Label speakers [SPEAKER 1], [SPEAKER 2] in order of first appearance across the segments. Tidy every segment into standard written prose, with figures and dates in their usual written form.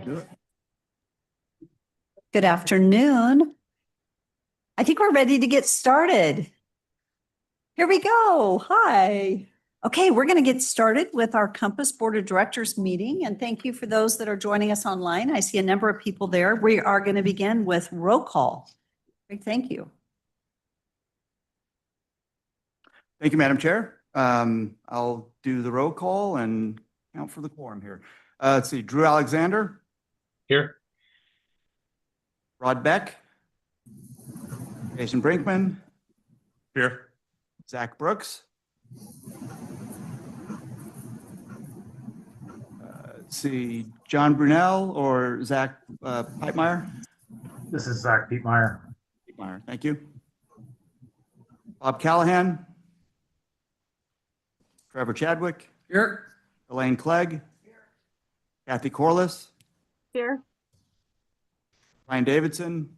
[SPEAKER 1] do it.
[SPEAKER 2] Good afternoon. I think we're ready to get started. Here we go. Hi. Okay, we're going to get started with our Compass Board of Directors meeting. And thank you for those that are joining us online. I see a number of people there. We are going to begin with roll call. Great, thank you.
[SPEAKER 1] Thank you, Madam Chair. I'll do the roll call and count for the quorum here. Let's see, Drew Alexander.
[SPEAKER 3] Here.
[SPEAKER 1] Rod Beck. Jason Brinkman.
[SPEAKER 3] Here.
[SPEAKER 1] Zach Brooks. Let's see, John Brunel or Zach Pipemeyer.
[SPEAKER 3] This is Zach Pietmeyer.
[SPEAKER 1] Pietmeyer, thank you. Bob Callahan. Trevor Chadwick.
[SPEAKER 3] Here.
[SPEAKER 1] Elaine Clegg. Kathy Corliss.
[SPEAKER 4] Here.
[SPEAKER 1] Ryan Davidson.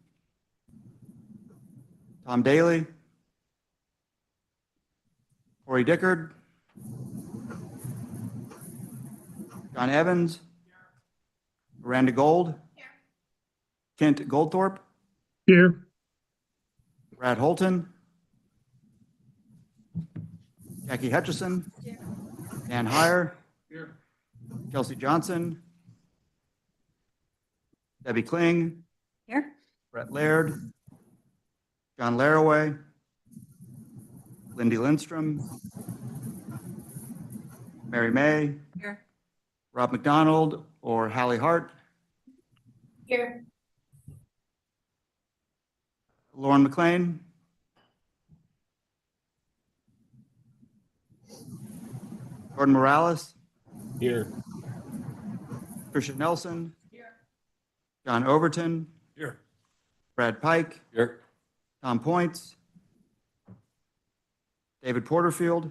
[SPEAKER 1] Tom Daly. Corey Dickard. John Evans. Miranda Gold. Kent Goldthorpe.
[SPEAKER 3] Here.
[SPEAKER 1] Brad Holton. Jackie Hutchison. Dan Heyer.
[SPEAKER 3] Here.
[SPEAKER 1] Kelsey Johnson. Debbie Kling.
[SPEAKER 2] Here.
[SPEAKER 1] Brett Laird. John Laraway. Lindy Lindstrom. Mary May.
[SPEAKER 2] Here.
[SPEAKER 1] Rob McDonald or Hallie Hart.
[SPEAKER 4] Here.
[SPEAKER 1] Lauren McLean. Gordon Morales.
[SPEAKER 3] Here.
[SPEAKER 1] Christian Nelson. John Overton.
[SPEAKER 3] Here.
[SPEAKER 1] Brad Pike.
[SPEAKER 3] Here.
[SPEAKER 1] Tom Points. David Porterfield.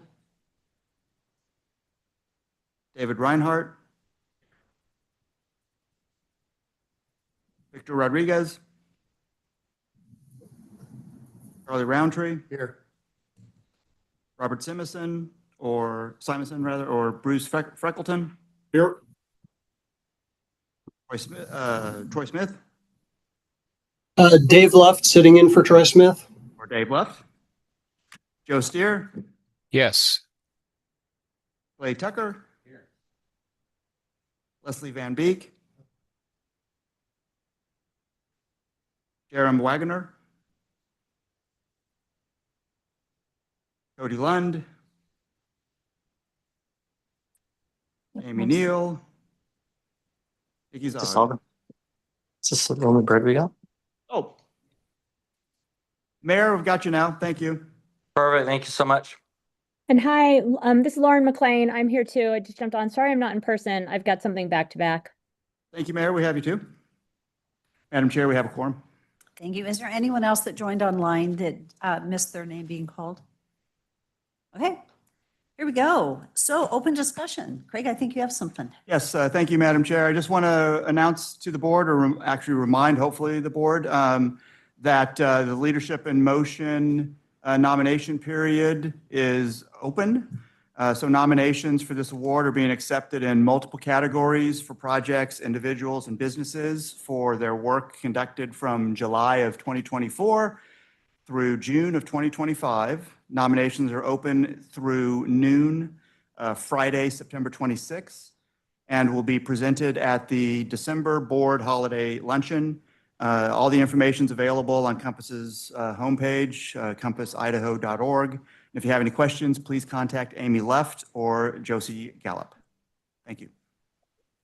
[SPEAKER 1] David Reinhardt. Victor Rodriguez. Charlie Roundtree.
[SPEAKER 3] Here.
[SPEAKER 1] Robert Simonson or Bruce Freckleton.
[SPEAKER 3] Here.
[SPEAKER 1] Troy Smith
[SPEAKER 5] Dave Luft sitting in for Troy Smith.
[SPEAKER 1] or Dave Left. Joe Steer.
[SPEAKER 6] Yes.
[SPEAKER 1] Clay Tucker. Here. Leslie Van Beek. Jerem Wagoner. Cody Lund. Amy Neal. Vicky Zog.
[SPEAKER 5] Is this the only bird we got?
[SPEAKER 1] Oh. Mayor, we've got you now. Thank you.
[SPEAKER 7] Perfect. Thank you so much.
[SPEAKER 4] And hi, this is Lauren McLean. I'm here too. I just jumped on. Sorry, I'm not in person. I've got something back to back.
[SPEAKER 1] Thank you, Mayor. We have you too. Madam Chair, we have a quorum.
[SPEAKER 2] Thank you. Is there anyone else that joined online that missed their name being called? Okay, here we go. So open discussion. Craig, I think you have something.
[SPEAKER 1] Yes, thank you, Madam Chair. I just want to announce to the board, or actually remind, hopefully, the board that the Leadership in Motion nomination period is open. So nominations for this award are being accepted in multiple categories for projects, individuals, and businesses for their work conducted from July of 2024 through June of 2025. Nominations are open through noon, Friday, September 26th, and will be presented at the December board holiday luncheon. All the information is available on Compass's homepage, compassidaho.org. If you have any questions, please contact Amy Left or Josie Gallup. Thank you.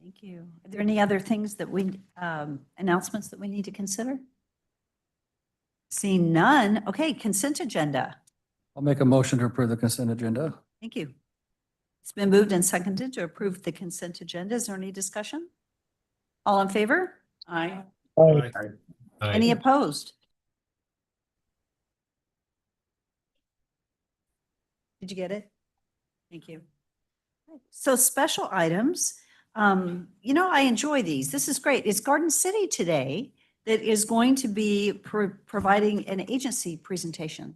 [SPEAKER 2] Thank you. Are there any other things that announcements that we need to consider? Seeing none. Okay, consent agenda.
[SPEAKER 8] I'll make a motion to approve the consent agenda.
[SPEAKER 2] Thank you. It's been moved and seconded to approve the consent agenda. Is there any discussion? All in favor? Aye. Any opposed? Did you get it? Thank you. So special items, I enjoy these. This is great. It's Garden City today that is going to be providing an agency presentation.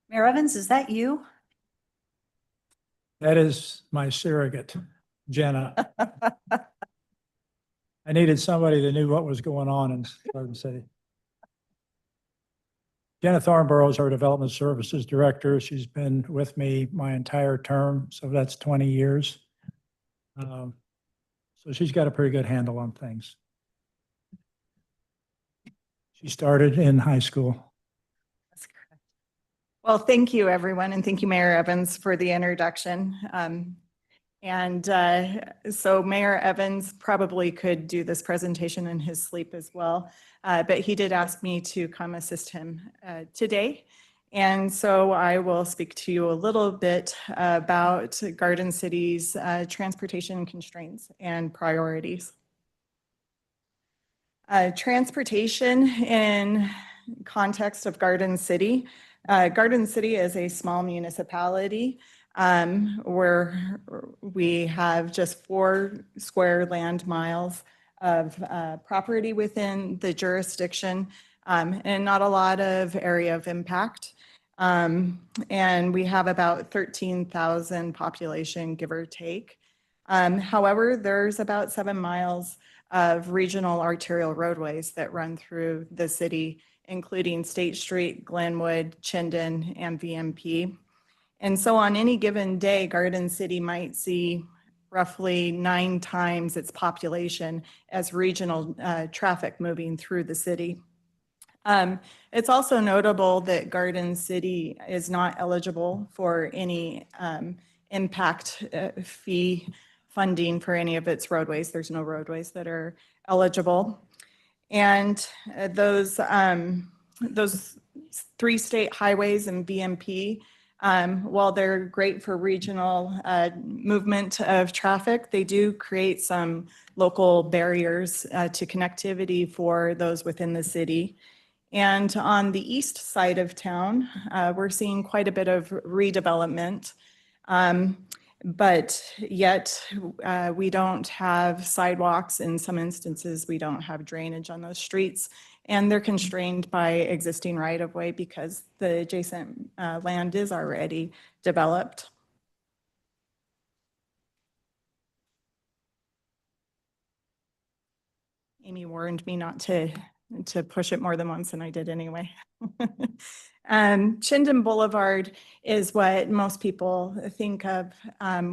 [SPEAKER 2] Mayor Evans, is that you?
[SPEAKER 9] That is my surrogate, Jenna. I
[SPEAKER 6] I needed somebody that knew what was going on in Garden City. Jenna Thornborough is our Development Services Director. She's been with me my entire term, so that's 20 years. So she's got a pretty good handle on things. She started in high school.
[SPEAKER 9] That's correct. Well, thank you, everyone, and thank you, Mayor Evans, for the introduction. So Mayor Evans probably could do this presentation in his sleep as well, but he did ask me to come assist him today. And so I will speak to you a little bit about Garden City's transportation constraints and priorities. Transportation in context of Garden City. Garden City is a small municipality where we have just 4 square land miles of property within the jurisdiction and not a lot of area of impact. And we have about 13,000 population, give or take. However, there's about 7 miles of regional arterial roadways that run through the city, including State Street, Glenwood, Chinden, and VMP. And so on any given day, Garden City might see roughly 9 times its population as regional traffic moving through the city. It's also notable that Garden City is not eligible for any impact fee funding for any of its roadways. There's no roadways that are eligible. And those 3 state highways and VMP, while they're great for regional movement of traffic, they do create some local barriers to connectivity for those within the city. And on the east side of town, we're seeing quite a bit of redevelopment, but yet we don't have sidewalks. In some instances, we don't have drainage on those streets, and they're constrained by existing right-of-way because the adjacent land is already developed. Amy warned me not to push it more than once, and I did anyway. Chinden Boulevard is what most people think of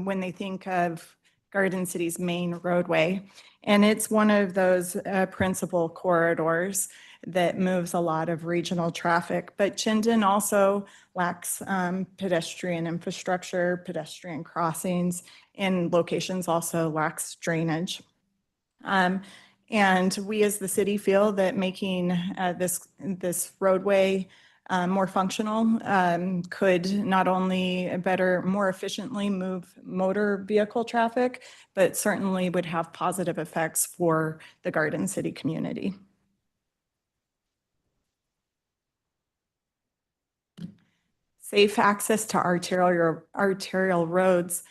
[SPEAKER 9] when they think of Garden City's main roadway. And it's one of those principal corridors that moves a lot of regional traffic. But Chinden also lacks pedestrian infrastructure, pedestrian crossings, and locations also lacks drainage. And we as the city feel that making this roadway more functional could not only more efficiently move motor vehicle traffic, but certainly would have positive effects for the Garden City community. Safe access to arterial roads.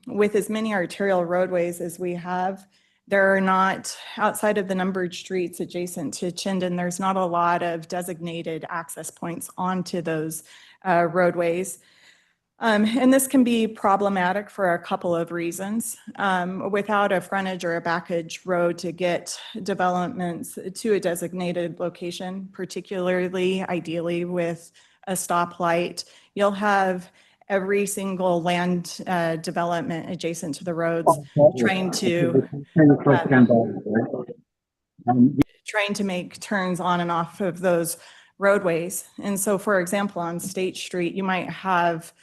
[SPEAKER 9] With as many arterial roadways as we have, there are not, outside of the numbered streets adjacent to Chinden, there's not a lot of designated access points onto those roadways. And this can be problematic for a couple of reasons. Without a frontage or a backage road to get developments to a designated location, particularly ideally with a stoplight, you'll have every single land development adjacent to the roads trying to make turns on and off of those roadways. And so, for example, on State Street, you might have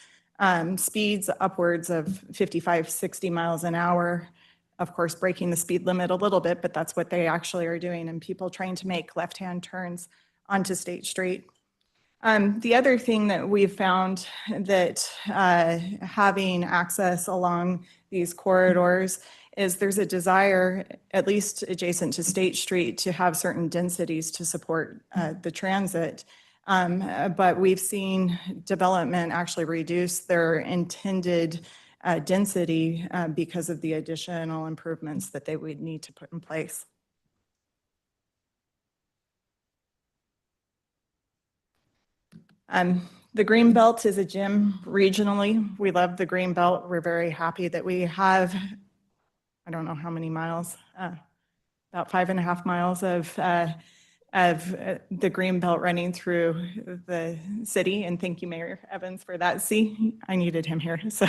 [SPEAKER 9] speeds upwards of 55, 60 miles an hour, of course, breaking the speed limit a little bit, but that's what they actually are doing, and people trying to make left-hand turns onto State Street. The other thing that we've found that having access along these corridors is there's a desire, at least adjacent to State Street, to have certain densities to support the transit. But we've seen development actually reduce their intended density because of the additional improvements that they would need to put in place. The Greenbelt is a gem regionally. We love the Greenbelt. We're very happy that we have, I don't know how many miles, about 5.5 miles of the green belt running through the city. And thank you, Mayor Evans, for that. See, I needed him here. So,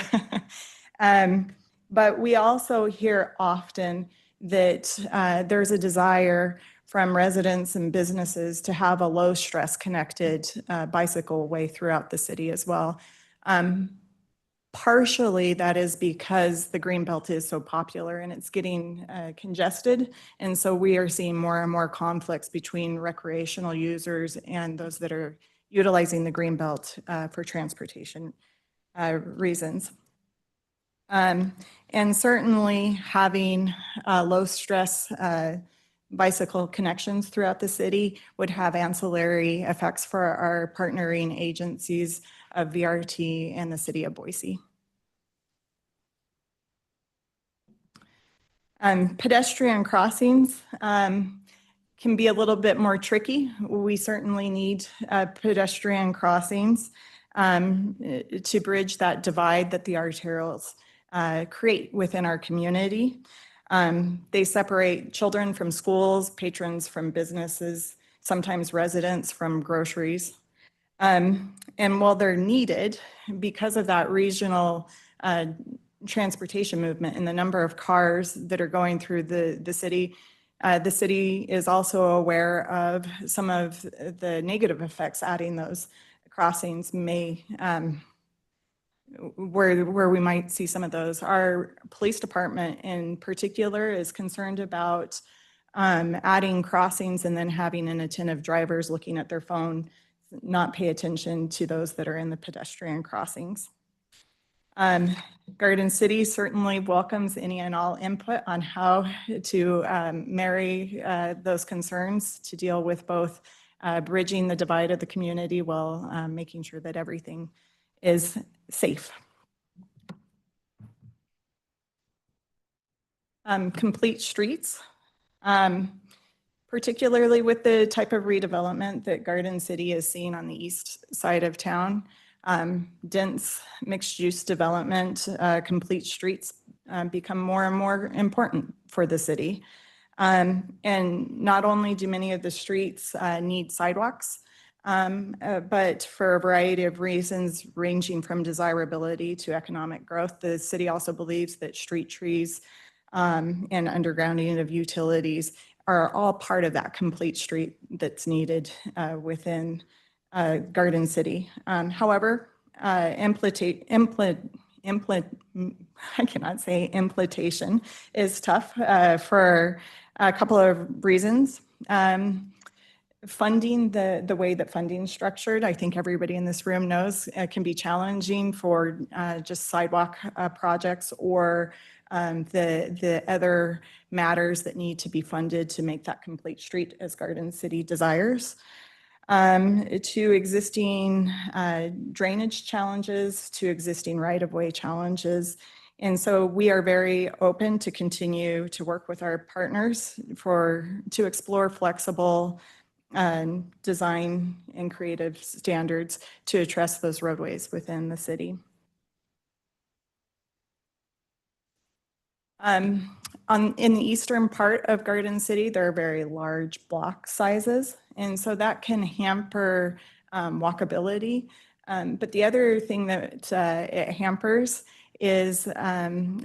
[SPEAKER 9] but we also hear often that there's a desire from residents and businesses to have a low stress connected bicycle way throughout the city as well. Partially that is because the Greenbelt is so popular and it's getting congested. And so we are seeing more and more conflicts between recreational users and those that are utilizing the Greenbelt for transportation reasons. And certainly having low stress bicycle connections throughout the city would have ancillary effects for our partnering agencies of VRT and the city of Boise. Pedestrian crossings can be a little bit more tricky. We certainly need pedestrian crossings to bridge that divide that the arterials create within our community. They separate children from schools, patrons from businesses, sometimes residents from groceries. And while they're needed, because of that regional transportation movement and the number of cars that are going through the city is also aware of some of the negative effects adding those crossings may, where we might see some of those. Our police department in particular is concerned about adding crossings and then having inattentive drivers looking at their phone, not pay attention to those that are in the pedestrian crossings. Garden City certainly welcomes any and all input on how to marry those concerns to deal with both bridging the divide of the community while making sure that everything is safe. Complete streets, particularly with the type of redevelopment that Garden City is seeing on the east side of town. Dense mixed-use development, complete streets become more and more important for the city. And not only do many of the streets need sidewalks, but for a variety of reasons ranging from desirability to economic growth, the city also believes that street trees and undergrounding of utilities are all part of that complete street that's needed within Garden City. However, implementation is tough for a couple of reasons. Funding, the way that funding is structured, I think everybody in this room knows, can be challenging for just sidewalk projects or the other matters that need to be funded to make that complete street as Garden City desires. To existing drainage challenges, to existing right-of-way challenges. And so we are very open to continue to work with our partners to explore flexible design and creative standards to address those roadways within the city. In the eastern part of Garden City, there are very large block sizes, and so that can hamper walkability. But the other thing that it hampers is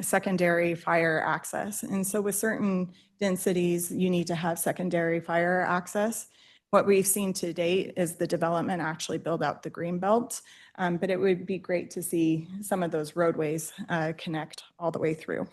[SPEAKER 9] secondary fire access. And so with certain densities, you need to have secondary fire access. What we've seen to date is the development actually build out the green belt, but it would be great to see some of those roadways connect all the way through.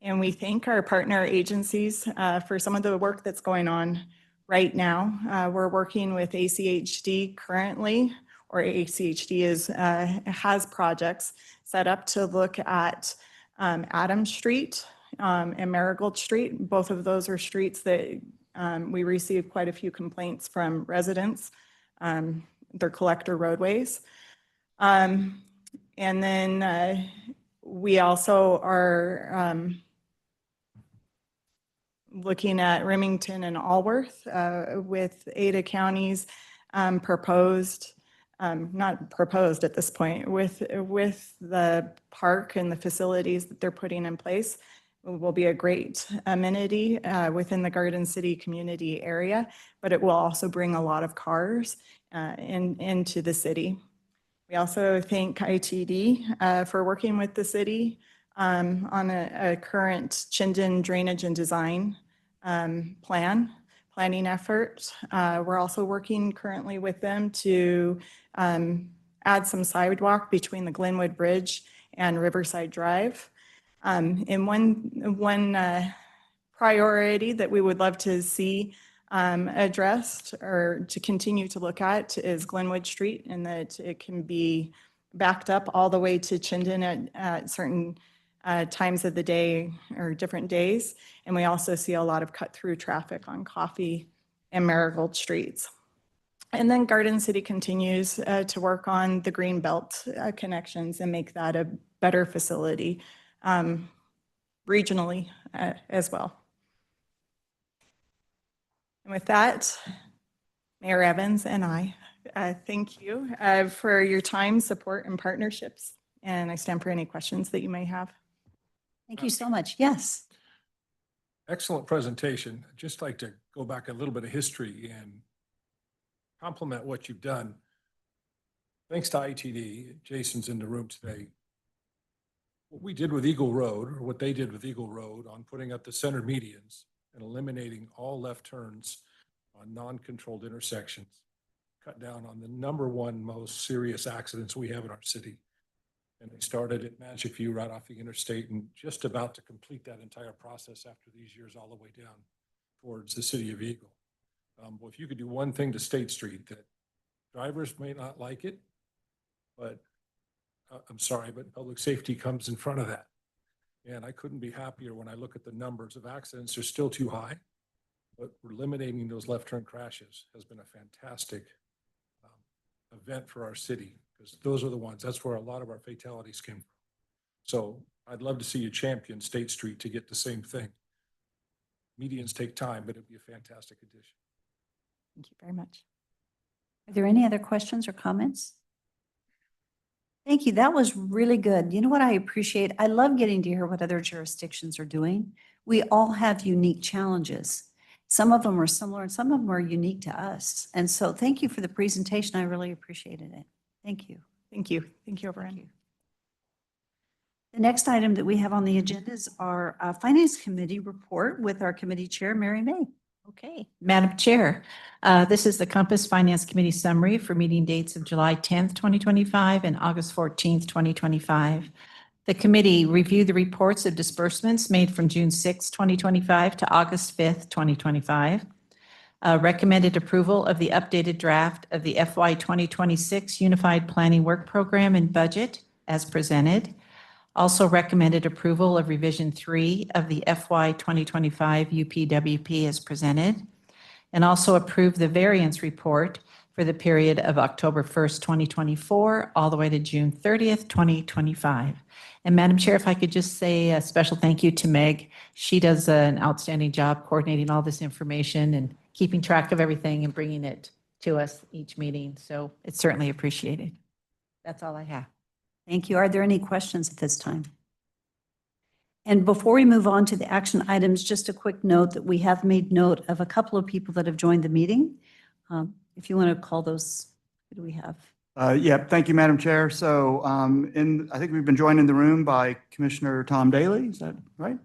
[SPEAKER 9] And we thank our partner agencies for some of the work that's going on right now. We're working with ACHD currently, or ACHD has projects set up to look at Adams Street and Marigold Street. Both of those are streets that we receive quite a few complaints from residents. They're collector roadways. And then we also are looking at Remington and Allworth with Ada counties not proposed at this point, with the park and the facilities that they're putting in place. will be a great amenity within the Garden City community area, but it will also bring a lot of cars into the city. We also thank ITD for working with the city on a current Chinden drainage and design planning effort. We're also working currently with them to add some sidewalk between the Glenwood Bridge and Riverside Drive. And one priority that we would love to see addressed or to continue to look at is Glenwood Street, and that it can be backed up all the way to Chinden at certain times of the day or different days. And we also see a lot of cut through traffic on Coffee and Marigold Streets. And then Garden City continues to work on the green belt connections and make that a better facility regionally as well. And with that, Mayor Evans and I thank you for your time, support, and partnerships. And I stand for any questions that you may have.
[SPEAKER 2] Thank you so much. Yes.
[SPEAKER 10] Excellent presentation. I'd just like to go back a little bit of history and compliment what you've done. Thanks to ITD, Jason's in the room today. What we did with Eagle Road, or what they did with Eagle Road on putting up the center medians and eliminating all left turns on non-controlled intersections, cut down on the #1 most serious accidents we have in our city. And they started at Magic View right off the interstate and just about to complete that entire process after these years all the way down towards the city of Eagle. Well, if you could do one thing to State Street that drivers may not like it, but I'm sorry, but public safety comes in front of that. And I couldn't be happier when I look at the numbers of accidents. They're still too high, but eliminating those left turn crashes has been a fantastic event for our city, because those are the ones, that's where a lot of our fatalities came from. So I'd love to see you champion State Street to get the same thing. Medians take time, but it'd be a fantastic addition.
[SPEAKER 9] Thank you very much.
[SPEAKER 2] Are there any other questions or comments? Thank you. That was really good. You know what I appreciate? I love getting to hear what other jurisdictions are doing. We all have unique challenges. Some of them are similar and some of them are unique to us. And so thank you for the presentation. I really appreciated it. Thank you.
[SPEAKER 9] Thank you. Thank you, Overend.
[SPEAKER 2] The next item that we have on the agenda is our Finance Committee report with our committee chair, Mary May.
[SPEAKER 11] Okay, Madam Chair, this is the Compass Finance Committee summary for meeting dates of July 10th, 2025 and August 14th, 2025. The committee reviewed the reports of disbursements made from June 6th, 2025 to August 5th, 2025. Recommended approval of the updated draft of the FY 2026 Unified Planning Work Program and Budget as presented. Also recommended approval of revision 3 of the FY 2025 UPWP as presented, and also approved the variance report for the period of October 1st, 2024, all the way to June 30th, 2025. And Madam Chair, if I could just say a special thank you to Meg. She does an outstanding job coordinating all this information and keeping track of everything and bringing it to us each meeting. So it's certainly appreciated. That's all I have.
[SPEAKER 2] Thank you. Are there any questions at this time? And before we move on to the action items, just a quick note that we have made note of a couple of people that have joined the meeting. If you want to call those, who do we have?
[SPEAKER 1] Yeah, thank you, Madam Chair. So I think we've been joined in the room by Commissioner Tom Daly, is that right?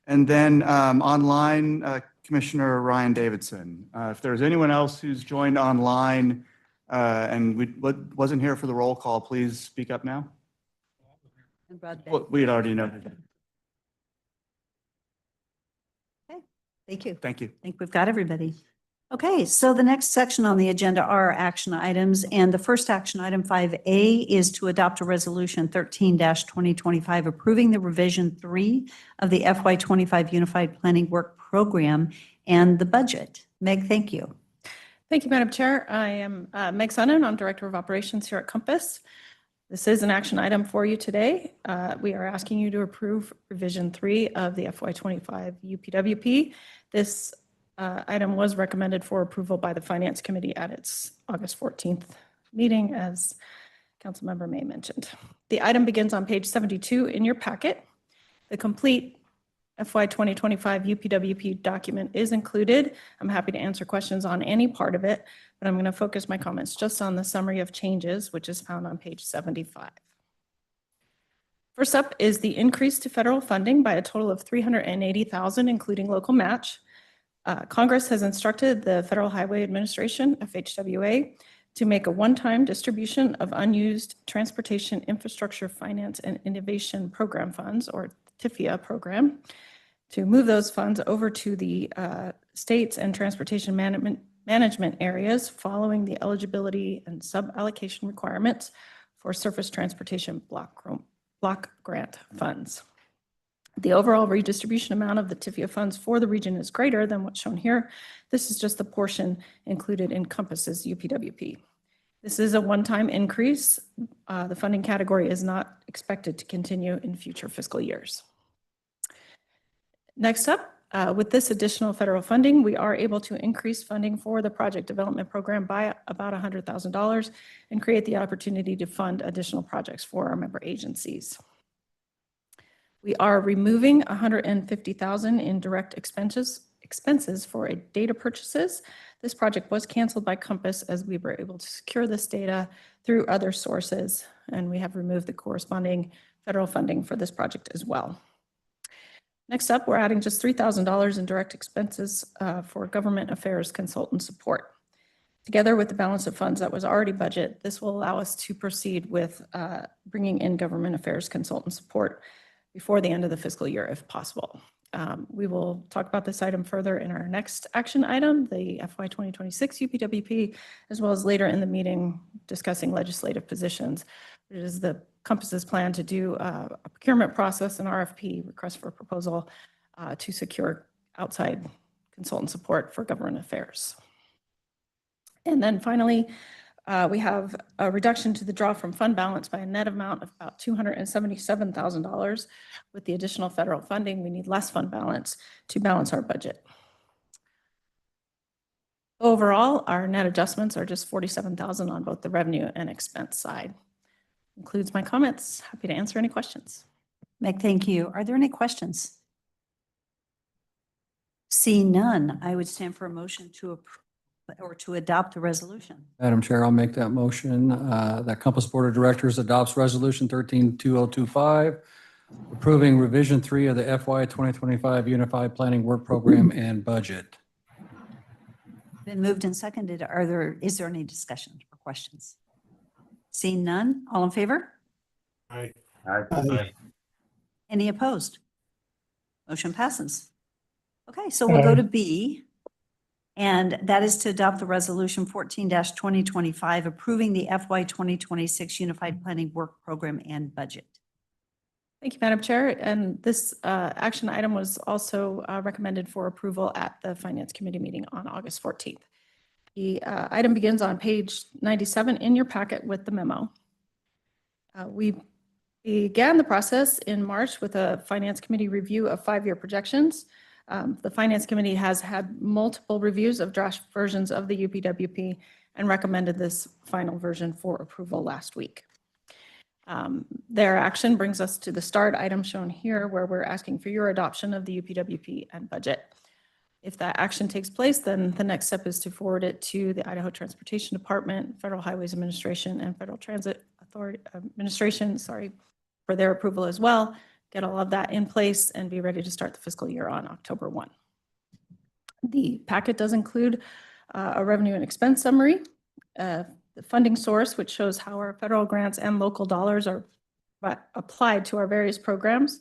[SPEAKER 1] And then online, Commissioner Ryan Davidson. If there's anyone else who's joined online and wasn't here for the roll call, please speak up now.
[SPEAKER 2] And Brad
[SPEAKER 1] Well, we had already know.
[SPEAKER 2] Okay, thank you.
[SPEAKER 1] Thank you.
[SPEAKER 2] I think we've got everybody. Okay, so the next section on the agenda are our action items, and the first action item 5A is to adopt a resolution 13-2025 approving the revision 3 of the FY 25 Unified Planning Work Program and the budget. Meg, thank you.
[SPEAKER 11] Thank you, Madam Chair. I am Meg Sonnen. I'm Director of Operations here at Compass. This is an action item for you today. We are asking you to approve revision 3 of the FY 25 UPWP. This item was recommended for approval by the Finance Committee at its August 14th meeting, as Councilmember May mentioned. The item begins on page 72 in your packet. The complete
[SPEAKER 9] FY 2025 UPWP document is included. I'm happy to answer questions on any part of it, but I'm going to focus my comments just on the summary of changes, which is found on page 75. First up is the increase to federal funding by a total of $380,000, including local match. Congress has instructed the Federal Highway Administration, FHWA, to make a one-time distribution of unused Transportation Infrastructure Finance and Innovation Program funds, or TIFIA program, to move those funds over to the states and transportation management areas following the eligibility and sub-allocation requirements for surface transportation block grant funds. The overall redistribution amount of the TIFIA funds for the region is greater than what's shown here. This is just the portion included in Compass's UPWP. This is a one-time increase. The funding category is not expected to continue in future fiscal years. Next up, with this additional federal funding, we are able to increase funding for the project development program by about $100,000 and create the opportunity to fund additional projects for our member agencies. We are removing $150,000 in direct expenses for data purchases. This project was canceled by Compass as we were able to secure this data through other sources, and we have removed the corresponding federal funding for this project as well. Next up, we're adding just $3,000 in direct expenses for government affairs consultant support. Together with the balance of funds that was already budgeted, this will allow us to proceed with bringing in government affairs consultant support before the end of the fiscal year, if possible. We will talk about this item further in our next action item, the FY 2026 UPWP, as well as later in the meeting discussing legislative positions. It is the Compass's plan to do a procurement process, an RFP, request for proposal, to secure outside consultant support for government affairs. And then finally, we have a reduction to the draw from fund balance by a net amount of about $277,000. With the additional federal funding, we need less fund balance to balance our budget. Overall, our net adjustments are just $47,000 on both the revenue and expense side. Concludes my comments. Happy to answer any questions.
[SPEAKER 2] Meg, thank you. Are there any questions? Seeing none, I would stand for a motion to approve or to adopt the resolution.
[SPEAKER 8] Madam Chair, I'll make that motion that Compass Board of Directors adopts Resolution 13-2025, approving Revision 3 of the FY 2025 Unified Planning Work Program and Budget.
[SPEAKER 2] Been moved and seconded. Is there any discussion or questions? Seeing none, all in favor?
[SPEAKER 3] Aye.
[SPEAKER 2] Any opposed? Motion passes. Okay, so we'll go to B. And that is to adopt the resolution 14-2025, approving the FY 2026 Unified Planning Work Program and Budget.
[SPEAKER 9] Thank you, Madam Chair. And this action item was also recommended for approval at the Finance Committee meeting on August 14th. The item begins on page 97 in your packet with the memo. We began the process in March with a Finance Committee review of 5-year projections. The Finance Committee has had multiple reviews of draft versions of the UPWP and recommended this final version for approval last week. Their action brings us to the start item shown here, where we're asking for your adoption of the UPWP and budget. If that action takes place, then the next step is to forward it to the Idaho Transportation Department, Federal Highways Administration, and Federal Transit Authority Administration, for their approval as well. Get all of that in place and be ready to start the fiscal year on October 1. The packet does include a revenue and expense summary, the funding source, which shows how our federal grants and local dollars are applied to our various programs,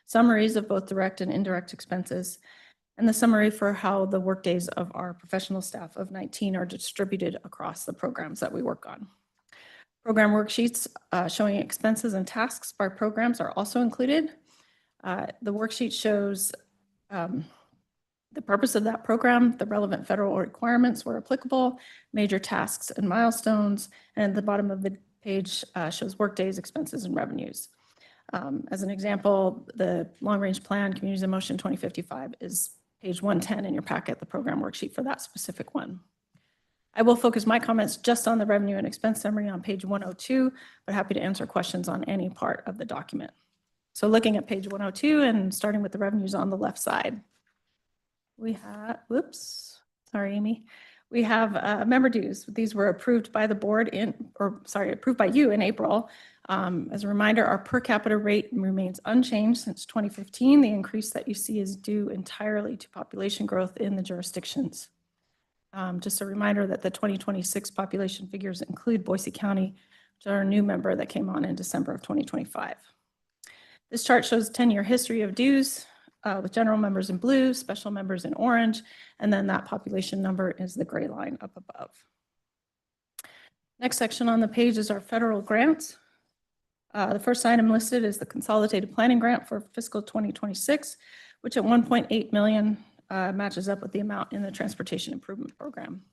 [SPEAKER 9] summaries of both direct and indirect expenses, and the summary for how the workdays of our professional staff of 19 are distributed across the programs that we work on. Program worksheets showing expenses and tasks by programs are also included. The worksheet shows the purpose of that program, the relevant federal requirements where applicable, major tasks and milestones, and at the bottom of the page shows workdays, expenses, and revenues. As an example, the Long Range Plan Communities in Motion 2055 is page 110 in your packet, the program worksheet for that specific one. I will focus my comments just on the revenue and expense summary on page 102, but happy to answer questions on any part of the document.
[SPEAKER 12] So looking at page 102 and starting with the revenues on the left side. We have, whoops, sorry, Amy. We have member dues. These were approved by the board approved by you in April. As a reminder, our per capita rate remains unchanged since 2015. The increase that you see is due entirely to population growth in the jurisdictions. Just a reminder that the 2026 population figures include Boise County, which is our new member that came on in December of 2025. This chart shows 10-year history of dues with general members in blue, special members in orange, and then that population number is the gray line up above. Next section on the page is our federal grants. The first item listed is the Consolidated Planning Grant for fiscal 2026, which at $1.8 million matches up with the amount in the Transportation Improvement Program.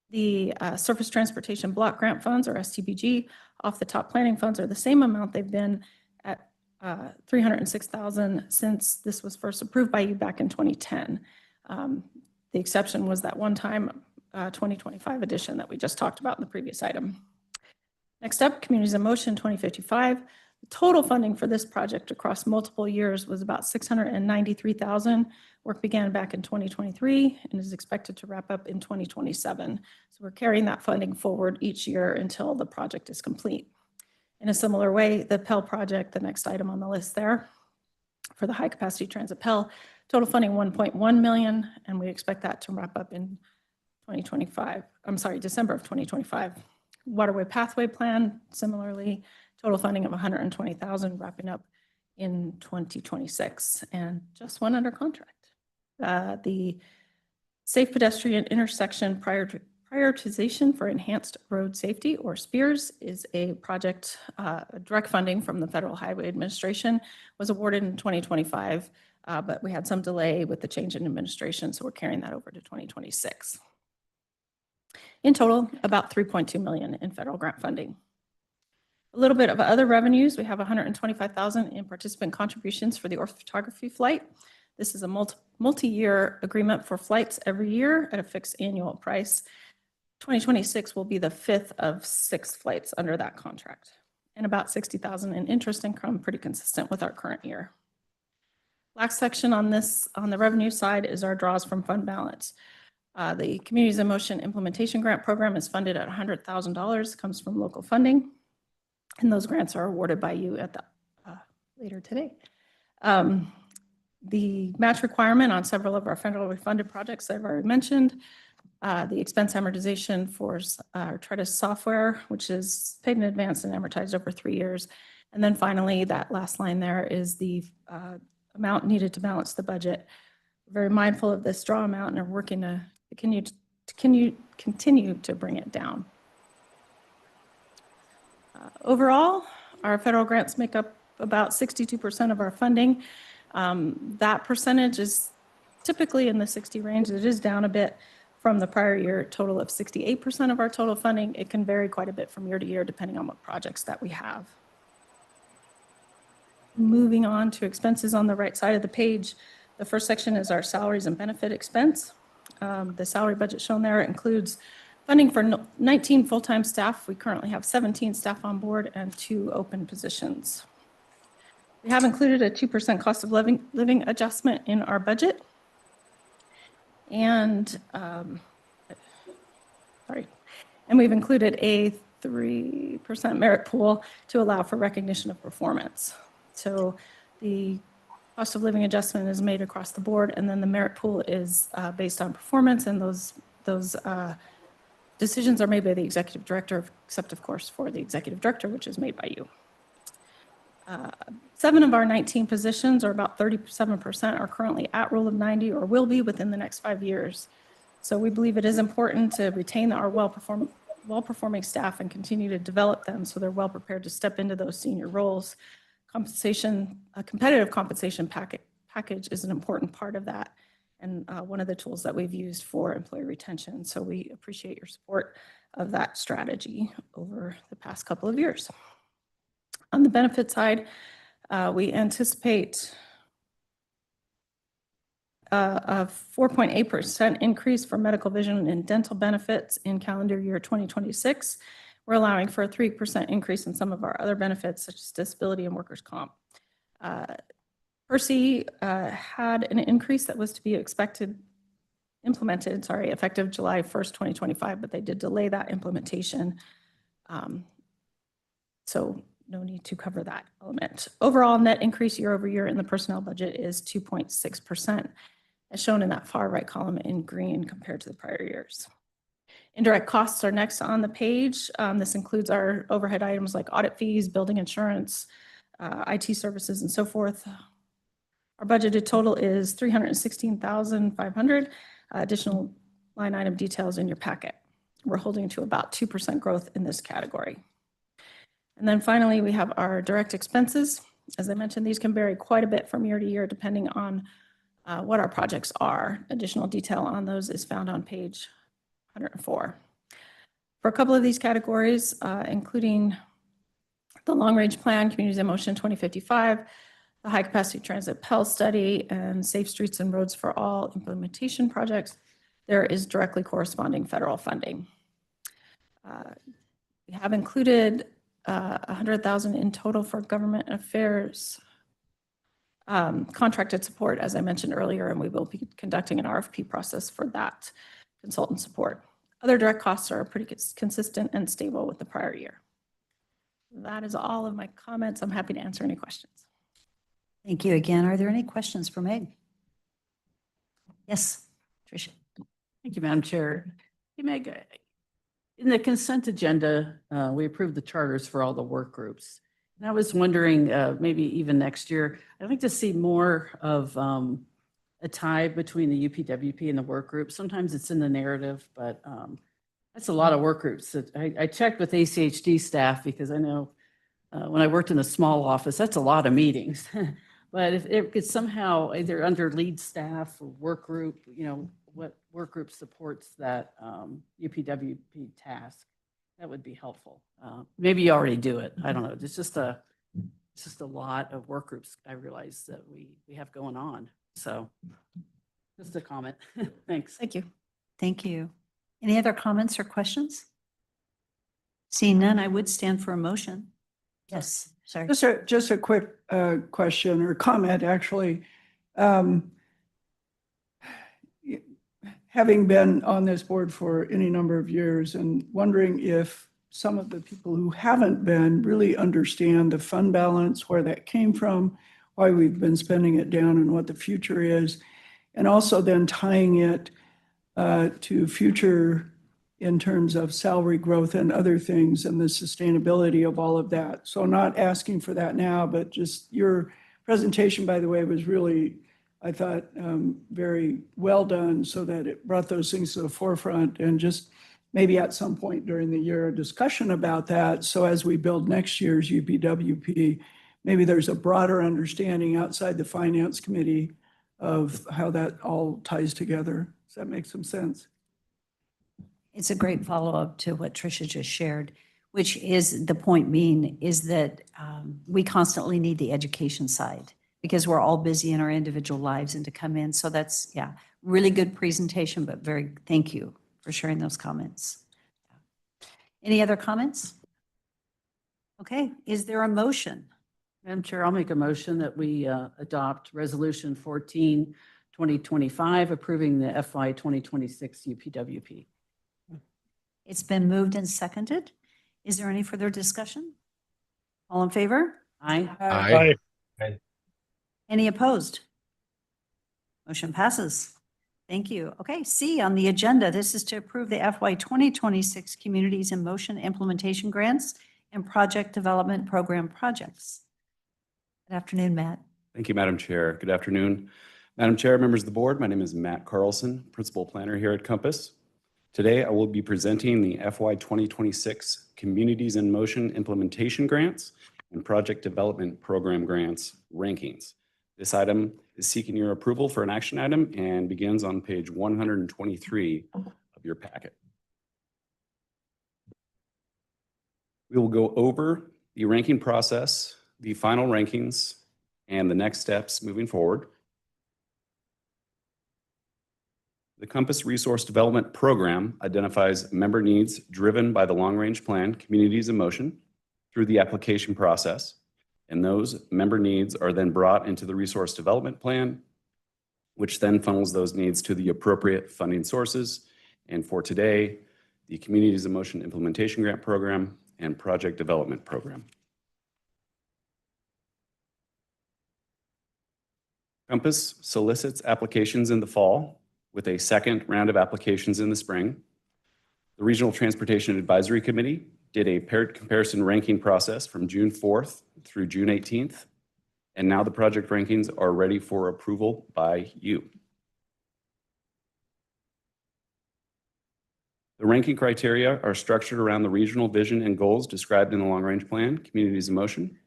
[SPEAKER 12] The Surface Transportation Block Grant Funds, or STBG, off the top planning funds are the same amount they've been at $306,000 since this was first approved by you back in 2010. The exception was that one-time 2025 edition that we just talked about in the previous item. Next up, Communities in Motion 2055. The total funding for this project across multiple years was about $693,000. Work began back in 2023 and is expected to wrap up in 2027. So we're carrying that funding forward each year until the project is complete. In a similar way, the Pell project, the next item on the list there, for the high capacity transit Pell, total funding $1.1 million, and we expect that to wrap up in December of 2025. Waterway Pathway Plan, similarly, total funding of $120,000, wrapping up in 2026, and just one under contract. The Safe Pedestrian Intersection Prioritization for Enhanced Road Safety, or SPEARS, is a project, direct funding from the Federal Highway Administration, was awarded in 2025, but we had some delay with the change in administration, so we're carrying that over to 2026. In total, about $3.2 million in federal grant funding. A little bit of other revenues. We have $125,000 in participant contributions for the orthography flight. This is a multi-year agreement for flights every year at a fixed annual price. 2026 will be the 5th of 6 flights under that contract, and about $60,000 in interest income, pretty consistent with our current year. Last section on the revenue side is our draws from fund balance. The Communities in Motion Implementation Grant Program is funded at $100,000, comes from local funding, and those grants are awarded by you at the later today. The match requirement on several of our federally funded projects that I've already mentioned, the expense amortization for our Tritus software, which is paid in advance and amortized over 3 years. And then finally, that last line there is the amount needed to balance the budget. We're very mindful of this draw amount and are working to continue to bring it down. Overall, our federal grants make up about 62% of our funding. That percentage is typically in the 60 range. It is down a bit from the prior year total of 68% of our total funding. It can vary quite a bit from year to year depending on what projects that we have. Moving on to expenses on the right side of the page. The first section is our salaries and benefit expense. The salary budget shown there includes funding for 19 full-time staff. We currently have 17 staff on board and 2 open positions. We have included a 2% cost of living adjustment in our budget. And we've included a 3% merit pool to allow for recognition of performance. So the cost of living adjustment is made across the board, and then the merit pool is based on performance, and those decisions are made by the executive director, except of course for the executive director, which is made by you. 7 of our 19 positions, or about 37%, are currently at Rule of 90 or will be within the next 5 years. So we believe it is important to retain our well-performing staff and continue to develop them so they're well prepared to step into those senior roles. A competitive compensation package is an important part of that, and one of the tools that we've used for employee retention. So we appreciate your support of that strategy over the past couple of years. On the benefit side, we anticipate a 4.8% increase for medical, vision, and dental benefits in calendar year 2026. we're allowing for a 3% increase in some of our other benefits, such as disability and workers' comp. Percy had an increase that was to be implemented, effective July 1st, 2025, but they did delay that implementation. So no need to cover that element. Overall net increase year over year in the personnel budget is 2.6%, as shown in that far right column in green compared to the prior years. Indirect costs are next on the page. This includes our overhead items like audit fees, building insurance, IT services, and so forth. Our budgeted total is $316,500. Additional line item details in your packet. We're holding to about 2% growth in this category. And then finally, we have our direct expenses. As I mentioned, these can vary quite a bit from year to year depending on what our projects are. Additional detail on those is found on page 104. For a couple of these categories, including the Long Range Plan, Communities in Motion 2055, the High Capacity Transit Pell Study, and Safe Streets and Roads for All implementation projects, there is directly corresponding federal funding. We have included $100,000 in total for government affairs contracted support, as I mentioned earlier, and we will be conducting an RFP process for that consultant support. Other direct costs are pretty consistent and stable with the prior year. That is all of my comments. I'm happy to answer any questions.
[SPEAKER 2] Thank you again. Are there any questions for Meg? Yes, Tricia.
[SPEAKER 13] Thank you, Madam Chair. Hey, Meg, in the consent agenda, we approved the charters for all the work groups. And I was wondering, maybe even next year, I'd like to see more of a tie between the UPWP and the work group. Sometimes it's in the narrative, but that's a lot of work groups. I checked with ACHD staff because I know when I worked in a small office, that's a lot of meetings. But if it could somehow either under lead staff or work group, what work group supports that UPWP task, that would be helpful. Maybe you already do it. I don't know. It's just a lot of work groups I realize that we have going on. So just a comment. Thanks.
[SPEAKER 12] Thank you.
[SPEAKER 2] Thank you. Any other comments or questions? Seeing none, I would stand for a motion. Yes, sorry.
[SPEAKER 14] Just a quick question or comment, actually. Having been on this board for any number of years and wondering if some of the people who haven't been really understand the fund balance, where that came from, why we've been spending it down and what the future is, and also then tying it to future in terms of salary growth and other things and the sustainability of all of that. So not asking for that now, but just your presentation, by the way, was really, I thought, very well done so that it brought those things to the forefront, and just maybe at some point during the year, a discussion about that. So as we build next year's UPWP, maybe there's a broader understanding outside the finance committee of how that all ties together. Does that make some sense?
[SPEAKER 2] It's a great follow-up to what Tricia just shared, which is the point being is that we constantly need the education side because we're all busy in our individual lives, and to come in. So that's, yeah, really good presentation, but thank you for sharing those comments. Any other comments? Okay, is there a motion?
[SPEAKER 13] Madam Chair, I'll make a motion that we adopt Resolution 14, 2025, approving the FY 2026 UPWP.
[SPEAKER 2] It's been moved and seconded. Is there any further discussion? All in favor?
[SPEAKER 13] Aye.
[SPEAKER 3] Aye.
[SPEAKER 2] Any opposed? Motion passes. Thank you. Okay, C on the agenda, this is to approve the FY 2026 Communities in Motion Implementation Grants and Project Development Program projects. Good afternoon, Matt.
[SPEAKER 15] Thank you, Madam Chair. Good afternoon. Madam Chair, members of the board, my name is Matt Carlson, Principal Planner here at Compass. Today, I will be presenting the FY 2026 Communities in Motion Implementation Grants and Project Development Program Grants rankings. This item is seeking your approval for an action item and begins on page 123 of your packet. We will go over the ranking process, the final rankings, and the next steps moving forward. The Compass Resource Development Program identifies member needs driven by the long-range plan, Communities in Motion, through the application process. And those member needs are then brought into the Resource Development Plan, which then funnels those needs to the appropriate funding sources. And for today, the Communities in Motion Implementation Grant Program and Project Development Program. Compass solicits applications in the fall with a second round of applications in the spring. The Regional Transportation Advisory Committee did a paired comparison ranking process from June 4th through June 18th. And now the project rankings are ready for approval by you. The ranking criteria are structured around the regional vision and goals described in the long-range plan, Communities in Motion.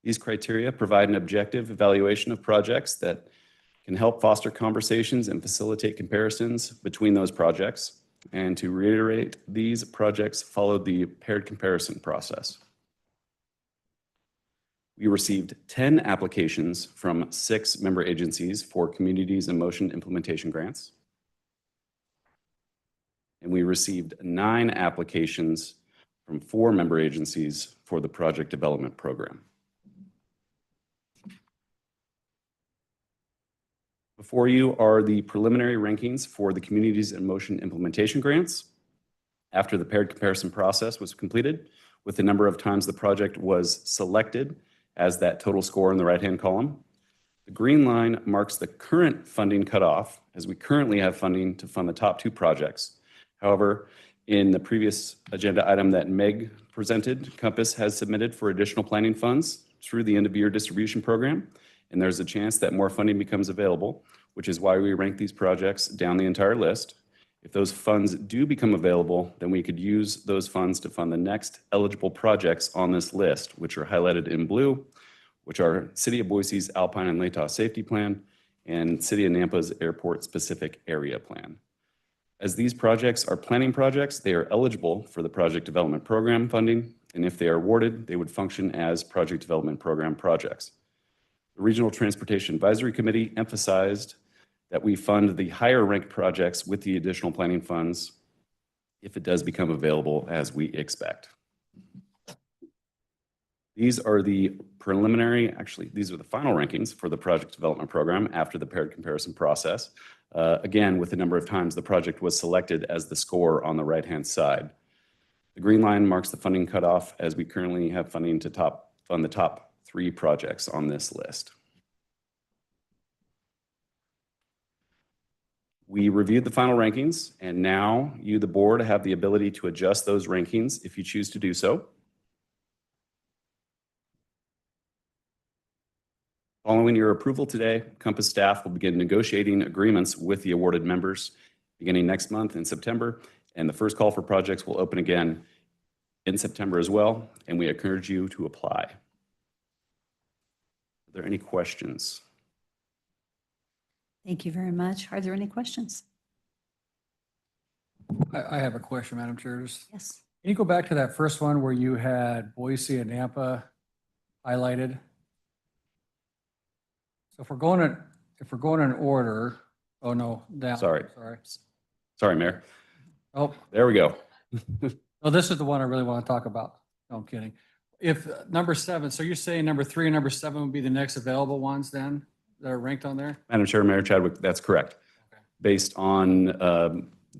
[SPEAKER 15] These criteria provide an objective evaluation of projects that can help foster conversations and facilitate comparisons between those projects. And to reiterate, these projects followed the paired comparison process. We received 10 applications from 6 member agencies for Communities in Motion implementation grants. And we received 9 applications from 4 member agencies for the project development program. Before you are the preliminary rankings for the Communities in Motion implementation grants. After the paired comparison process was completed, with the number of times the project was selected as that total score in the right-hand column. The green line marks the current funding cutoff, as we currently have funding to fund the top 2 projects. However, in the previous agenda item that Meg presented, Compass has submitted for additional planning funds through the end-of-year distribution program, and there's a chance that more funding becomes available, which is why we rank these projects down the entire list. If those funds do become available, then we could use those funds to fund the next eligible projects on this list, which are highlighted in blue, which are City of Boise's Alpine and Latah Safety Plan and City of Nampa's Airport Specific Area Plan. As these projects are planning projects, they are eligible for the Project Development Program funding, and if they are awarded, they would function as Project Development Program projects. The Regional Transportation Advisory Committee emphasized that we fund the higher ranked projects with the additional planning funds if it does become available as we expect. These are the preliminary, actually, these are the final rankings for the project development program after the paired comparison process. Again, with the number of times the project was selected as the score on the right-hand side. The green line marks the funding cutoff as we currently have funding to fund the top 3 projects on this list. We reviewed the final rankings, and now you, the board, have the ability to adjust those rankings if you choose to do so. Following your approval today, Compass staff will begin negotiating agreements with the awarded members beginning next month in September, and the first call for projects will open again in September as well, and we encourage you to apply. Are there any questions?
[SPEAKER 2] Thank you very much. Are there any questions?
[SPEAKER 8] I have a question, Madam Chair.
[SPEAKER 2] Yes.
[SPEAKER 8] Can you go back to that first one where you had Boise and Nampa highlighted? So if we're going in order, oh no, down.
[SPEAKER 15] Sorry, Mayor.
[SPEAKER 8] Oh,
[SPEAKER 15] There we go.
[SPEAKER 8] oh, this is the one I really want to talk about. No, I'm kidding. If number 7, so you're saying number 3 and number 7 would be the next available ones then that are ranked on there?
[SPEAKER 15] Madam Chair, Mayor Chadwick, that's correct.
[SPEAKER 8] Okay.
[SPEAKER 15] Based on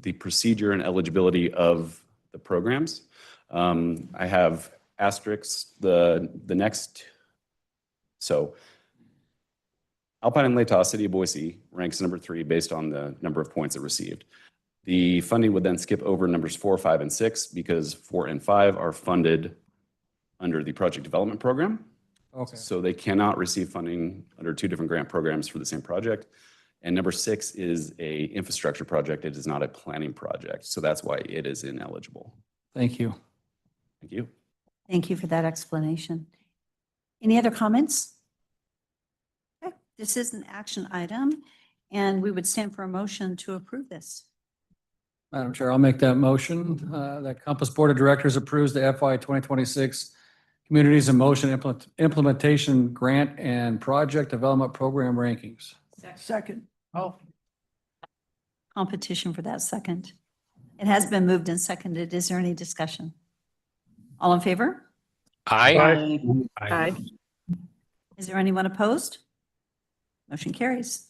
[SPEAKER 15] the procedure and eligibility of the programs. I have asterisks, the next. So Alpine and Latah, City of Boise ranks number 3 based on the number of points it received. The funding would then skip over numbers 4, 5, and 6 because 4 and 5 are funded under the project development program.
[SPEAKER 8] Okay.
[SPEAKER 15] So they cannot receive funding under 2 different grant programs for the same project. And number 6 is a infrastructure project. It is not a planning project. So that's why it is ineligible.
[SPEAKER 8] Thank you.
[SPEAKER 15] Thank you.
[SPEAKER 2] Thank you for that explanation. Any other comments? Okay, this is an action item, and we would stand for a motion to approve this.
[SPEAKER 8] Madam Chair, I'll make that motion. That Compass Board of Directors approves the FY 2026 Communities in Motion Implementation Grant and Project Development Program rankings.
[SPEAKER 14] Second.
[SPEAKER 13] Oh,
[SPEAKER 2] competition for that second. It has been moved and seconded. Is there any discussion? All in favor?
[SPEAKER 3] Aye.
[SPEAKER 13] Aye.
[SPEAKER 2] Is there anyone opposed? Motion carries.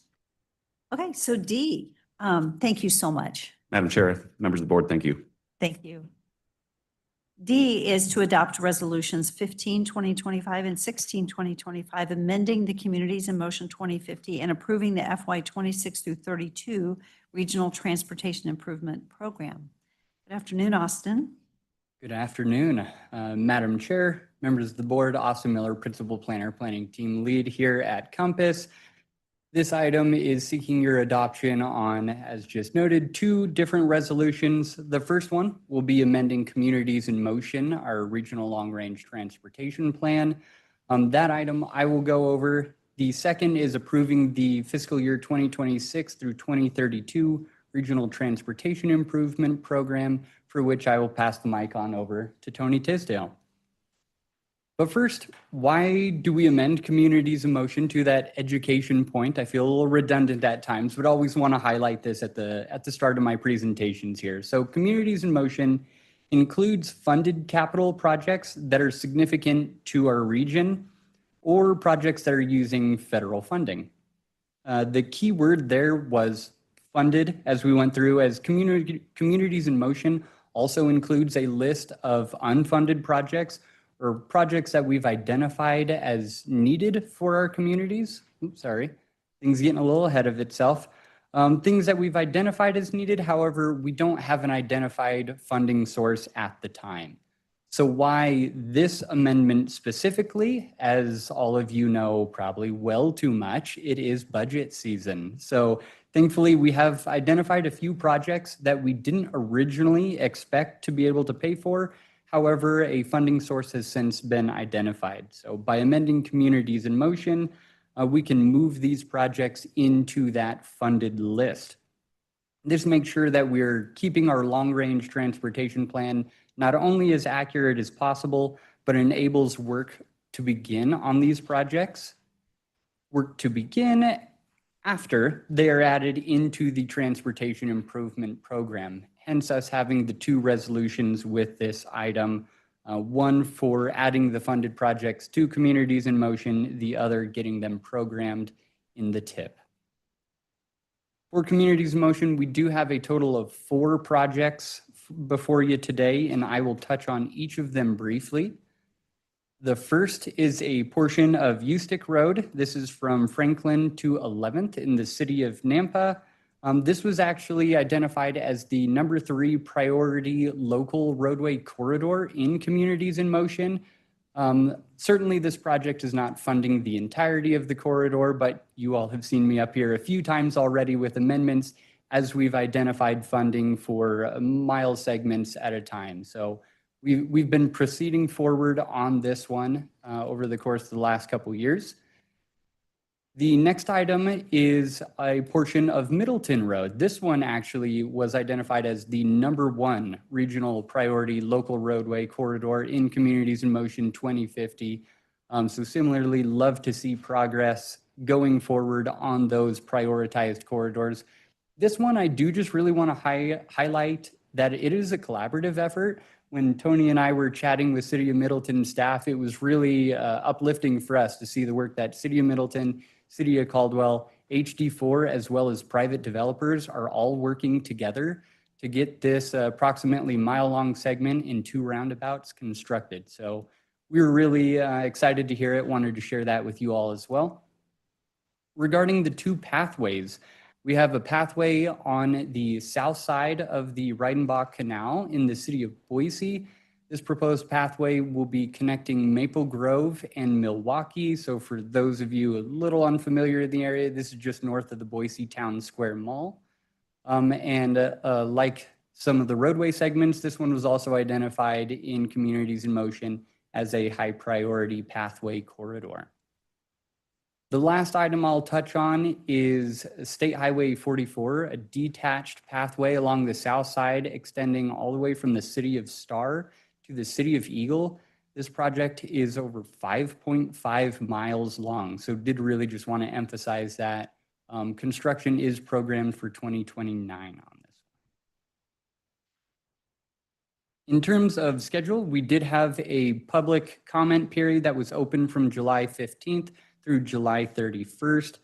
[SPEAKER 2] Okay, so D, thank you so much.
[SPEAKER 15] Madam Chair, members of the board, thank you.
[SPEAKER 2] Thank you. D is to adopt resolutions 15, 2025 and 16, 2025, amending the Communities in Motion 2050 and approving the FY 26 through 32 Regional Transportation Improvement Program. Good afternoon, Austin.
[SPEAKER 16] Good afternoon, Madam Chair, members of the board. Austin Miller, Principal Planner, Planning Team Lead here at Compass. This item is seeking your adoption on, as just noted, 2 different resolutions. The first one will be amending Communities in Motion, our regional long-range transportation plan. That item I will go over. The second is approving the fiscal year 2026 through 2032 Regional Transportation Improvement Program, for which I will pass the mic on over to Tony Tisdale. But first, why do we amend Communities in Motion? To that education point, I feel a little redundant at times, but always want to highlight this at the start of my presentations here. So Communities in Motion includes funded capital projects that are significant to our region or projects that are using federal funding. The key word there was funded as we went through, as Communities in Motion also includes a list of unfunded projects or projects that we've identified as needed for our communities. Oops, sorry, things getting a little ahead of itself. Things that we've identified as needed, however, we don't have an identified funding source at the time. So why this amendment specifically? As all of you know probably well too much, it is budget season. So thankfully, we have identified a few projects that we didn't originally expect to be able to pay for. However, a funding source has since been identified. So by amending Communities in Motion, we can move these projects into that funded list. This makes sure that we're keeping our long-range transportation plan not only as accurate as possible, but enables work to begin on these projects. Work to begin after they are added into the Transportation Improvement Program. Hence us having the 2 resolutions with this item, one for adding the funded projects to Communities in Motion, the other getting them programmed in the TIP. For Communities in Motion, we do have a total of 4 projects before you today, and I will touch on each of them briefly. The first is a portion of Ustick Road. This is from Franklin to 11th in the city of Nampa. This was actually identified as the number 3 priority local roadway corridor in Communities in Motion. Certainly this project is not funding the entirety of the corridor, but you all have seen me up here a few times already with amendments as we've identified funding for mile segments at a time. So we've been proceeding forward on this one over the course of the last couple of years. The next item is a portion of Middleton Road. This one actually was identified as the number 1 regional priority local roadway corridor in Communities in Motion 2050. So similarly, love to see progress going forward on those prioritized corridors. This one, I do just really want to highlight that it is a collaborative effort. When Tony and I were chatting with City of Middleton staff, it was really uplifting for us to see the work that City of Middleton, City of Caldwell, HD4, as well as private developers are all working together to get this approximately mile-long segment in 2 roundabouts constructed. So we were really excited to hear it, wanted to share that with you all as well. Regarding the 2 pathways, we have a pathway on the south side of the Reidenbach Canal in the city of Boise. This proposed pathway will be connecting Maple Grove and Milwaukee. So for those of you a little unfamiliar in the area, this is just north of the Boise Town Square Mall. Like some of the roadway segments, this one was also identified in Communities in Motion as a high priority pathway corridor. The last item I'll touch on is State Highway 44, a detached pathway along the south side extending all the way from the city of Star to the city of Eagle. This project is over 5.5 miles long. So did really just want to emphasize that Construction is programmed for 2029 on this. In terms of schedule, we did have a public comment period that was open from July 15th through July 31st.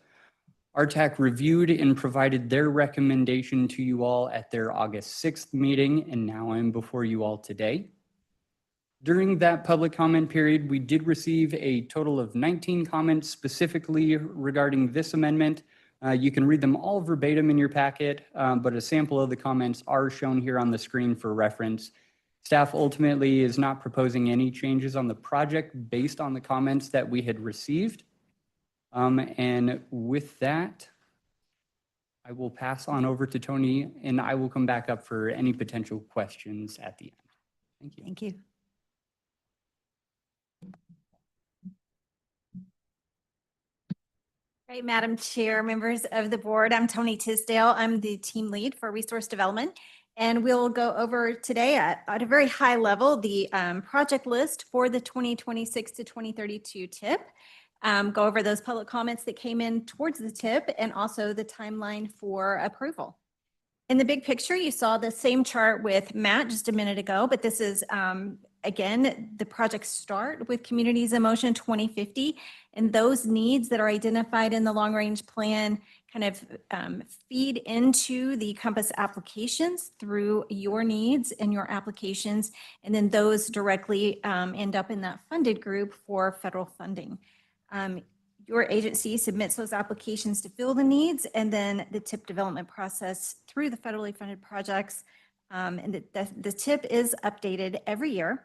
[SPEAKER 16] RTAC reviewed and provided their recommendation to you all at their August 6th meeting, and now I'm before you all today. During that public comment period, we did receive a total of 19 comments specifically regarding this amendment. You can read them all verbatim in your packet, but a sample of the comments are shown here on the screen for reference. Staff ultimately is not proposing any changes on the project based on the comments that we had received. And with that, I will pass on over to Tony, and I will come back up for any potential questions at the end. Thank you.
[SPEAKER 2] Thank you. Great, Madam Chair, members of the board, I'm Tony Tisdale. I'm the team lead for resource development. And we'll go over today at a very high level, the project list for the 2026 to 2032 TIP. Go over those public comments that came in towards the TIP and also the timeline for approval. In the big picture, you saw the same chart with Matt just a minute ago, but this is, again, the projects start with Communities in Motion 2050, and those needs that are identified in the long-range plan kind of feed into the Compass applications through your needs and your applications, and then those directly end up in that funded group for federal funding. Your agency submits those applications to fill the needs, and then the TIP development process through the federally funded projects. And the TIP is updated every year.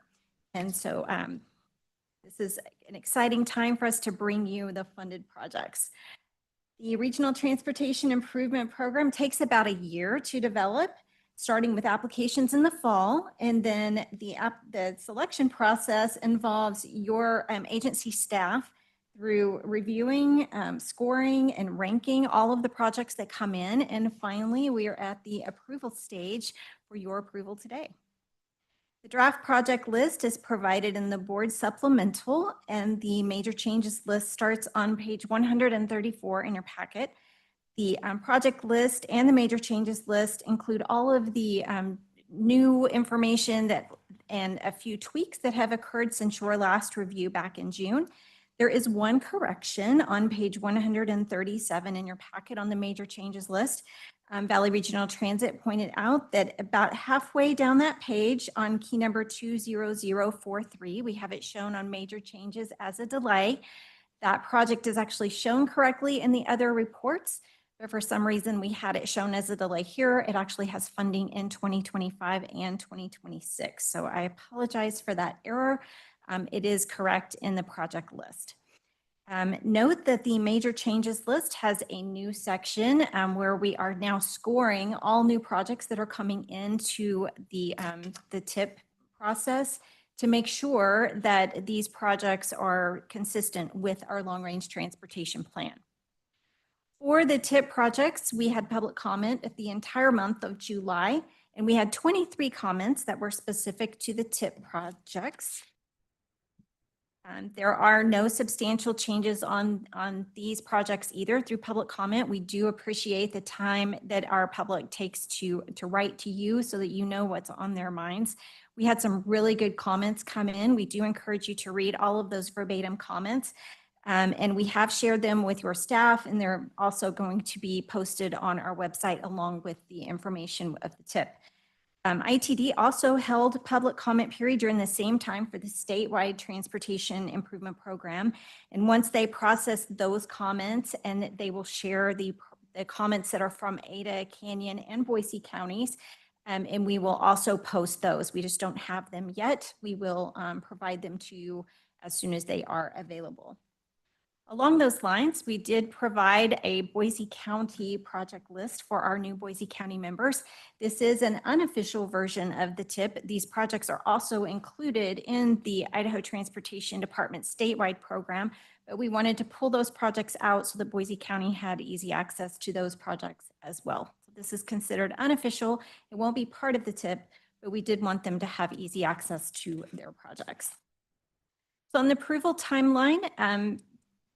[SPEAKER 2] And so this is an exciting time for us to bring you the funded projects. The Regional Transportation Improvement Program takes about a year to develop, starting with applications in the fall. And then the selection process involves your agency staff through reviewing, scoring, and ranking all of the projects that come in. And finally, we are at the approval stage for your approval today. The draft project list is provided in the board supplemental, and the major changes list starts on page 134 in your packet. The project list and the major changes list include all of the new information and a few tweaks that have occurred since your last review back in June. There is one correction on page 137 in your packet on the major changes list. Valley Regional Transit pointed out that about halfway down that page on key number 20043, we have it shown on major changes as a delay. That project is actually shown correctly in the other reports, but for some reason we had it shown as a delay here. It actually has funding in 2025 and 2026. So I apologize for that error. It is correct in the project list. Note that the major changes list has a new section where we are now scoring all new projects that are coming into the TIP process to make sure that these projects are consistent with our long-range transportation plan. For the TIP projects, we had public comment at the entire month of July, and we had 23 comments that were specific to the TIP projects. There are no substantial changes on these projects either through public comment. We do appreciate the time that our public takes to write to you so that you know what's on their minds. We had some really good comments come in. We do encourage you to read all of those verbatim comments. And we have shared them with your staff, and they're also going to be posted on our website along with the information of the TIP. ITD also held public comment period during the same time for the statewide transportation improvement program. And once they process those comments, and they will share the comments that are from Ada, Canyon, and Boise counties, and we will also post those. We just don't have them yet. We will provide them to you as soon as they are available. Along those lines, we did provide a Boise County project list for our new Boise County members. This is an unofficial version of the TIP. These projects are also included in the Idaho Transportation Department statewide program, but we wanted to pull those projects out so that Boise County had easy access to those projects as well. So this is considered unofficial. It won't be part of the TIP, but we did want them to have easy access to their projects. So on the approval timeline,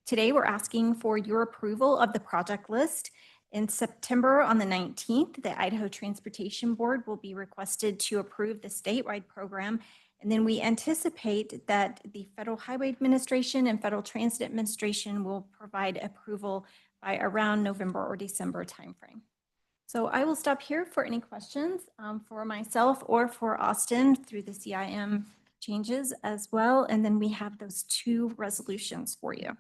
[SPEAKER 17] Today, we're asking for your approval of the project list. In September, on the 19th, the Idaho Transportation Board will be requested to approve the statewide program. And then we anticipate that the Federal Highway Administration and Federal Transit Administration will provide approval by around November or December timeframe. So I will stop here for any questions for myself or for Austin through the CIM changes as well. And then we have those 2 resolutions for you.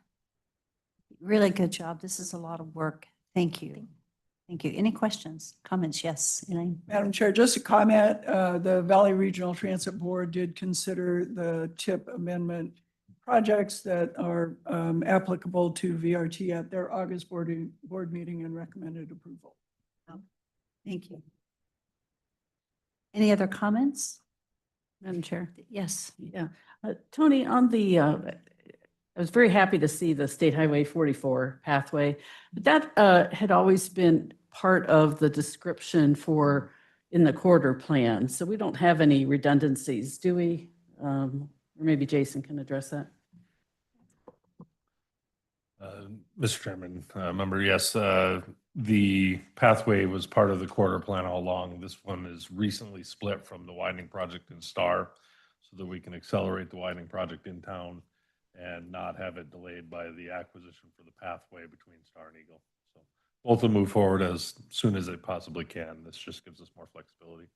[SPEAKER 2] Really good job. This is a lot of work. Thank you. Thank you. Any questions, comments? Yes, Elaine.
[SPEAKER 14] Madam Chair, just a comment. The Valley Regional Transit Board did consider the TIP amendment projects that are applicable to VRT at their August board meeting and recommended approval.
[SPEAKER 2] Thank you. Any other comments?
[SPEAKER 13] Madam Chair.
[SPEAKER 2] Yes.
[SPEAKER 13] Yeah. Tony, on the, I was very happy to see the State Highway 44 pathway, but that had always been part of the description for in the corridor plan. So we don't have any redundancies, do we? Or maybe Jason can address that.
[SPEAKER 3] Mr. Chairman, member, yes, the pathway was part of the corridor plan all along. This one is recently split from the widening project in Star so that we can accelerate the widening project in town and not have it delayed by the acquisition for the pathway between Star and Eagle. So both will move forward as soon as they possibly can. This just gives us more flexibility.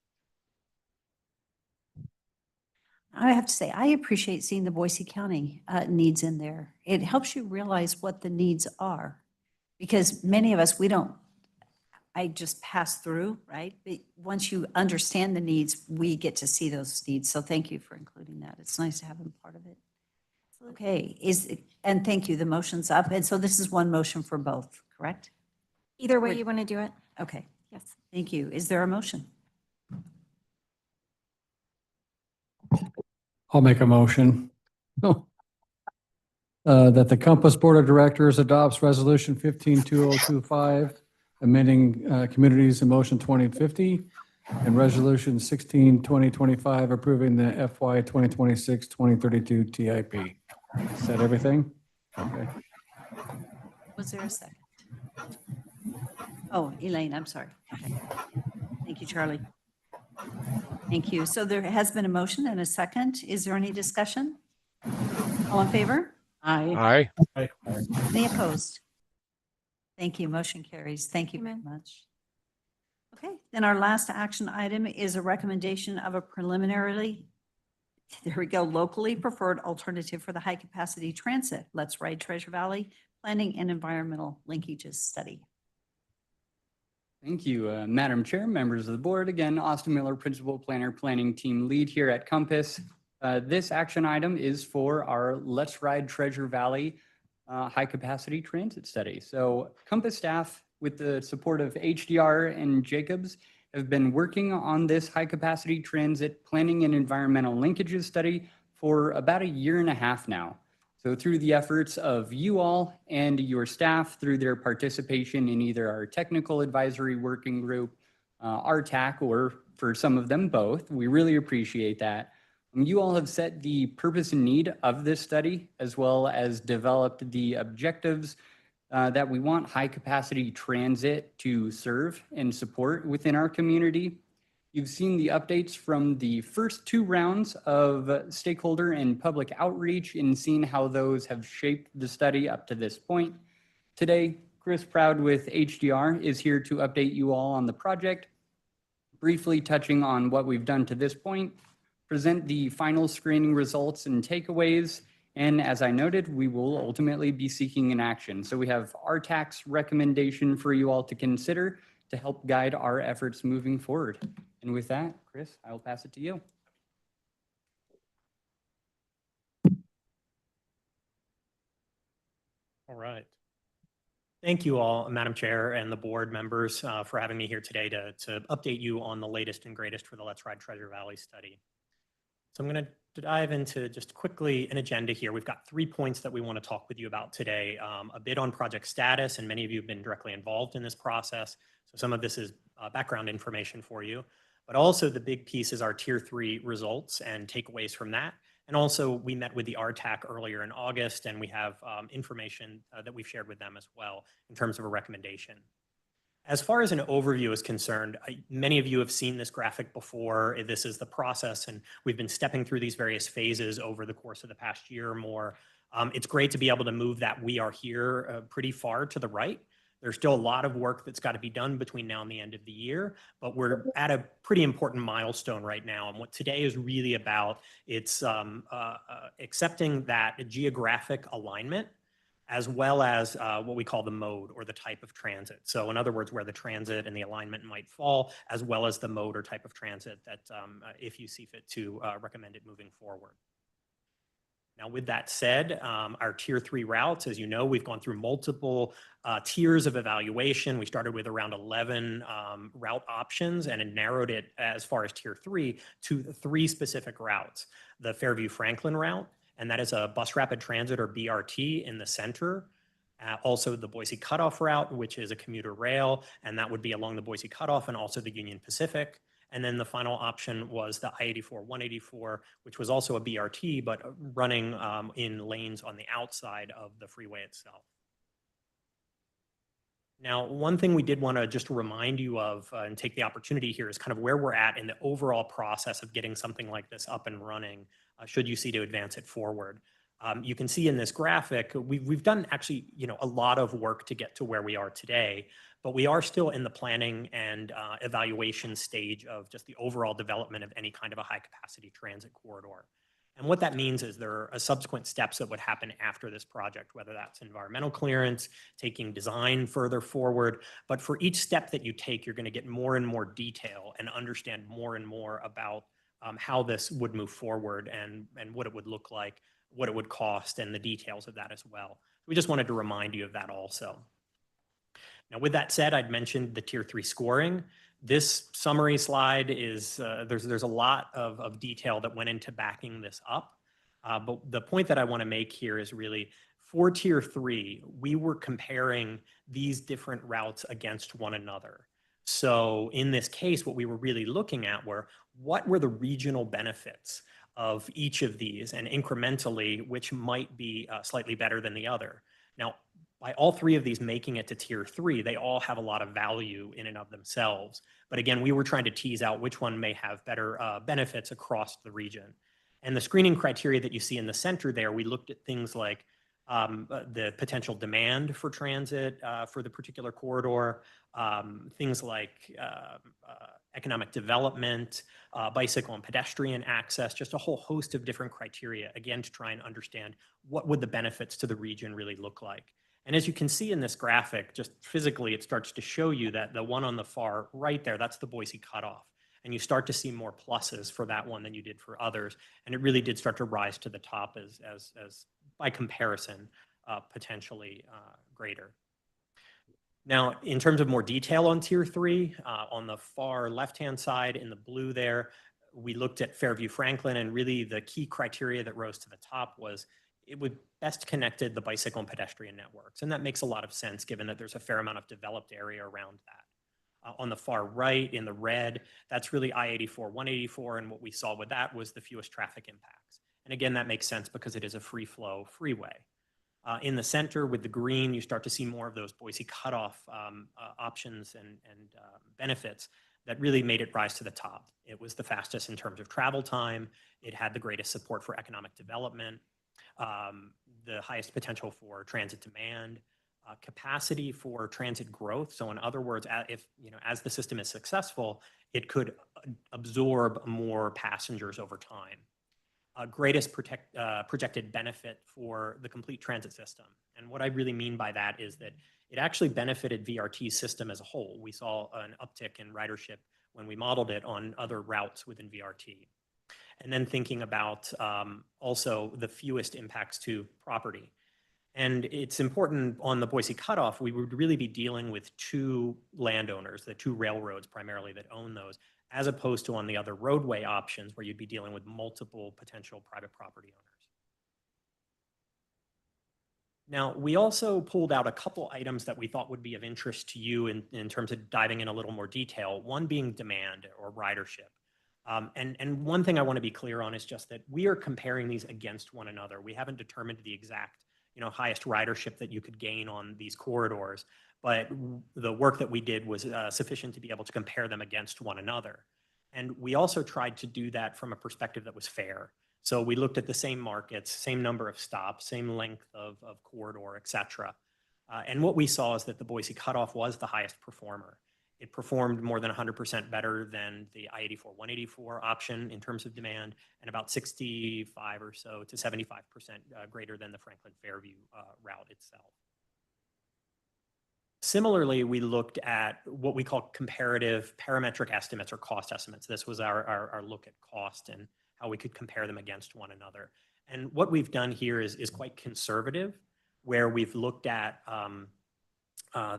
[SPEAKER 2] I have to say, I appreciate seeing the Boise County needs in there. It helps you realize what the needs are. Because many of us, I just pass through, right? But once you understand the needs, we get to see those needs. So thank you for including that. It's nice to have them part of it. Okay, and thank you, the motion's up. And so this is one motion for both, correct?
[SPEAKER 17] Either way you want to do it.
[SPEAKER 2] Okay,
[SPEAKER 17] Yes.
[SPEAKER 2] thank you. Is there a motion?
[SPEAKER 8] I'll make a motion. That the Compass Board of Directors adopts Resolution 152025, amending Communities in Motion 2050, and Resolution 162025, approving the FY 2026-2032 TIP. Is that everything? Okay.
[SPEAKER 2] Was there a second? Oh, Elaine, I'm sorry. Okay. Thank you, Charlie. Thank you. So there has been a motion and a second. Is there any discussion? All in favor?
[SPEAKER 13] Aye.
[SPEAKER 3] Aye.
[SPEAKER 2] Any opposed? Thank you. Motion carries. Thank you very much. Okay, then our last action item is a recommendation of a preliminarily, there we go, locally preferred alternative for the high-capacity transit. Let's Ride Treasure Valley Planning and Environmental Linkages Study.
[SPEAKER 16] Thank you, Madam Chair, members of the board. Again, Austin Miller, Principal Planner, Planning Team Lead here at Compass. This action item is for our Let's Ride Treasure Valley High Capacity Transit Study. So Compass staff, with the support of HDR and Jacobs, have been working on this high capacity transit planning and environmental linkages study for about 1.5 years now. So through the efforts of you all and your staff, through their participation in either our technical advisory working group, RTAC, or for some of them both, we really appreciate that. You all have set the purpose and need of this study, as well as developed the objectives that we want high capacity transit to serve and support within our community. You've seen the updates from the first 2 rounds of stakeholder and public outreach and seen how those have shaped the study up to this point. Today, Chris Proud with HDR is here to update you all on the project, briefly touching on what we've done to this point, present the final screening results and takeaways, and as I noted, we will ultimately be seeking an action. So we have RTAC's recommendation for you all to consider to help guide our efforts moving forward. And with that, Chris, I will pass it to you.
[SPEAKER 18] All right. Thank you all, Madam Chair and the board members, for having me here today to update you on the latest and greatest for the Let's Ride Treasure Valley study. So I'm going to dive into just quickly an agenda here. We've got 3 points that we want to talk with you about today. A bit on project status, and many of you have been directly involved in this process. So some of this is background information for you, but also the big piece is our Tier 3 results and takeaways from that. And also, we met with the RTAC earlier in August, and we have information that we've shared with them as well in terms of a recommendation. As far as an overview is concerned, many of you have seen this graphic before. This is the process, and we've been stepping through these various phases over the course of the past year or more. It's great to be able to move that "we are here" pretty far to the right. There's still a lot of work that's got to be done between now and the end of the year, but we're at a pretty important milestone right now. And what today is really about, it's accepting that geographic alignment, as well as what we call the mode or the type of transit. So in other words, where the transit and the alignment might fall, as well as the mode or type of transit that if you see fit to recommend it moving forward. Now, with that said, our tier 3 routes, as you know, we've gone through multiple tiers of evaluation. We started with around 11 route options and it narrowed it as far as tier 3 to 3 specific routes. The Fairview Franklin route, and that is a bus rapid transit or BRT in the center. Also the Boise Cutoff route, which is a commuter rail, and that would be along the Boise Cutoff and also the Union Pacific. And then the final option was the I-84-184, which was also a BRT, but running in lanes on the outside of the freeway itself. Now, one thing we did want to just remind you of and take the opportunity here is kind of where we're at in the overall process of getting something like this up and running, should you see to advance it forward. You can see in this graphic, we've done actually, a lot of work to get to where we are today, but we are still in the planning and evaluation stage of just the overall development of any kind of a high capacity transit corridor. And what that means is there are subsequent steps that would happen after this project, whether that's environmental clearance, taking design further forward. But for each step that you take, you're going to get more and more detail and understand more and more about how this would move forward and what it would look like, what it would cost, and the details of that as well. We just wanted to remind you of that also. Now, with that said, I'd mentioned the tier 3 scoring. This summary slide is, there's a lot of detail that went into backing this up. But the point that I want to make here is really for tier 3, we were comparing these different routes against one another. So in this case, what we were really looking at were what were the regional benefits of each of these and incrementally, which might be slightly better than the other. Now, by all 3 of these making it to tier 3, they all have a lot of value in and of themselves. But again, we were trying to tease out which one may have better benefits across the region. And the screening criteria that you see in the center there, we looked at things like the potential demand for transit for the particular corridor, things like economic development, bicycle and pedestrian access, just a whole host of different criteria, again, to try and understand what would the benefits to the region really look like. And as you can see in this graphic, just physically, it starts to show you that the one on the far right there, that's the Boise Cutoff. And you start to see more pluses for that one than you did for others. And it really did start to rise to the top as by comparison, potentially greater. Now, in terms of more detail on tier 3, on the far left-hand side in the blue there, we looked at Fairview Franklin, and really the key criteria that rose to the top was it would best connected the bicycle and pedestrian networks. And that makes a lot of sense given that there's a fair amount of developed area around that. On the far right in the red, that's really I-84-184, and what we saw with that was the fewest traffic impacts. And again, that makes sense because it is a free flow freeway. In the center with the green, you start to see more of those Boise Cutoff options and benefits that really made it rise to the top. It was the fastest in terms of travel time. It had the greatest support for economic development, the highest potential for transit demand, capacity for transit growth. So in other words, if as the system is successful, it could absorb more passengers over time. Greatest projected benefit for the complete transit system. And what I really mean by that is that it actually benefited VRT's system as a whole. We saw an uptick in ridership when we modeled it on other routes within VRT. And then thinking about also the fewest impacts to property. And it's important on the Boise Cutoff, we would really be dealing with 2 landowners, the 2 railroads primarily that own those, as opposed to on the other roadway options where you'd be dealing with multiple potential private property owners. Now, we also pulled out a couple items that we thought would be of interest to you in terms of diving in a little more detail, one being demand or ridership. And one thing I want to be clear on is just that we are comparing these against one another. We haven't determined the exact, highest ridership that you could gain on these corridors, but the work that we did was sufficient to be able to compare them against one another. And we also tried to do that from a perspective that was fair. So we looked at the same markets, same number of stops, same length of corridor, et cetera. And what we saw is that the Boise cutoff was the highest performer. It performed more than 100% better than the I-84-184 option in terms of demand, and about 65 or so to 75% greater than the Franklin Fairview route itself. Similarly, we looked at what we call comparative parametric estimates or cost estimates. This was our look at cost and how we could compare them against one another. And what we've done here is quite conservative, where we've looked at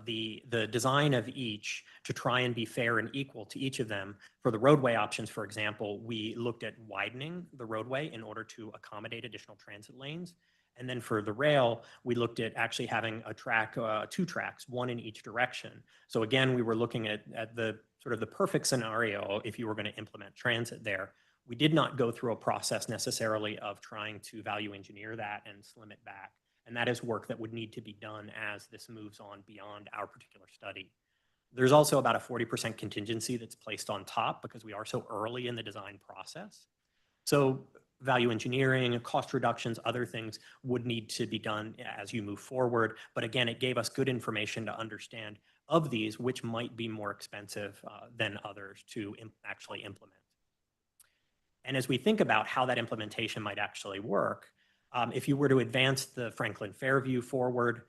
[SPEAKER 18] the design of each to try and be fair and equal to each of them. For the roadway options, for example, we looked at widening the roadway in order to accommodate additional transit lanes. And then for the rail, we looked at actually having a track, 2 tracks, one in each direction. So again, we were looking at the sort of the perfect scenario if you were going to implement transit there. We did not go through a process necessarily of trying to value engineer that and slim it back. And that is work that would need to be done as this moves on beyond our particular study. There's also about a 40% contingency that's placed on top because we are so early in the design process. So value engineering, cost reductions, other things would need to be done as you move forward. But again, it gave us good information to understand of these which might be more expensive than others to actually implement. And as we think about how that implementation might actually work, if you were to advance the Franklin Fairview forward,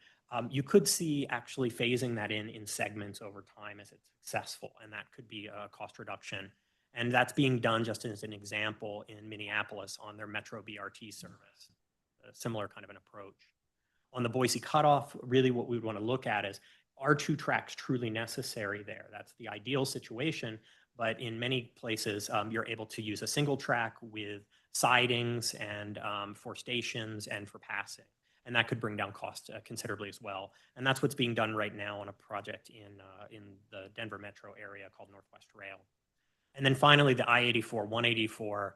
[SPEAKER 18] you could see actually phasing that in segments over time as it's successful, and that could be a cost reduction. And that's being done just as an example in Minneapolis on their Metro BRT service, a similar kind of an approach. On the Boise cutoff, really what we would want to look at is, are 2 tracks truly necessary there? That's the ideal situation, but in many places, you're able to use a single track with sidings and for stations and for passing. And that could bring down costs considerably as well. And that's what's being done right now on a project in the Denver metro area called Northwest Rail. And then finally, the I-84-184,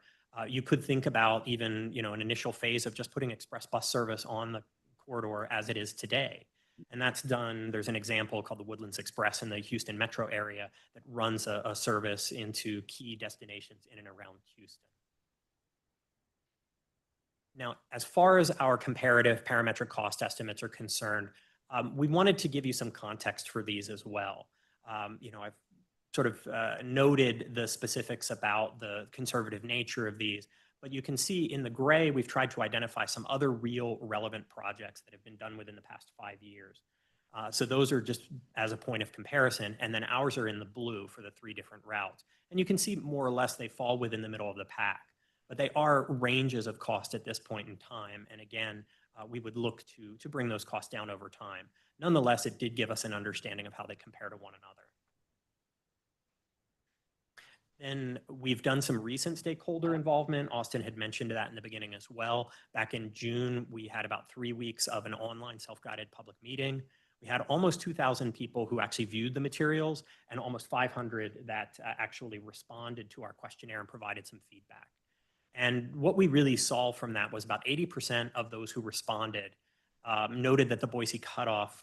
[SPEAKER 18] you could think about even an initial phase of just putting express bus service on the corridor as it is today. And that's done. There's an example called the Woodlands Express in the Houston metro area that runs a service into key destinations in and around Houston. Now, as far as our comparative parametric cost estimates are concerned, we wanted to give you some context for these as well. I've sort of noted the specifics about the conservative nature of these, but you can see in the gray, we've tried to identify some other real relevant projects that have been done within the past 5 years. So those are just as a point of comparison, and then ours are in the blue for the 3 different routes. And you can see more or less they fall within the middle of the pack, but they are ranges of cost at this point in time. And again, we would look to bring those costs down over time. Nonetheless, it did give us an understanding of how they compare to one another. Then we've done some recent stakeholder involvement. Austin had mentioned that in the beginning as well. Back in June, we had about 3 weeks of an online self-guided public meeting. We had almost 2,000 people who actually viewed the materials and almost 500 that actually responded to our questionnaire and provided some feedback. And what we really saw from that was about 80% of those who responded noted that the Boise cutoff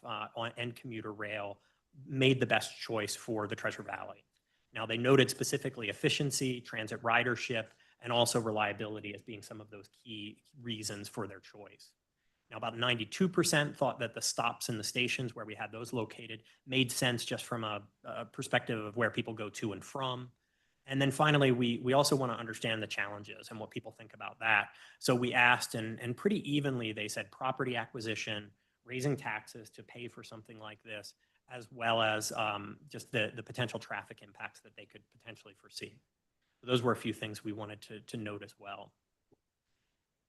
[SPEAKER 18] and commuter rail made the best choice for the Treasure Valley. Now, they noted specifically efficiency, transit ridership, and also reliability as being some of those key reasons for their choice. Now, about 92% thought that the stops and the stations where we had those located made sense just from a perspective of where people go to and from. And then finally, we also want to understand the challenges and what people think about that. So we asked, and pretty evenly, they said property acquisition, raising taxes to pay for something like this, as well as just the potential traffic impacts that they could potentially foresee. So those were a few things we wanted to note as well.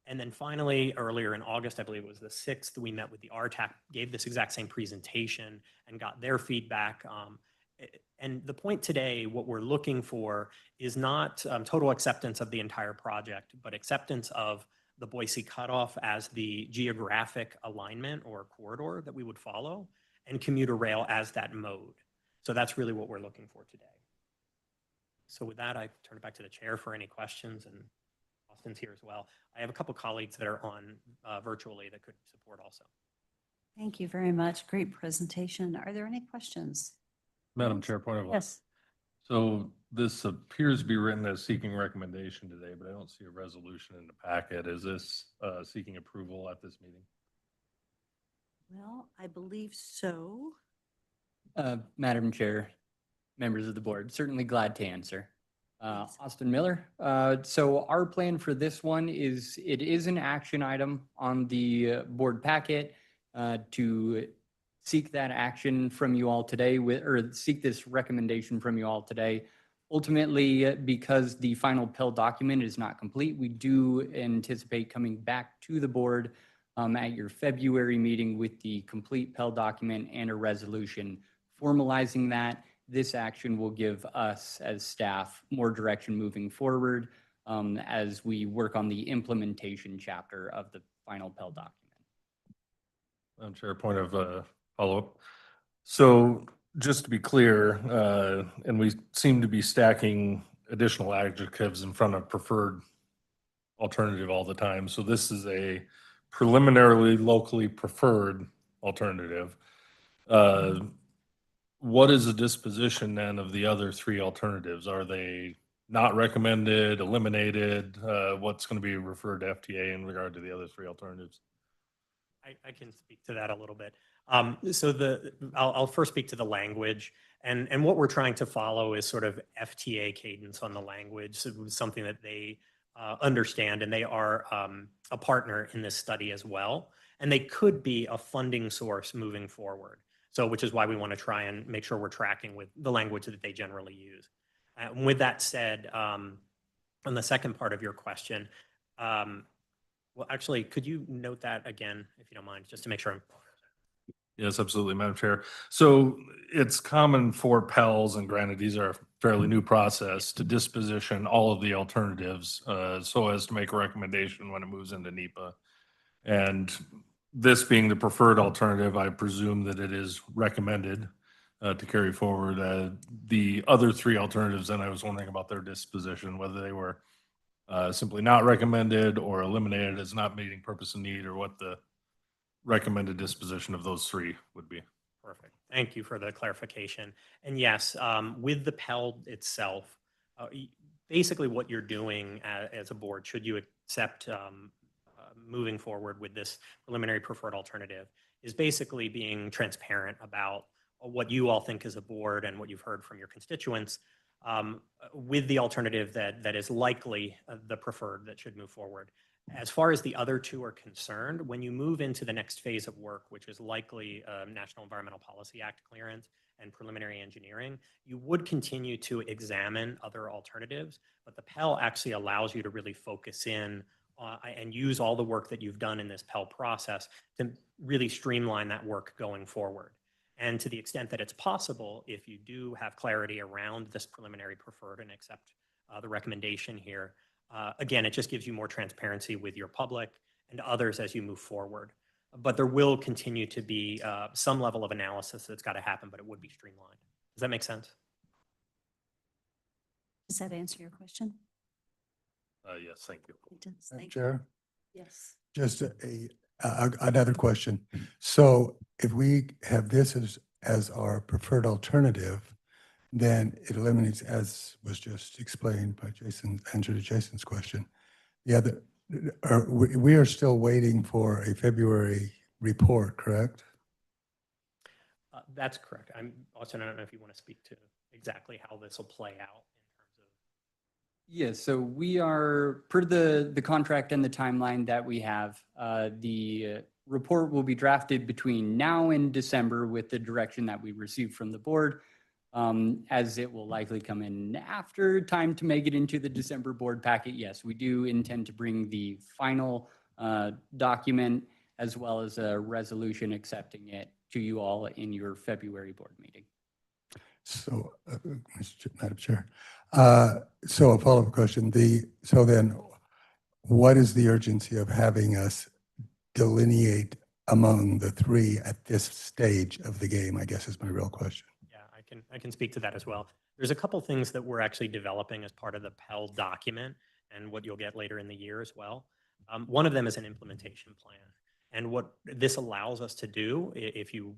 [SPEAKER 18] And then finally, earlier in August, I believe it was the 6th, we met with the RTAC, gave this exact same presentation and got their feedback. And the point today, what we're looking for is not total acceptance of the entire project, but acceptance of the Boise cutoff as the geographic alignment or corridor that we would follow, and commuter rail as that mode. So that's really what we're looking for today. So with that, I turn it back to the chair for any questions, and Austin's here as well. I have a couple colleagues that are on virtually that could support also.
[SPEAKER 2] Thank you very much. Great presentation. Are there any questions?
[SPEAKER 3] Madam Chair, point of order.
[SPEAKER 2] Yes.
[SPEAKER 3] So this appears to be written as seeking recommendation today, but I don't see a resolution in the packet. Is this seeking approval at this meeting?
[SPEAKER 2] Well, I believe so.
[SPEAKER 16] Madam Chair, members of the board, certainly glad to answer.
[SPEAKER 2] Thanks.
[SPEAKER 16] Austin Miller. So our plan for this one is, it is an action item on the board packet to seek that action from you all today or seek this recommendation from you all today. Ultimately, because the final Pell document is not complete, we do anticipate coming back to the board at your February meeting with the complete Pell document and a resolution formalizing that. This action will give us as staff more direction moving forward as we work on the implementation chapter of the final Pell document.
[SPEAKER 3] Madam Chair, point of follow-up. So just to be clear, and we seem to be stacking additional adjectives in front of preferred alternative all the time. So this is a preliminarily locally preferred alternative. What is the disposition then of the other three alternatives? Are they not recommended, eliminated? What's going to be referred to FTA in regard to the other three alternatives?
[SPEAKER 18] I can speak to that a little bit. So I'll first speak to the language, and what we're trying to follow is sort of FTA cadence on the language. So it was something that they understand, and they are a partner in this study as well, and they could be a funding source moving forward. So which is why we want to try and make sure we're tracking with the language that they generally use. With that said, on the second part of your question, well, actually, could you note that again, if you don't mind, just to make sure I'm.
[SPEAKER 3] Yes, absolutely, Madam Chair. So it's common for Pels, and granted, these are a fairly new process, to disposition all of the alternatives so as to make a recommendation when it moves into NEPA. And this being the preferred alternative, I presume that it is recommended to carry forward. The other three alternatives, then I was wondering about their disposition, whether they were simply not recommended or eliminated as not meeting purpose and need, or what the recommended disposition of those three would be.
[SPEAKER 18] Perfect. Thank you for the clarification. And yes, with the Pell itself, basically what you're doing as a board, should you accept moving forward with this preliminary preferred alternative, is basically being transparent about what you all think as a board and what you've heard from your constituents with the alternative that is likely the preferred that should move forward. As far as the other two are concerned, when you move into the next phase of work, which is likely National Environmental Policy Act clearance and preliminary engineering, you would continue to examine other alternatives, but the Pell actually allows you to really focus in and use all the work that you've done in this Pell process to really streamline that work going forward. And to the extent that it's possible, if you do have clarity around this preliminary preferred and accept the recommendation here, again, it just gives you more transparency with your public and others as you move forward. But there will continue to be some level of analysis that's got to happen, but it would be streamlined. Does that make sense?
[SPEAKER 2] Does that answer your question?
[SPEAKER 3] Yes, thank you.
[SPEAKER 2] It does. Thank you.
[SPEAKER 19] Chair,
[SPEAKER 2] Yes.
[SPEAKER 19] just another question. So if we have this as our preferred alternative, then it eliminates, as was just explained by Jason, answer to Jason's question. The other, we are still waiting for a February report, correct?
[SPEAKER 18] That's correct. Austin, I don't know if you want to speak to exactly how this will play out.
[SPEAKER 16] Yes, so we are, per the contract and the timeline that we have, the report will be drafted between now and December with the direction that we received from the board, as it will likely come in after time to make it into the December board packet. Yes, we do intend to bring the final document as well as a resolution accepting it to you all in your February board meeting.
[SPEAKER 19] So, Madam Chair, so a follow-up question. So then, what is the urgency of having us delineate among the three at this stage of the game, I guess is my real question.
[SPEAKER 18] Yeah, I can speak to that as well. There's a couple things that we're actually developing as part of the Pell document and what you'll get later in the year as well. One of them is an implementation plan. And what this allows us to do, if you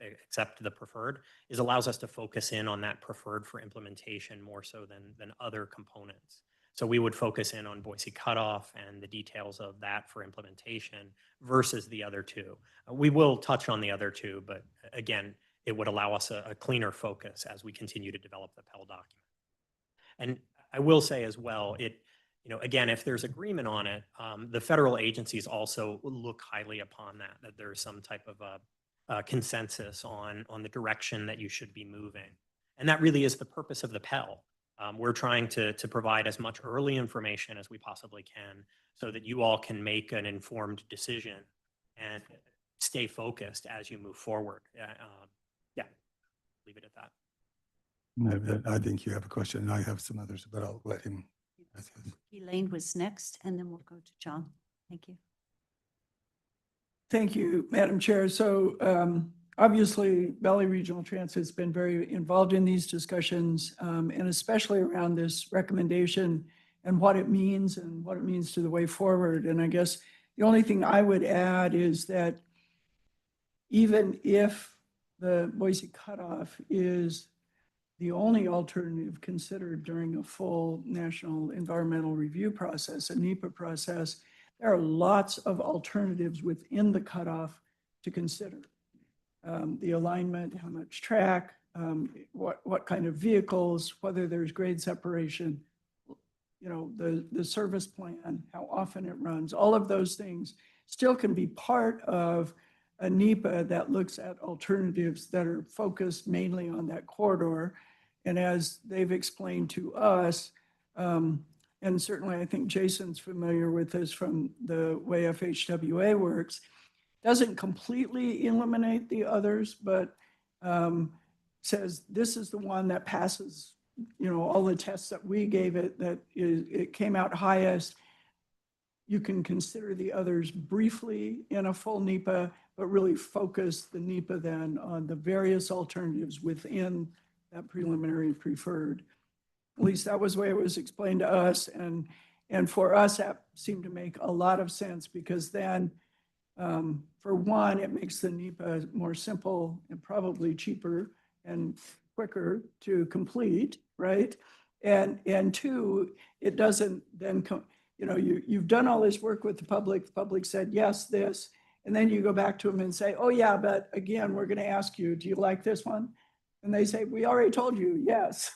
[SPEAKER 18] accept the preferred, is allows us to focus in on that preferred for implementation more so than other components. So we would focus in on Boise cutoff and the details of that for implementation versus the other two. We will touch on the other two, but again, it would allow us a cleaner focus as we continue to develop the Pell document. And I will say as well, again, if there's agreement on it, the federal agencies also look highly upon that there's some type of a consensus on the direction that you should be moving. And that really is the purpose of the Pell. We're trying to provide as much early information as we possibly can so that you all can make an informed decision and stay focused as you move forward. Yeah, leave it at that.
[SPEAKER 19] I think you have a question, and I have some others, but I'll let him.
[SPEAKER 2] Elaine was next, and then we'll go to John. Thank you.
[SPEAKER 14] Thank you, Madam Chair. So obviously, Valley Regional Transit has been very involved in these discussions, and especially around this recommendation and what it means to the way forward. And I guess the only thing I would add is that even if the Boise cutoff is the only alternative considered during a full national environmental review process, a NEPA process, there are lots of alternatives within the cutoff to consider. The alignment, how much track, what kind of vehicles, whether there's grade separation, the service plan, how often it runs, all of those things still can be part of a NEPA that looks at alternatives that are focused mainly on that corridor. And as they've explained to us, and certainly I think Jason's familiar with this from the way FHWA works, doesn't completely eliminate the others, but says this is the one that passes, all the tests that we gave it, it came out highest. You can consider the others briefly in a full NEPA, but really focus the NEPA then on the various alternatives within that preliminary preferred. At least that was the way it was explained to us. And for us, that seemed to make a lot of sense because then, for one, it makes the NEPA more simple and probably cheaper and quicker to complete, right? And two, it doesn't then come, you've done all this work with the public said, yes, this, and then you go back to them and say, oh yeah, but again, we're going to ask you, do you like this one? And they say, we already told you, yes,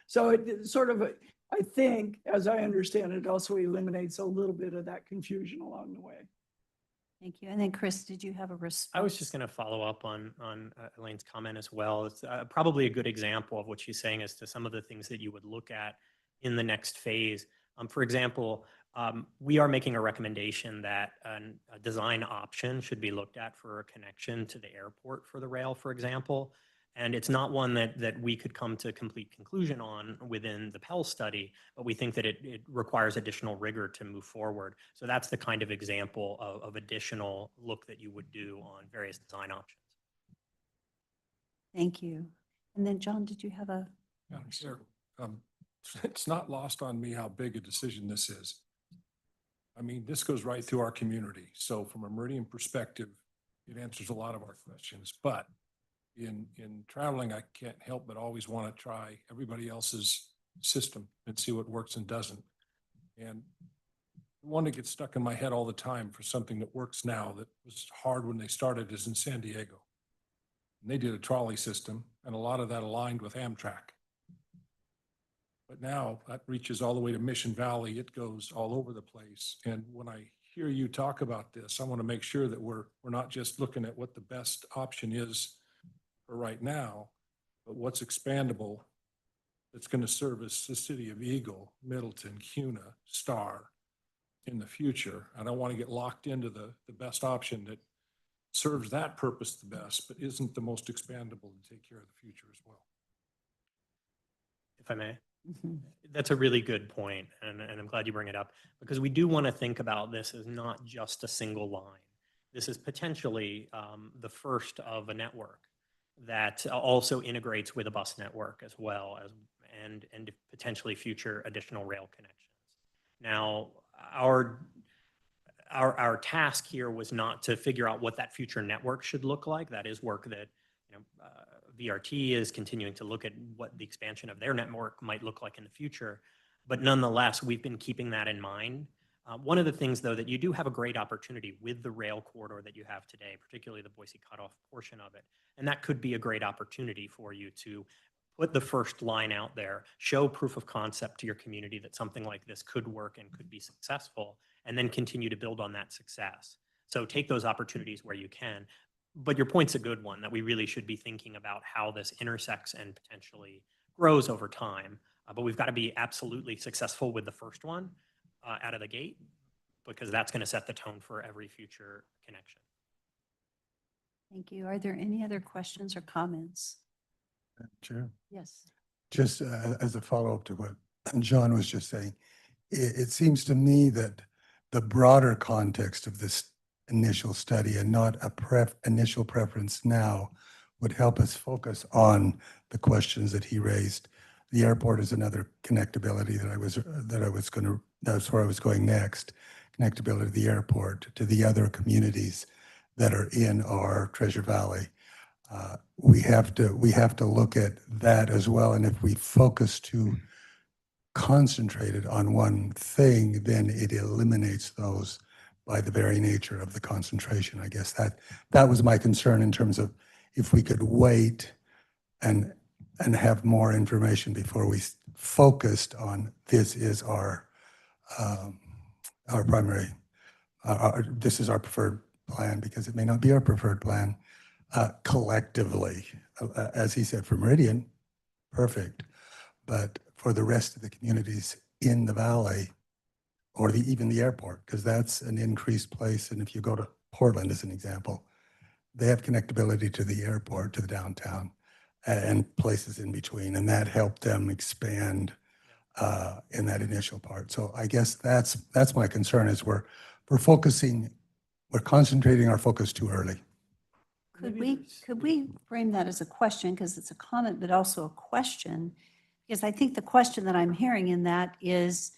[SPEAKER 14] So it sort of, I think, as I understand it, also eliminates a little bit of that confusion along the way.
[SPEAKER 2] Thank you. And then Chris, did you have a response?
[SPEAKER 18] I was just going to follow up on Elaine's comment as well. It's probably a good example of what she's saying as to some of the things that you would look at in the next phase. For example, we are making a recommendation that a design option should be looked at for a connection to the airport for the rail, for example. And it's not one that we could come to complete conclusion on within the Pell study, but we think that it requires additional rigor to move forward. So that's the kind of example of additional look that you would do on various design options.
[SPEAKER 2] Thank you. And then John, did you have a?
[SPEAKER 10] Yeah, sure. It's not lost on me how big a decision this is. I mean, this goes right through our community. So from a Meridian perspective, it answers a lot of our questions, but in traveling, I can't help but always want to try everybody else's system and see what works and doesn't. And the one that gets stuck in my head all the time for something that works now that was hard when they started is in San Diego. And they did a trolley system, and a lot of that aligned with Amtrak. But now that reaches all the way to Mission Valley. It goes all over the place. And when I hear you talk about this, I want to make sure that we're not just looking at what the best option is for right now, but what's expandable that's going to service the city of Eagle, Middleton, Cuna, Star in the future. I don't want to get locked into the best option that serves that purpose the best, but isn't the most expandable to take care of the future as well.
[SPEAKER 18] If I may. That's a really good point, and I'm glad you bring it up, because we do want to think about this as not just a single line. This is potentially the first of a network. that also integrates with a bus network as well as and potentially future additional rail connections. Now, our task here was not to figure out what that future network should look like. That is work that VRT is continuing to look at what the expansion of their network might look like in the future. But nonetheless, we've been keeping that in mind. One of the things, though, that you do have a great opportunity with the rail corridor that you have today, particularly the Boise cutoff portion of it, and that could be a great opportunity for you to put the first line out there, show proof of concept to your community that something like this could work and could be successful, and then continue to build on that success. So take those opportunities where you can. But your point's a good one, that we really should be thinking about how this intersects and potentially grows over time. But we've got to be absolutely successful with the first one out of the gate, because that's going to set the tone for every future connection.
[SPEAKER 2] Thank you. Are there any other questions or comments?
[SPEAKER 19] Chair,
[SPEAKER 2] Yes.
[SPEAKER 19] just as a follow-up to what John was just saying, it seems to me that the broader context of this initial study and not a initial preference now would help us focus on the questions that he raised. The airport is another connectability that's where I was going next. Connectability to the airport, to the other communities that are in our Treasure Valley. We have to look at that as well. And if we focus too concentrated on one thing, then it eliminates those by the very nature of the concentration. I guess that was my concern in terms of if we could wait and have more information before we focused on this is our primary, this is our preferred plan, because it may not be our preferred plan collectively. As he said, for Meridian, perfect. But for the rest of the communities in the valley, or even the airport, because that's an increased place. And if you go to Portland as an example, they have connectability to the airport, to the downtown, and places in between. And that helped them expand in that initial part. So I guess that's my concern, is we're concentrating our focus too early.
[SPEAKER 2] Could we frame that as a question, because it's a comment, but also a question? Because I think the question that I'm hearing in that is,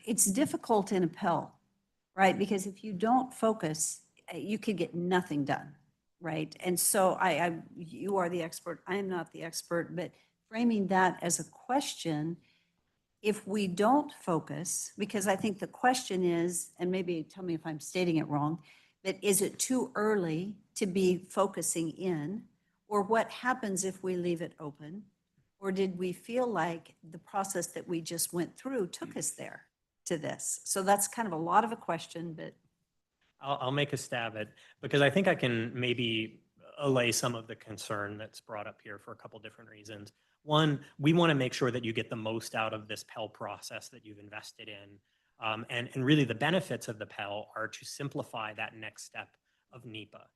[SPEAKER 2] it's difficult in a Pell, right? Because if you don't focus, you could get nothing done, right? And so you are the expert, I am not the expert, but framing that as a question, if we don't focus, because I think the question is, and maybe tell me if I'm stating it wrong, but is it too early to be focusing in? Or what happens if we leave it open? Or did we feel like the process that we just went through took us there to this? So that's kind of a lot of a question, but.
[SPEAKER 18] I'll make a stab at, because I think I can maybe allay some of the concern that's brought up here for a couple different reasons. One, we want to make sure that you get the most out of this Pell process that you've invested in. And really the benefits of the Pell are to simplify that next step of NEPA.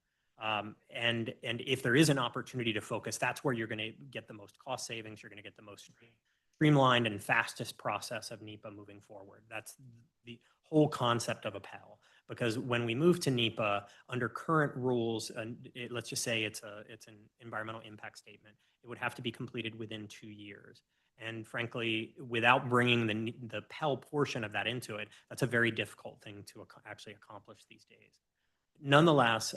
[SPEAKER 18] And if there is an opportunity to focus, that's where you're going to get the most cost savings. You're going to get the most streamlined and fastest process of NEPA moving forward. That's the whole concept of a Pell. Because when we move to NEPA, under current rules, let's just say it's an environmental impact statement, it would have to be completed within 2 years. And frankly, without bringing the Pell portion of that into it, that's a very difficult thing to actually accomplish these days. Nonetheless,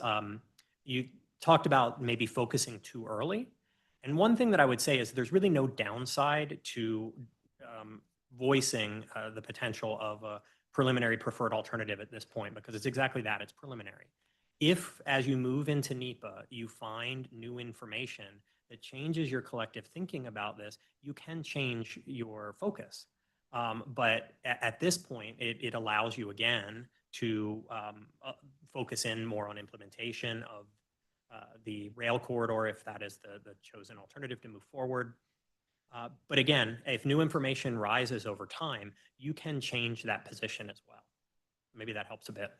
[SPEAKER 18] you talked about maybe focusing too early. And one thing that I would say is there's really no downside to voicing the potential of a preliminary preferred alternative at this point, because it's exactly that, it's preliminary. If, as you move into NEPA, you find new information that changes your collective thinking about this, you can change your focus. But at this point, it allows you again to focus in more on implementation of the rail corridor, if that is the chosen alternative to move forward. But again, if new information rises over time, you can change that position as well. Maybe that helps a bit.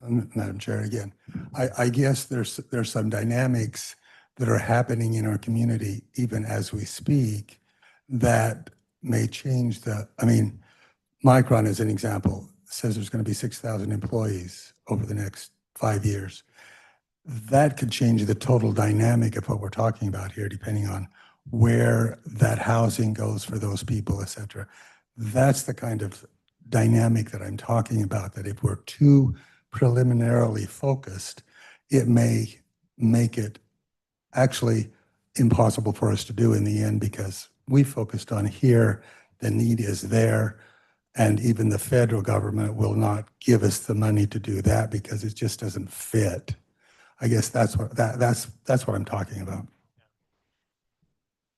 [SPEAKER 19] Madam Chair, again, I guess there's some dynamics that are happening in our community, even as we speak, that may change Micron, as an example, says there's going to be 6,000 employees over the next 5 years. that could change the total dynamic of what we're talking about here, depending on where that housing goes for those people, et cetera. That's the kind of dynamic that I'm talking about, that if we're too preliminarily focused, it may make it actually impossible for us to do in the end, because we focused on here, the need is there, and even the federal government will not give us the money to do that because it just doesn't fit. I guess that's what that's what I'm talking about.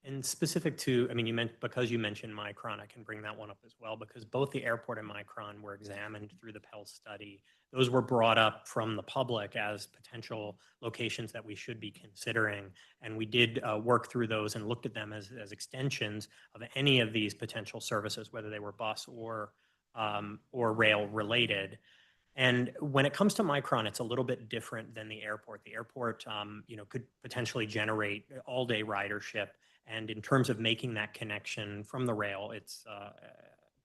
[SPEAKER 18] And specific to, I mean, because you mentioned Micron, I can bring that one up as well, because both the airport and Micron were examined through the Pell study. Those were brought up from the public as potential locations that we should be considering. And we did work through those and looked at them as extensions of any of these potential services, whether they were bus or rail related. And when it comes to Micron, it's a little bit different than the airport. The airport, could potentially generate all-day ridership. And in terms of making that connection from the rail, it's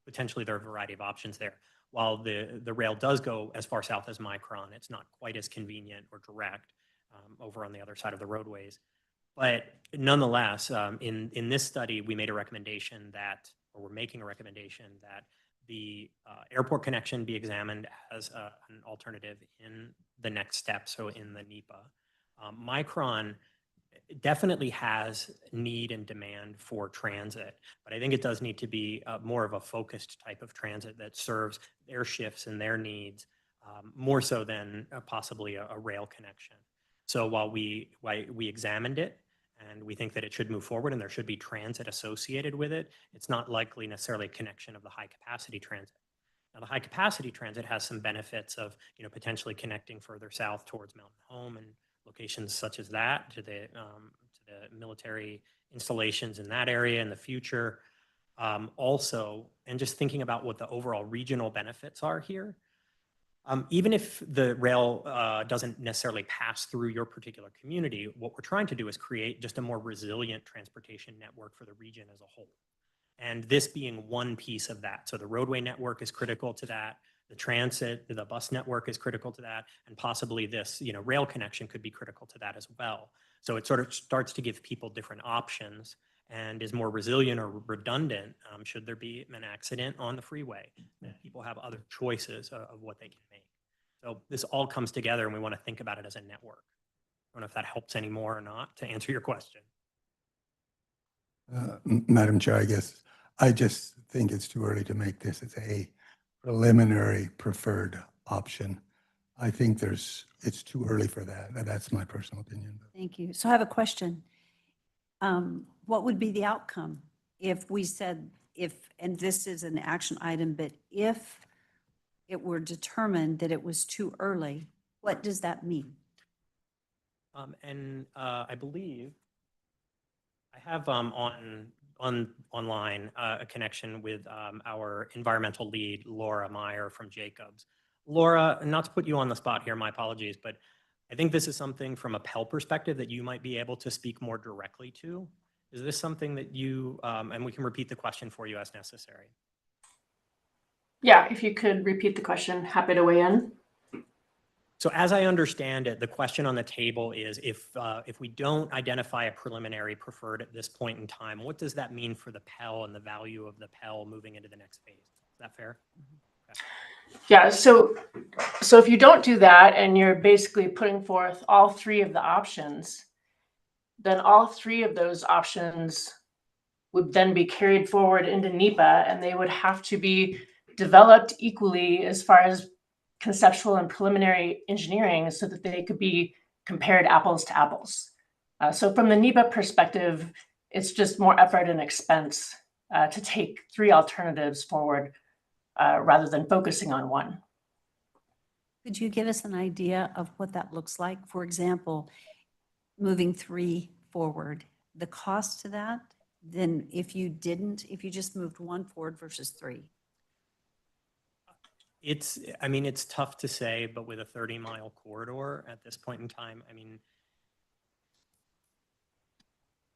[SPEAKER 18] potentially there are a variety of options there. While the rail does go as far south as Micron, it's not quite as convenient or direct over on the other side of the roadways. But nonetheless, in this study, we made a recommendation that, or we're making a recommendation that the airport connection be examined as an alternative in the next step, so in the NEPA. Micron definitely has need and demand for transit, but I think it does need to be more of a focused type of transit that serves their shifts and their needs more so than possibly a rail connection. So while we examined it and we think that it should move forward and there should be transit associated with it, it's not likely necessarily a connection of the high capacity transit. Now, the high capacity transit has some benefits of, potentially connecting further south towards Mountain Home and locations such as that, to the military installations in that area in the future. Also, and just thinking about what the overall regional benefits are here, even if the rail doesn't necessarily pass through your particular community, what we're trying to do is create just a more resilient transportation network for the region as a whole. And this being one piece of that. So the roadway network is critical to that. The transit, the bus network is critical to that. And possibly this, rail connection could be critical to that as well. So it sort of starts to give people different options and is more resilient or redundant should there be an accident on the freeway. People have other choices of what they can make. So this all comes together and we want to think about it as a network. I don't know if that helps any more or not to answer your question.
[SPEAKER 19] Madam Chair, I just think it's too early to make this as a preliminary preferred option. I think it's too early for that. That's my personal opinion.
[SPEAKER 2] Thank you. So I have a question. What would be the outcome if we said, and this is an action item, but if it were determined that it was too early, what does that mean?
[SPEAKER 18] I believe I have online a connection with our environmental lead, Laura Meyer from Jacobs. Laura, not to put you on the spot here, my apologies, but I think this is something from a Pell perspective that you might be able to speak more directly to. Is this something that you, and we can repeat the question for you as necessary.
[SPEAKER 12] Yeah, if you could repeat the question, happy to weigh in.
[SPEAKER 18] So as I understand it, the question on the table is if we don't identify a preliminary preferred at this point in time, what does that mean for the Pell and the value of the Pell moving into the next phase? Is that fair? Okay.
[SPEAKER 12] Yeah, so if you don't do that and you're basically putting forth all three of the options, then all three of those options would then be carried forward into NEPA, and they would have to be developed equally as far as conceptual and preliminary engineering so that they could be compared apples to apples. So from the NEPA perspective, it's just more effort and expense to take three alternatives forward rather than focusing on one.
[SPEAKER 2] Could you give us an idea of what that looks like? For example, moving three forward, the cost to that, then if you just moved one forward versus three?
[SPEAKER 18] It's tough to say, but with a 30-mile corridor at this point in time,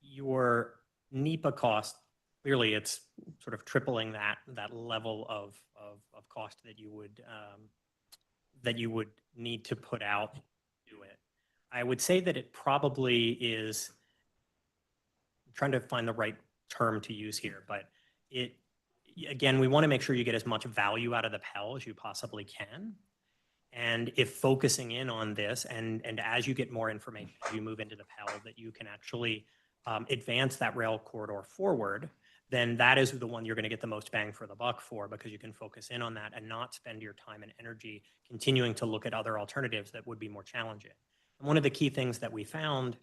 [SPEAKER 18] your NEPA cost, clearly it's sort of tripling that level of cost that you would need to put out to do it. I would say that it probably is, I'm trying to find the right term to use here, but again, we want to make sure you get as much value out of the Pell as you possibly can. And if focusing in on this and as you get more information, as you move into the Pell, that you can actually advance that rail corridor forward, then that is the one you're going to get the most bang for the buck for, because you can focus in on that and not spend your time and energy continuing to look at other alternatives that would be more challenging. And one of the key things that we found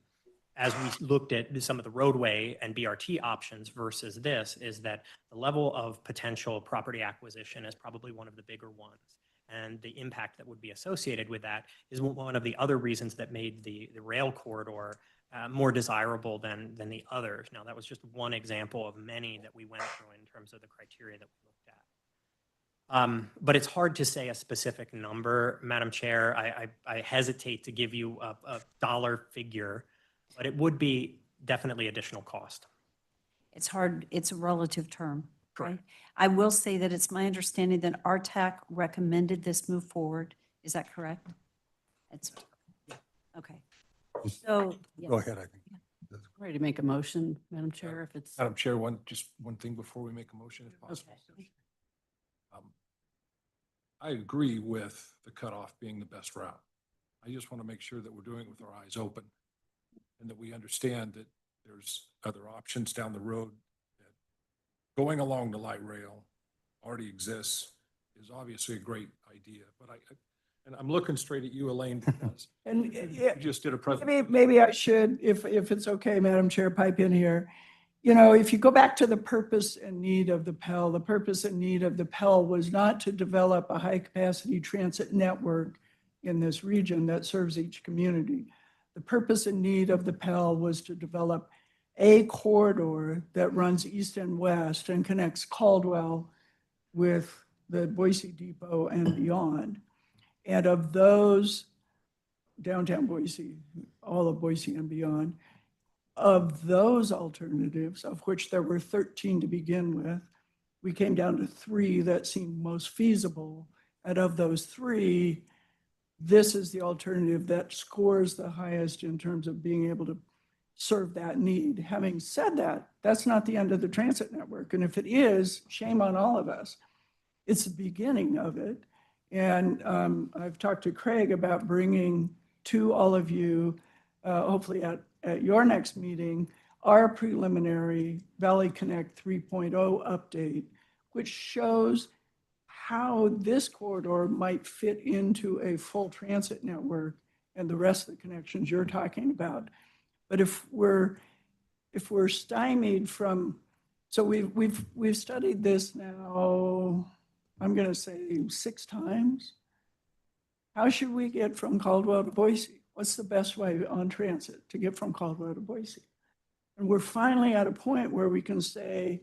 [SPEAKER 18] as we looked at some of the roadway and BRT options versus this is that the level of potential property acquisition is probably one of the bigger ones. And the impact that would be associated with that is one of the other reasons that made the rail corridor more desirable than the others. Now, that was just one example of many that we went through in terms of the criteria that we looked at. But it's hard to say a specific number, Madam Chair. I hesitate to give you a dollar figure, but it would be definitely additional cost.
[SPEAKER 2] It's hard, it's a relative term.
[SPEAKER 18] Correct.
[SPEAKER 2] Right? I will say that it's my understanding that RTAC recommended this move forward. Is that correct? It's, okay. So.
[SPEAKER 19] Go
[SPEAKER 2] yes.
[SPEAKER 19] ahead, I think.
[SPEAKER 13] Ready to make a motion, Madam Chair, if it's.
[SPEAKER 10] Madam Chair, just one thing before we make a motion, if possible.
[SPEAKER 13] Okay.
[SPEAKER 10] I agree with the cutoff being the best route. I just want to make sure that we're doing it with our eyes open and that we understand that there's other options down the road. That going along the light rail already exists is obviously a great idea, but and I'm looking straight at you, Elaine, because
[SPEAKER 14] And
[SPEAKER 10] you just did a presentation.
[SPEAKER 14] maybe I should, if it's okay, Madam Chair, pipe in here. You know, if you go back to the purpose and need of the Pell, the purpose and need of the Pell was not to develop a high-capacity transit network in this region that serves each community. The purpose and need of the Pell was to develop a corridor that runs east and west and connects Caldwell with the Boise Depot and beyond. And of those, downtown Boise, all of Boise and beyond, of those alternatives, of which there were 13 to begin with, we came down to 3 that seemed most feasible. And of those 3, this is the alternative that scores the highest in terms of being able to serve that need. Having said that, that's not the end of the transit network. And if it is, shame on all of us. It's the beginning of it. And I've talked to Craig about bringing to all of you, hopefully at your next meeting, our preliminary Valley Connect 3.0 update, which shows how this corridor might fit into a full transit network and the rest of the connections you're talking about. But if we're stymied from, so we've studied this now, I'm going to say 6 times. How should we get from Caldwell to Boise? What's the best way on transit to get from Caldwell to Boise? And we're finally at a point where we can say,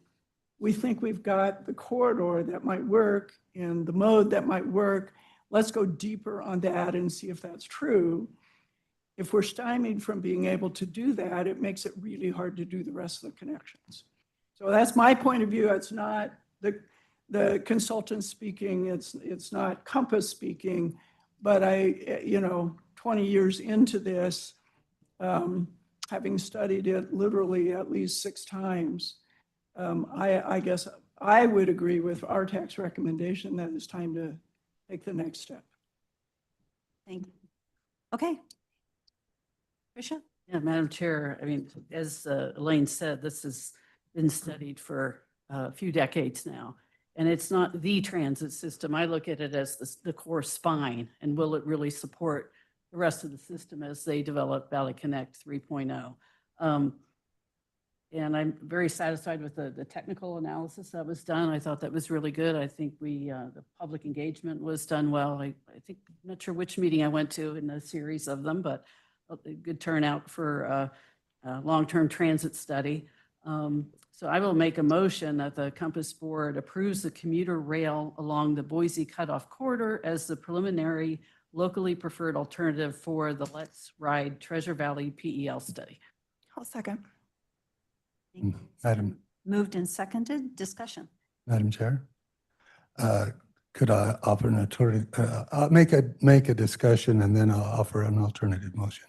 [SPEAKER 14] we think we've got the corridor that might work and the mode that might work. Let's go deeper on that and see if that's true. If we're stymied from being able to do that, it makes it really hard to do the rest of the connections. So that's my point of view. It's not the consultant speaking, it's not Compass speaking, but 20 years into this, having studied it literally at least 6 times, I guess I would agree with RTAC's recommendation that it's time to take the next step.
[SPEAKER 2] Thank you. Okay. Tricia?
[SPEAKER 13] Yeah, Madam Chair, I mean, as Elaine said, this has been studied for a few decades now. And it's not the transit system. I look at it as the core spine, and will it really support the rest of the system as they develop Valley Connect 3.0? And I'm very satisfied with the technical analysis that was done. I thought that was really good. I think the public engagement was done well. I think, I'm not sure which meeting I went to in the series of them, but a good turnout for a long-term transit study. So I will make a motion that the Compass Board approves the commuter rail along the Boise Cutoff Corridor as the preliminary locally preferred alternative for the Let's Ride Treasure Valley PEL study.
[SPEAKER 9] I'll second.
[SPEAKER 19] Madam,
[SPEAKER 2] Moved and seconded. Discussion.
[SPEAKER 19] Madam Chair, could I offer an alternative? I'll make a discussion and then I'll offer an alternative motion.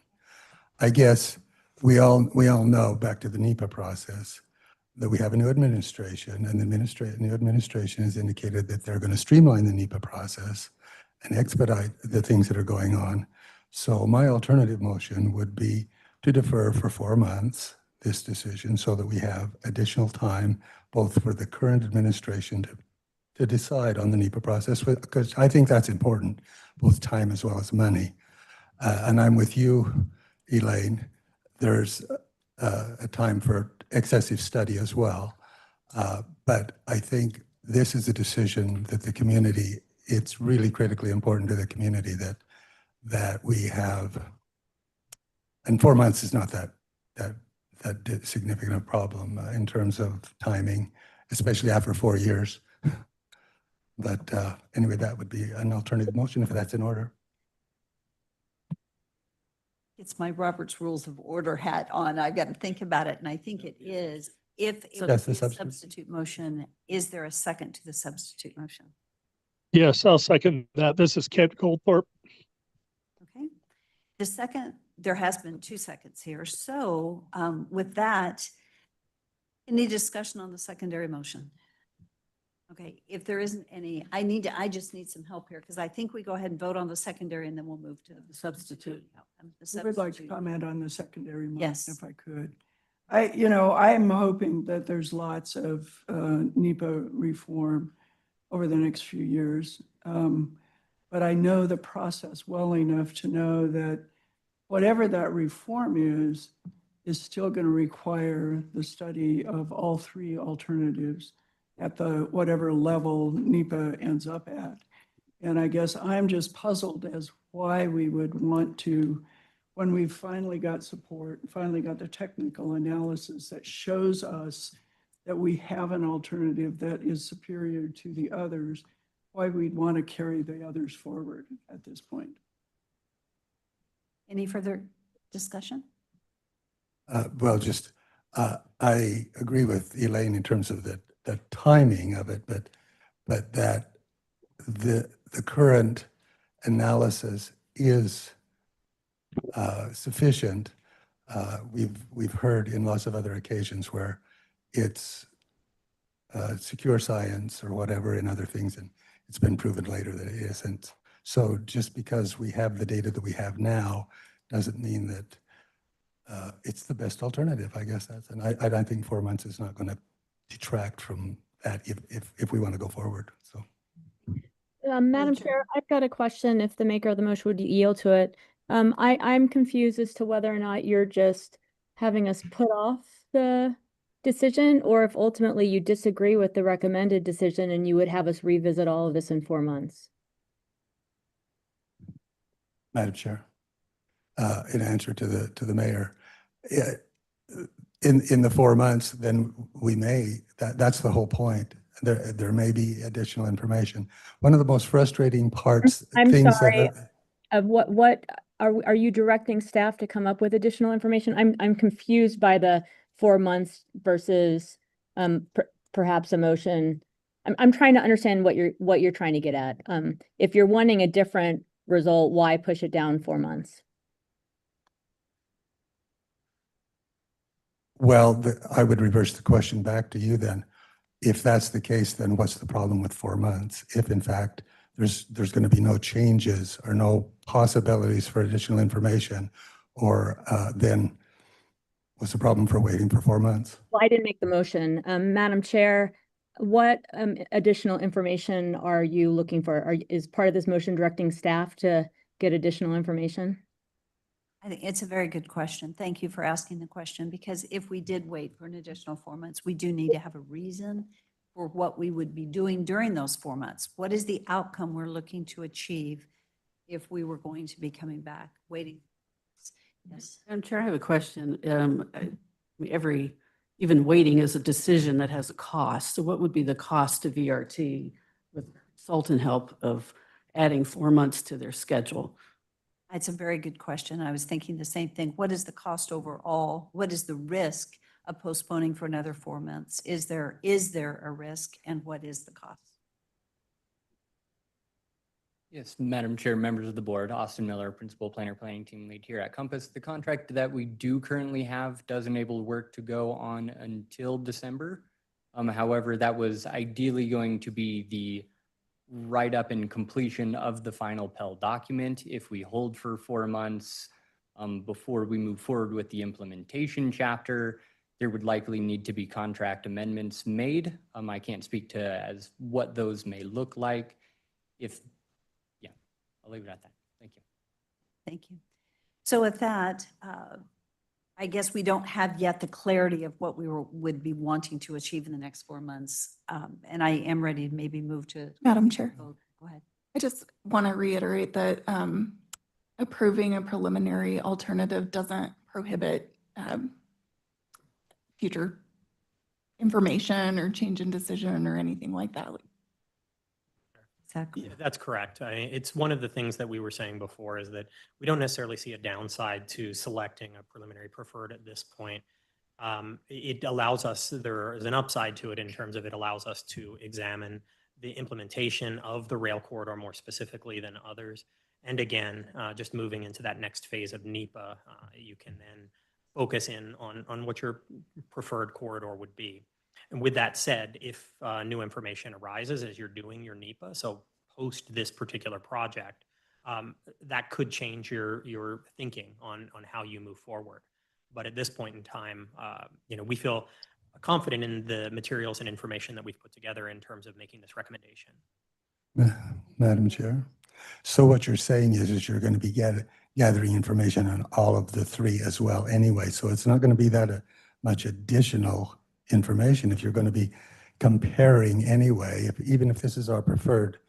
[SPEAKER 19] I guess we all know, back to the NEPA process, that we have a new administration, and the new administration has indicated that they're going to streamline the NEPA process and expedite the things that are going on. So my alternative motion would be to defer for 4 months this decision so that we have additional time, both for the current administration to decide on the NEPA process, because I think that's important, both time as well as money. And I'm with you, Elaine. There's a time for excessive study as well. But I think this is a decision that the community, it's really critically important to the community that we have, and 4 months is not that significant a problem in terms of timing, especially after 4 years. But anyway, that would be an alternative motion if that's in order.
[SPEAKER 2] It's my Robert's Rules of Order hat on. I've got to think about it, and I think it is. If it
[SPEAKER 19] That's
[SPEAKER 2] was
[SPEAKER 19] the
[SPEAKER 2] a
[SPEAKER 19] substitute.
[SPEAKER 2] substitute motion, is there a second to the substitute motion?
[SPEAKER 20] Yes, I'll second that. This is Kent Goldthorpe.
[SPEAKER 2] Okay. The second, there has been 2 seconds here. So with that, any discussion on the secondary motion? Okay, if there isn't any, I just need some help here, because I think we go ahead and vote on the secondary and then we'll move to the substitute.
[SPEAKER 14] I would like to comment on the secondary motion
[SPEAKER 2] Yes.
[SPEAKER 14] if I could. I'm hoping that there's lots of NEPA reform over the next few years. But I know the process well enough to know that whatever that reform is still going to require the study of all 3 alternatives at the whatever level NEPA ends up at. And I guess I'm just puzzled as why we would want to, when we've finally got support, finally got the technical analysis that shows us that we have an alternative that is superior to the others, why we'd want to carry the others forward at this point.
[SPEAKER 2] Any further discussion?
[SPEAKER 19] Well, just I agree with Elaine in terms of the timing of it, but that the current analysis is sufficient. We've heard in lots of other occasions where it's secure science or whatever in other things, and it's been proven later that it isn't. So just because we have the data that we have now doesn't mean that it's the best alternative, I guess that's, and I think 4 months is not going to detract from that if we want to go forward, so.
[SPEAKER 4] Madam Chair, I've got a question if the maker of the motion would yield to it. I'm confused as to whether or not you're just having us put off the decision, or if ultimately you disagree with the recommended decision and you would have us revisit all of this in 4 months.
[SPEAKER 19] Madam Chair, in answer to the mayor, in the 4 months, then we may, that's the whole point. There may be additional information. One of the most frustrating parts,
[SPEAKER 4] I'm
[SPEAKER 19] things
[SPEAKER 4] sorry.
[SPEAKER 19] that
[SPEAKER 4] What are you directing staff to come up with additional information? I'm confused by the 4 months versus perhaps a motion. I'm trying to understand what you're trying to get at. If you're wanting a different result, why push it down 4 months?
[SPEAKER 19] well, I would reverse the question back to you then. If that's the case, then what's the problem with 4 months? If in fact there's going to be no changes or no possibilities for additional information, or then what's the problem for waiting for 4 months?
[SPEAKER 4] Well, I didn't make the motion. Madam Chair, what additional information are you looking for? Is part of this motion directing staff to get additional information?
[SPEAKER 2] I think it's a very good question. Thank you for asking the question, because if we did wait for an additional 4 months, we do need to have a reason for what we would be doing during those 4 months. What is the outcome we're looking to achieve if we were going to be coming back, waiting? Yes.
[SPEAKER 13] Madam Chair, I have a question. Even waiting is a decision that has a cost. So what would be the cost to VRT with consultant help of adding 4 months to their schedule?
[SPEAKER 2] It's a very good question. I was thinking the same thing. What is the cost overall? What is the risk of postponing for another 4 months? Is there a risk, and what is the cost?
[SPEAKER 19] Well, I would reverse the question back to you then. If that's the case, then what's the problem with 4 months? If in fact there's going to be no changes or no possibilities for additional information, or then what's the problem for waiting for 4 months?
[SPEAKER 2] Is there
[SPEAKER 16] Yes, Madam Chair, members of the board, Austin Miller, Principal Planner Planning Team Lead here at Compass. The contract that we do currently have does enable work to go on until December. However, that was ideally going to be the write-up and completion of the final Pell document. If we hold for 4 months before we move forward with the implementation chapter, there would likely need to be contract amendments made. I can't speak to as what those may look like. I'll leave it at that. Thank you.
[SPEAKER 2] Thank you. So with that, I guess we don't have yet the clarity of what would be wanting to achieve in the next 4 months. And I am ready to maybe move to.
[SPEAKER 21] Madam Chair.
[SPEAKER 2] Go ahead.
[SPEAKER 21] I just want to reiterate that approving a preliminary alternative doesn't prohibit future information or change in decision or anything like that.
[SPEAKER 2] Exactly.
[SPEAKER 18] Yeah, that's correct. It's one of the things that we were saying before is that we don't necessarily see a downside to selecting a preliminary preferred at this point. It allows us, there is an upside to it in terms of it allows us to examine the implementation of the rail corridor more specifically than others. And again, just moving into that next phase of NEPA, you can then focus in on what your preferred corridor would be. And with that said, if new information arises as you're doing your NEPA, so post this particular project, that could change your thinking on how you move forward. But at this point in time, we feel confident in the materials and information that we've put together in terms of making this recommendation.
[SPEAKER 19] Madam Chair. So what you're saying is you're going to be gathering information on all of the three as well anyway. So it's not going to be that much additional information if you're going to be comparing anyway. Even if this is our preferred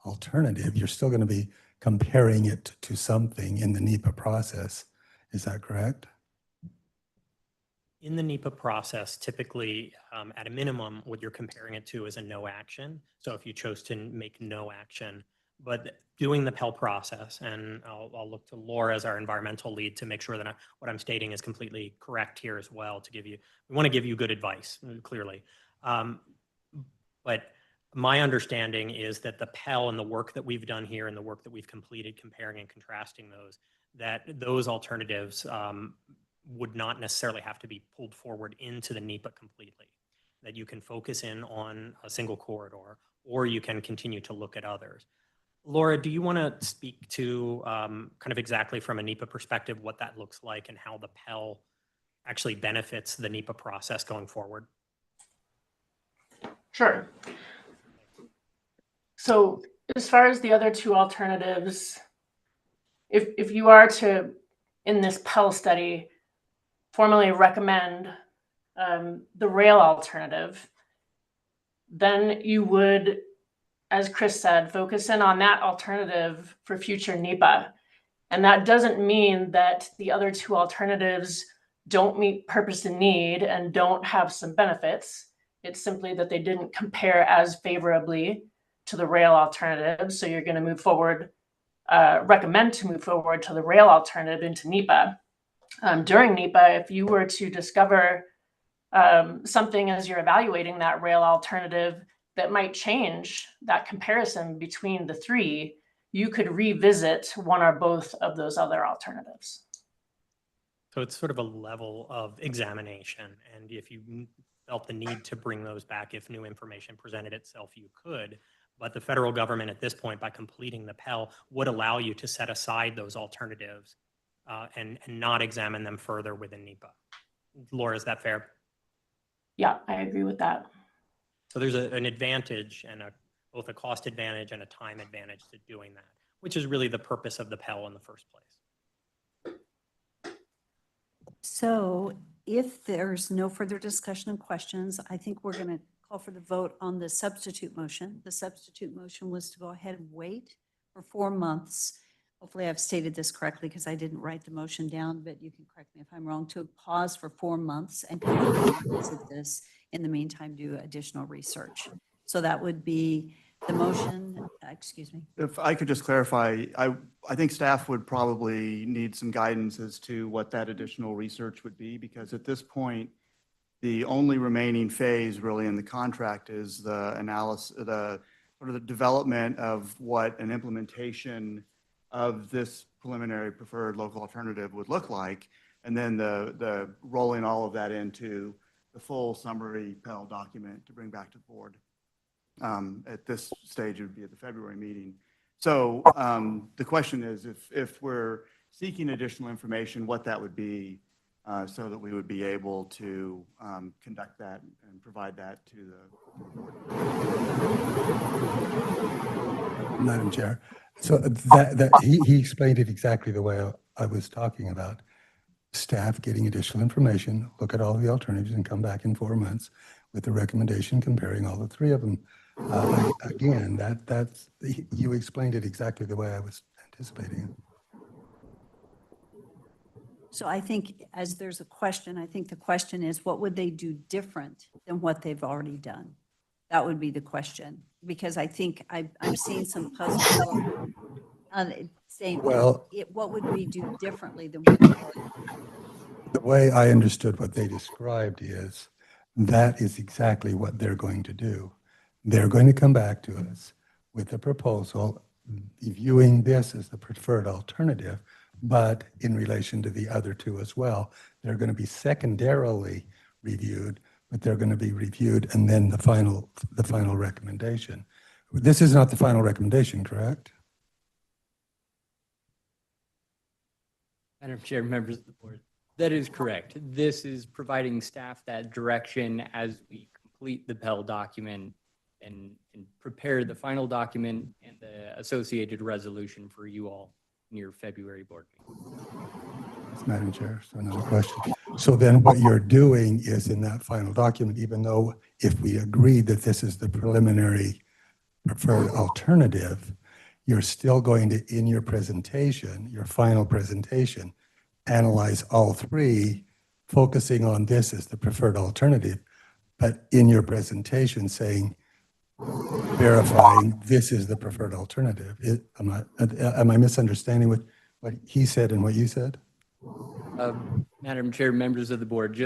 [SPEAKER 19] alternative, you're still going to be comparing it to something in the NEPA process. Is that correct?
[SPEAKER 18] In the NEPA process, typically, at a minimum, what you're comparing it to is a no action. So if you chose to make no action, but doing the Pell process, and I'll look to Laura as our environmental lead to make sure that what I'm stating is completely correct here as well, we want to give you good advice, clearly. But my understanding is that the Pell and the work that we've done here and the work that we've completed comparing and contrasting those alternatives would not necessarily have to be pulled forward into the NEPA completely, that you can focus in on a single corridor, or you can continue to look at others. Laura, do you want to speak to kind of exactly from a NEPA perspective what that looks like and how the Pell actually benefits the NEPA process going forward?
[SPEAKER 22] Sure. So as far as the other two alternatives, if you are to, in this Pell study, formally recommend the rail alternative, then you would, as Chris said, focus in on that alternative for future NEPA. And that doesn't mean that the other two alternatives don't meet purpose and need and don't have some benefits. It's simply that they didn't compare as favorably to the rail alternative. So you're going to move forward, recommend to move forward to the rail alternative into NEPA. During NEPA, if you were to discover something as you're evaluating that rail alternative that might change that comparison between the three, you could revisit one or both of those other alternatives.
[SPEAKER 18] So it's sort of a level of examination. And if you felt the need to bring those back, if new information presented itself, you could. But the federal government at this point, by completing the Pell, would allow you to set aside those alternatives and not examine them further within NEPA. Laura, is that fair?
[SPEAKER 22] Yeah, I agree with that.
[SPEAKER 18] So there's an advantage and both a cost advantage and a time advantage to doing that, which is really the purpose of the Pell in the first place.
[SPEAKER 2] So if there's no further discussion and questions, I think we're going to call for the vote on the substitute motion. The substitute motion was to go ahead and wait for 4 months. Hopefully I've stated this correctly because I didn't write the motion down, but you can correct me if I'm wrong, to pause for 4 months and visit this. In the meantime, do additional research. So that would be the motion, excuse me.
[SPEAKER 1] If I could just clarify, I think staff would probably need some guidance as to what that additional research would be, because at this point, the only remaining phase really in the contract is the analysis, the sort sort of the development of what an implementation of this preliminary preferred local alternative would look like, and then the rolling all of that into the full summary Pell document to bring back to the board. At this stage, it would be at the February meeting. So the question is, if we're seeking additional information, what that would be, so that we would be able to conduct that and provide that to the board.
[SPEAKER 19] Madam Chair, so he explained it exactly the way I was talking about. Staff getting additional information, look at all the alternatives, and come back in 4 months with a recommendation comparing all the three of them. Again, that's you explained it exactly the way I was anticipating it.
[SPEAKER 2] So I think as there's a question, I think the question is, what would they do different than what they've already done? That would be the question, because I think I'm seeing some puzzle on saying,
[SPEAKER 19] Well,
[SPEAKER 2] what would we do differently than what they've already done?
[SPEAKER 19] the way I understood what they described is that is exactly what they're going to do. They're going to come back to us with a proposal viewing this as the preferred alternative, but in relation to the other two as well. They're going to be secondarily reviewed, but they're going to be reviewed and then the final recommendation. This is not the final recommendation, correct?
[SPEAKER 16] Madam Chair, members of the board, that is correct. This is providing staff that direction as we complete the Pell document and prepare the final document and the associated resolution for you all in your February board meeting.
[SPEAKER 19] Madam Chair, so another question. So then what you're doing is in that final document, even though if we agree that this is the preliminary preferred alternative, you're still going to, in your presentation, your final presentation, analyze all three, focusing on this as the preferred alternative, but in your presentation saying, verifying this is the preferred alternative. Am I misunderstanding what he said and what you said?
[SPEAKER 16] Madam Chair, members of the board,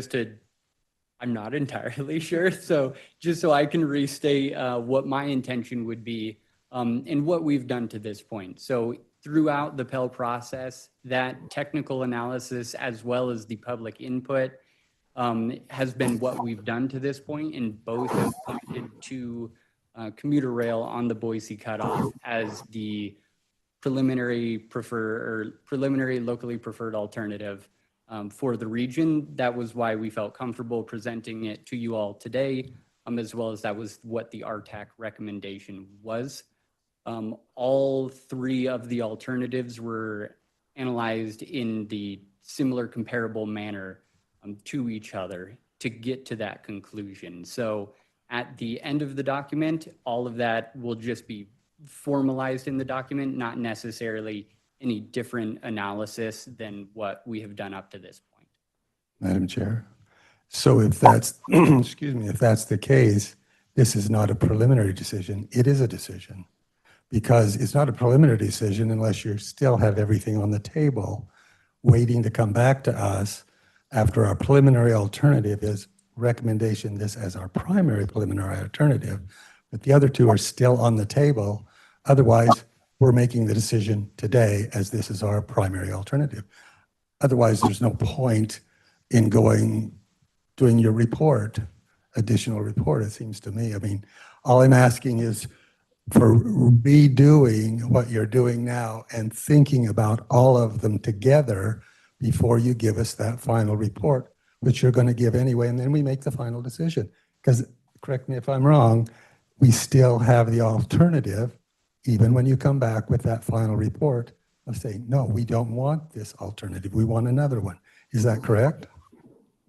[SPEAKER 16] I'm not entirely sure. So just so I can restate what my intention would be and what we've done to this point. So throughout the Pell process, that technical analysis as well as the public input has been what we've done to this point, and both have pointed to commuter rail on the Boise cutoff as the preliminary locally preferred alternative for the region. That was why we felt comfortable presenting it to you all today, as well as that was what the RTAC recommendation was. All three of the alternatives were analyzed in the similar comparable manner to each other to get to that conclusion. So at the end of the document, all of that will just be formalized in the document, not necessarily any different analysis than what we have done up to this point.
[SPEAKER 19] Madam Chair. So if that's, excuse me, if that's the case, this is not a preliminary decision, it is a decision. Because it's not a preliminary decision unless you still have everything on the table waiting to come back to us after our preliminary alternative is recommendation this as our primary preliminary alternative, but the other two are still on the table. Otherwise, we're making the decision today as this is our primary alternative. Otherwise, there's no point in doing your report, additional report, it seems to me. I mean, all I'm asking is for redoing what you're doing now and thinking about all of them together before you give us that final report, which you're going to give anyway, and then we make the final decision. Because, correct me if I'm wrong, we still have the alternative, even when you come back with that final report, of saying, no, we don't want this alternative, we want another one. Is that correct?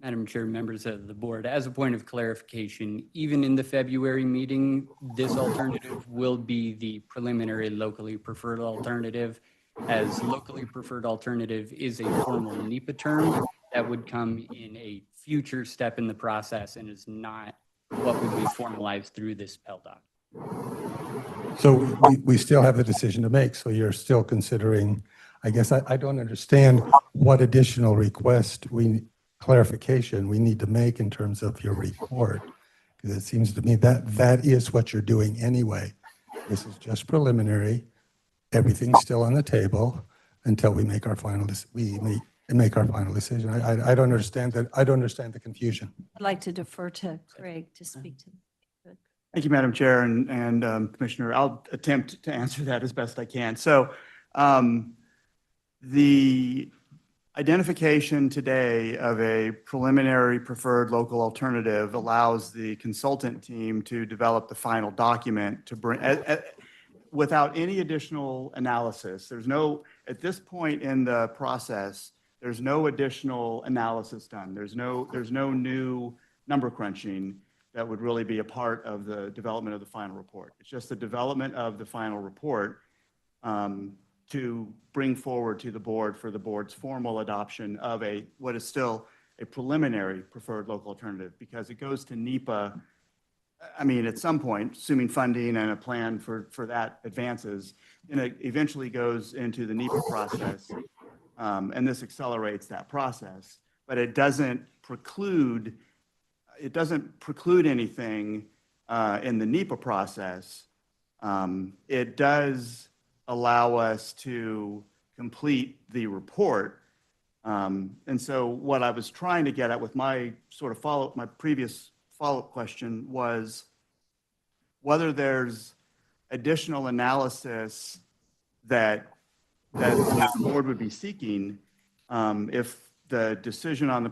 [SPEAKER 16] Madam Chair, members of the board, as a point of clarification, even in the February meeting, this alternative will be the preliminary locally preferred alternative, as locally preferred alternative is a formal NEPA term that would come in a future step in the process and is not what would be formalized through this Pell doc.
[SPEAKER 19] So we still have the decision to make, so you're still considering, I guess I don't understand what additional clarification we need to make in terms of your report, because it seems to me that that is what you're doing anyway. This is just preliminary. Everything's still on the table until we make our final, make our final decision. I don't understand that. I don't understand the confusion.
[SPEAKER 2] I'd like to defer to Craig to speak to.
[SPEAKER 1] Thank you, Madam Chair and Commissioner. I'll attempt to answer that as best I can. So the identification today of a preliminary preferred local alternative allows the consultant team to develop the final document to bring, without any additional analysis. There's no, at this point in the process, there's no additional analysis done. There's no new number crunching that would really be a part of the development of the final report. It's just the development of the final report to bring forward to the board for the board's formal adoption of what is still a preliminary preferred local alternative, because it goes to NEPA. I mean, at some point, assuming funding and a plan for that advances, and it eventually goes into the NEPA process, and this accelerates that process. But it doesn't preclude anything in the NEPA process. It does allow us to complete the report. And so what I was trying to get at with my sort of my previous follow-up question was whether there's additional analysis that the board would be seeking if the decision on the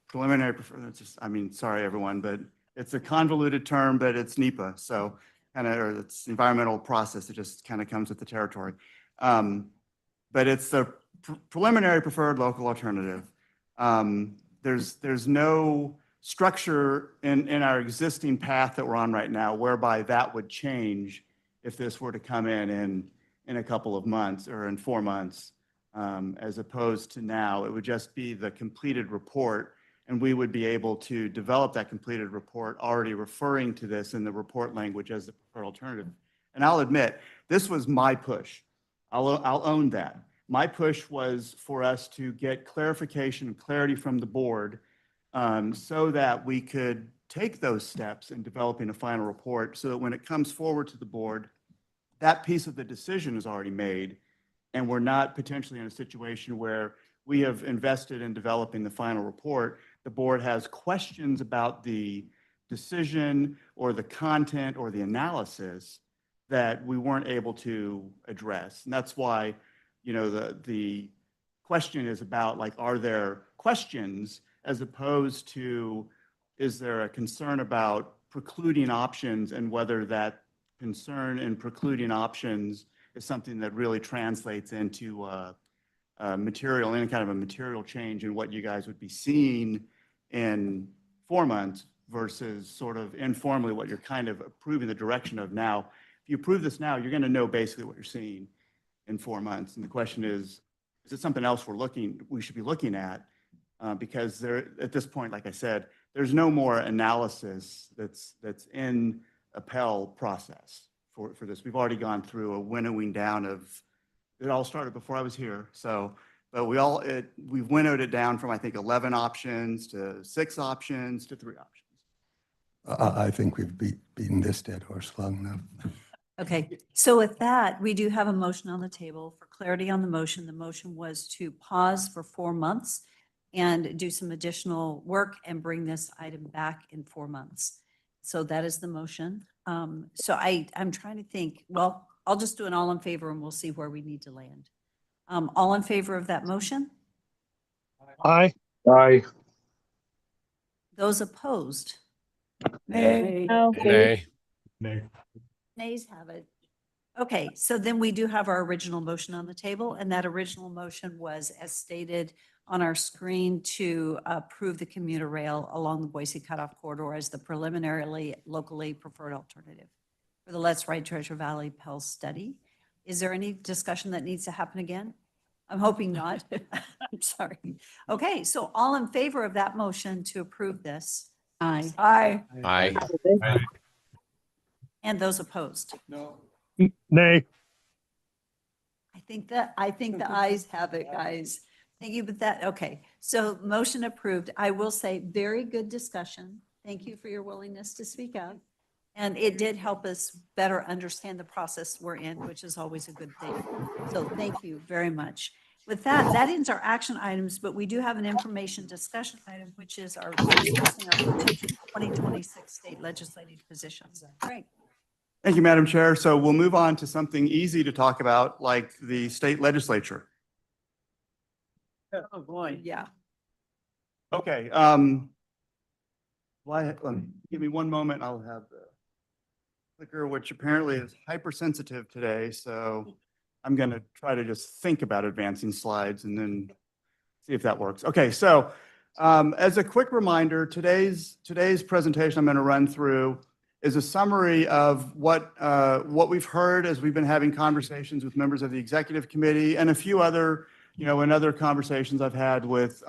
[SPEAKER 1] preliminary preferred, sorry everyone, but it's a convoluted term, but it's NEPA. So or it's environmental process. It just kind of comes with the territory. But it's the preliminary preferred local alternative. There's no structure in our existing path that we're on right now whereby that would change if this were to come in a couple of months or in 4 months, as opposed to now. It would just be the completed report, and we would be able to develop that completed report already referring to this in the report language as the preferred alternative. And I'll admit, this was my push. I'll own that. My push was for us to get clarification and clarity from the board so that we could take those steps in developing a final report so that when it comes forward to the board, that piece of the decision is already made, and we're not potentially in a situation where we have invested in developing the final report. The board has questions about the decision or the content or the analysis that we weren't able to address. And that's why, the question is about, like, are there questions as opposed to, is there a concern about precluding options, and whether that concern in precluding options is something that really translates into any kind of a material change in what you guys would be seeing in 4 months versus sort of informally what you're kind of approving the direction of now. If you approve this now, you're going to know basically what you're seeing in 4 months. And the question is it something else we should be looking at? Because at this point, like I said, there's no more analysis that's in a Pell process for this. We've already gone through a winnowing down of, it all started before I was here. So, but we've winnowed it down from, I think, 11 options to 6 options to 3 options.
[SPEAKER 19] I think we've beaten this dead horse long enough.
[SPEAKER 2] Okay, so with that, we do have a motion on the table. For clarity on the motion was to pause for 4 months and do some additional work and bring this item back in 4 months. So that is the motion. So I'm trying to think, well, I'll just do an all in favor and we'll see where we need to land. All in favor of that motion?
[SPEAKER 20] Aye. Aye.
[SPEAKER 2] Those opposed?
[SPEAKER 14] Nay.
[SPEAKER 4] No.
[SPEAKER 3] Nay.
[SPEAKER 2] Nays have it. Okay, so then we do have our original motion on the table, and that original motion was as stated on our screen to approve the commuter rail along the Boise Cutoff Corridor as the preliminarily locally preferred alternative for the Let's Ride Treasure Valley Pell study. Is there any discussion that needs to happen again? I'm hoping not. I'm sorry. Okay, so all in favor of that motion to approve this?
[SPEAKER 13] Aye.
[SPEAKER 14] Aye.
[SPEAKER 3] Aye.
[SPEAKER 2] And those opposed?
[SPEAKER 14] No.
[SPEAKER 20] Nay.
[SPEAKER 2] I think the ayes have it, guys. Thank you, okay. So motion approved. I will say very good discussion. Thank you for your willingness to speak out. And it did help us better understand the process we're in, which is always a good thing. So thank you very much. With that, that ends our action items, but we do have an information discussion item, which is our discussing our potential 2026 state legislative positions. Great.
[SPEAKER 1] Thank you, Madam Chair. So we'll move on to something easy to talk about, like the state legislature.
[SPEAKER 13] Oh, boy.
[SPEAKER 2] Yeah.
[SPEAKER 1] Okay. Give me one moment. I'll have the clicker, which apparently is hypersensitive today. So I'm going to try to just think about advancing slides and then see if that works. Okay. So as a quick reminder, today's presentation I'm going to run through is a summary of what we've heard as we've been having conversations with members of the executive committee and a few other, in other conversations I've had with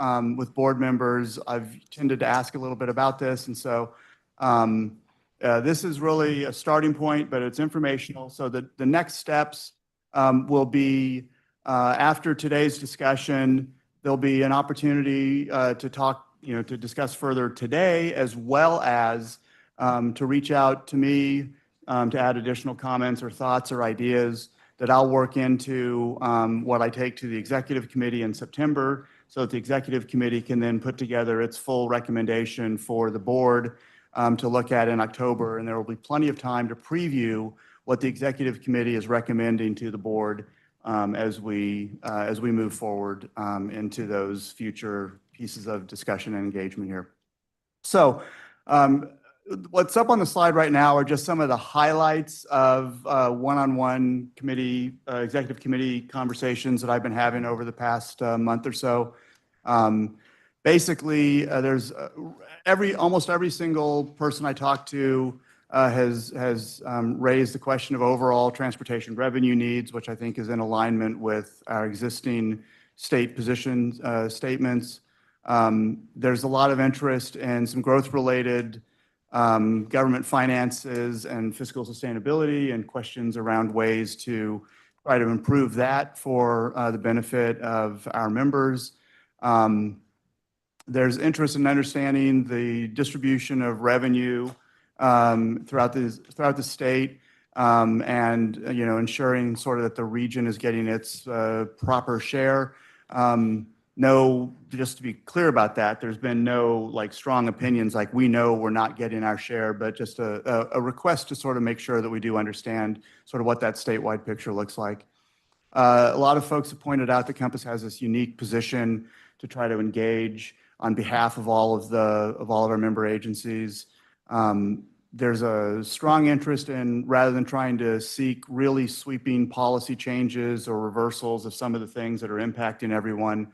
[SPEAKER 1] board members. I've tended to ask a little bit about this. And so this is really a starting point, but it's informational. So the next steps will be after today's discussion, there'll be an opportunity to talk, to discuss further today, as well as to reach out to me to add additional comments or thoughts or ideas that I'll work into what I take to the executive committee in September, so that the executive committee can then put together its full recommendation for the board to look at in October. And there will be plenty of time to preview what the executive committee is recommending to the board as we move forward into those future pieces of discussion and engagement here. So what's up on the slide right now are just some of the highlights of one-on-one committee, executive committee conversations that I've been having over the past month or so. Basically, there's almost every single person I talk to has raised the question of overall transportation revenue needs, which I think is in alignment with our existing state position statements. There's a lot of interest in some growth-related government finances and fiscal sustainability and questions around ways to try to improve that for the benefit of our members. There's interest in understanding the distribution of revenue throughout the state and ensuring sort of that the region is getting its proper share. No, just to be clear about that, there's been no strong opinions like we know we're not getting our share, but just a request to sort of make sure that we do understand sort of what that statewide picture looks like. A lot of folks have pointed out that Compass has this unique position to try to engage on behalf of all of our member agencies. There's a strong interest in, rather than trying to seek really sweeping policy changes or reversals of some of the things that are impacting everyone,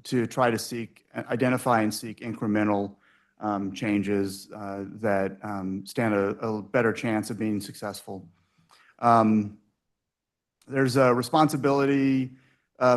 [SPEAKER 1] to try to identify and seek incremental changes that stand a better chance of being successful. There's a responsibility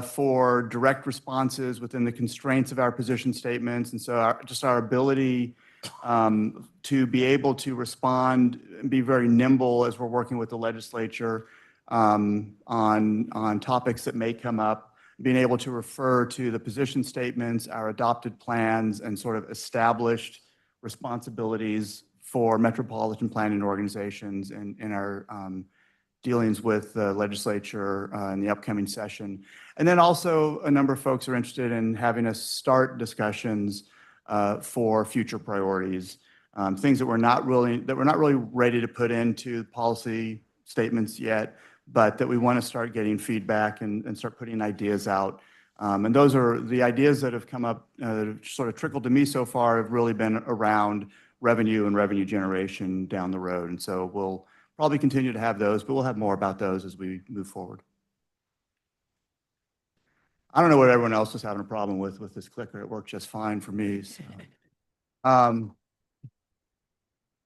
[SPEAKER 1] for direct responses within the constraints of our position statements. And so just our ability to be able to respond and be very nimble as we're working with the legislature on topics that may come up, being able to refer to the position statements, our adopted plans, and sort of established responsibilities for metropolitan planning organizations in our dealings with the legislature in the upcoming session. And then also a number of folks are interested in having us start discussions for future priorities, things that we're not really ready to put into policy statements yet, but that we want to start getting feedback and start putting ideas out. And those are the ideas that have come up, that have sort of trickled to me so far, have really been around revenue and revenue generation down the road. And so we'll probably continue to have those, but we'll have more about those as we move forward. I don't know what everyone else is having a problem with this clicker. It worked just fine for me. So.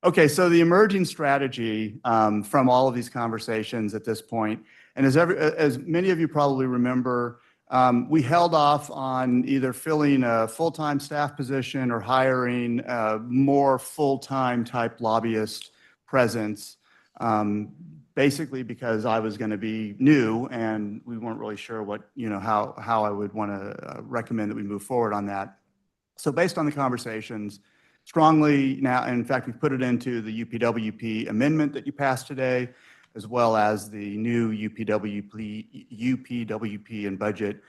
[SPEAKER 1] Okay, so the emerging strategy from all of these conversations at this point, and as many of you probably remember, we held off on either filling a full-time staff position or hiring a more full-time type lobbyist presence, basically because I was going to be new and we weren't really sure how I would want to recommend that we move forward on that. So based on the conversations, strongly now, in fact, we've put it into the UPWP amendment that you passed today, as well as the new UPWP and budget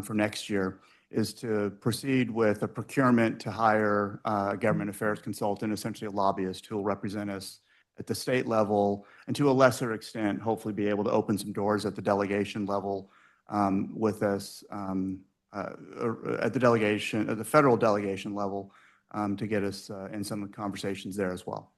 [SPEAKER 1] for next year, is to proceed with a procurement to hire a government affairs consultant, essentially a lobbyist who will represent us at the state level, and to a lesser extent, hopefully be able to open some doors at the delegation level with us, at the federal delegation level, to get us in some of the conversations there as well.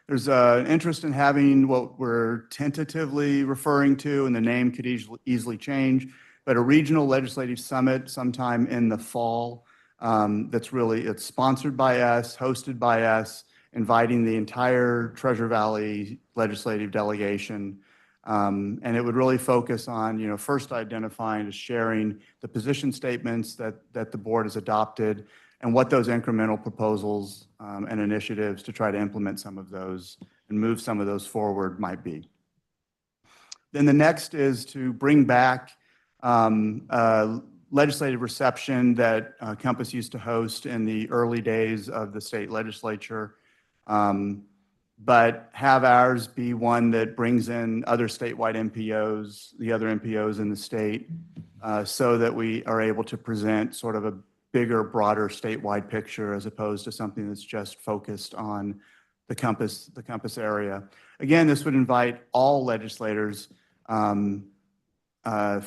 [SPEAKER 1] There's an interest in having what we're tentatively referring to, and the name could easily change, but a regional legislative summit sometime in the fall. It's sponsored by us, hosted by us, inviting the entire Treasure Valley legislative delegation. And it would really focus on, first identifying and sharing the position statements that the board has adopted and what those incremental proposals and initiatives to try to implement some of those and move some of those forward might be. Then the next is to bring back legislative reception that Compass used to host in the early days of the state legislature, but have ours be one that brings in other statewide MPOs, the other MPOs in the state, so that we are able to present sort of a bigger, broader statewide picture as opposed to something that's just focused on the Compass area. Again, this would invite all legislators from the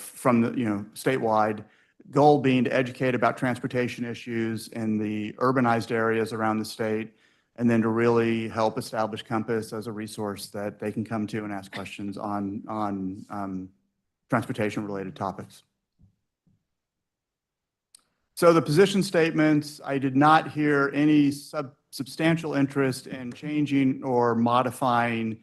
[SPEAKER 1] statewide, goal being to educate about transportation issues in the urbanized areas around the state, and then to really help establish Compass as a resource that they can come to and ask questions on transportation-related topics. So the position statements, I did not hear any substantial interest in changing or modifying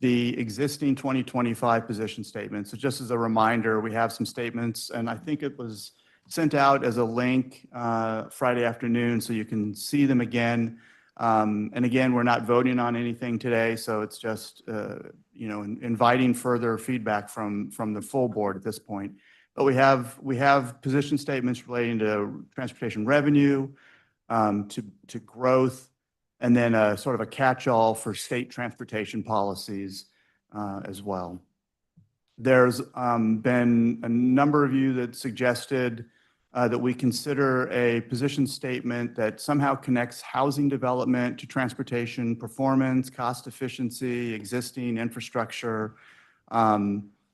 [SPEAKER 1] the existing 2025 position statements. So just as a reminder, we have some statements, and I think it was sent out as a link Friday afternoon, so you can see them again. And again, we're not voting on anything today, so it's just inviting further feedback from the full board at this point. But we have position statements relating to transportation revenue, to growth, and then a sort of a catch-all for state transportation policies as well. There's been a number of you that suggested that we consider a position statement that somehow connects housing development to transportation performance, cost efficiency, existing infrastructure.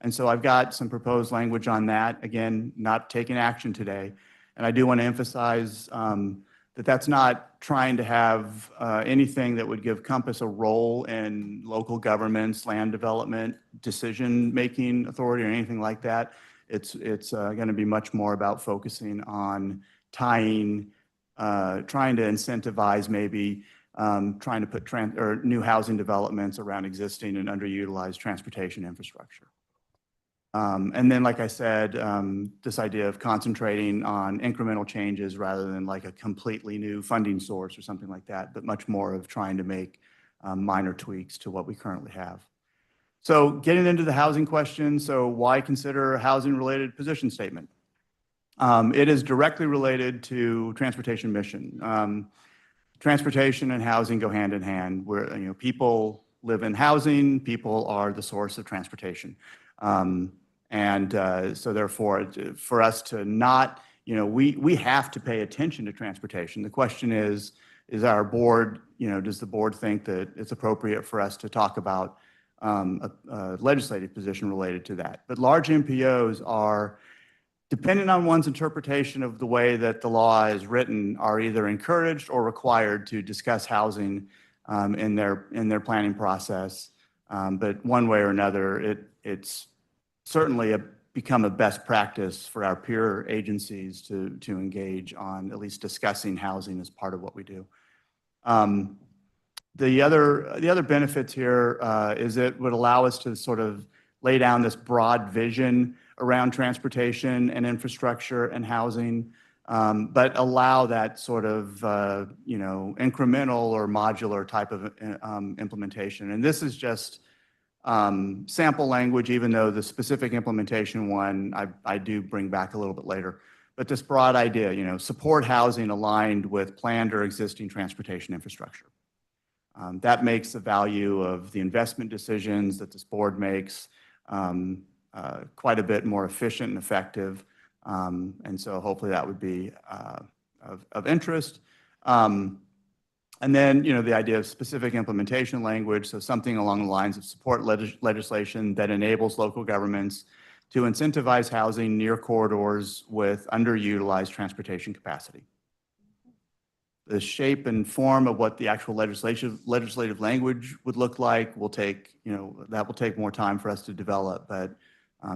[SPEAKER 1] And so I've got some proposed language on that. Again, not taking action today. And I do want to emphasize that that's not trying to have anything that would give Compass a role in local governments, land development, decision-making authority, or anything like that. It's going to be much more about focusing on tying, trying to incentivize maybe trying to put new housing developments around existing and underutilized transportation infrastructure. And then, like I said, this idea of concentrating on incremental changes rather than like a completely new funding source or something like that, but much more of trying to make minor tweaks to what we currently have. So getting into the housing question, so why consider a housing-related position statement? It is directly related to transportation mission. Transportation and housing go hand in hand, where people live in housing, people are the source of transportation. So therefore, for us to not, we have to pay attention to transportation. The question is our board, does the board think that it's appropriate for us to talk about a legislative position related to that? But large MPOs are, depending on one's interpretation of the way that the law is written, are either encouraged or required to discuss housing in their planning process. But one way or another, it's certainly become a best practice for our peer agencies to engage on at least discussing housing as part of what we do. The other benefits here is it would allow us to sort of lay down this broad vision around transportation and infrastructure and housing, but allow that sort of incremental or modular type of implementation. And this is just sample language, even though the specific implementation one I do bring back a little bit later. but this broad idea, you know, support housing aligned with planned or existing transportation infrastructure. That makes the value of the investment decisions that this board makes quite a bit more efficient and effective. And so hopefully that would be of interest. And then, you know, the idea of specific implementation language, so something along the lines of support legislation that enables local governments to incentivize housing near corridors with underutilized transportation capacity. The shape and form of what the actual legislative language would look like will take, you know, that will take more time for us to develop, but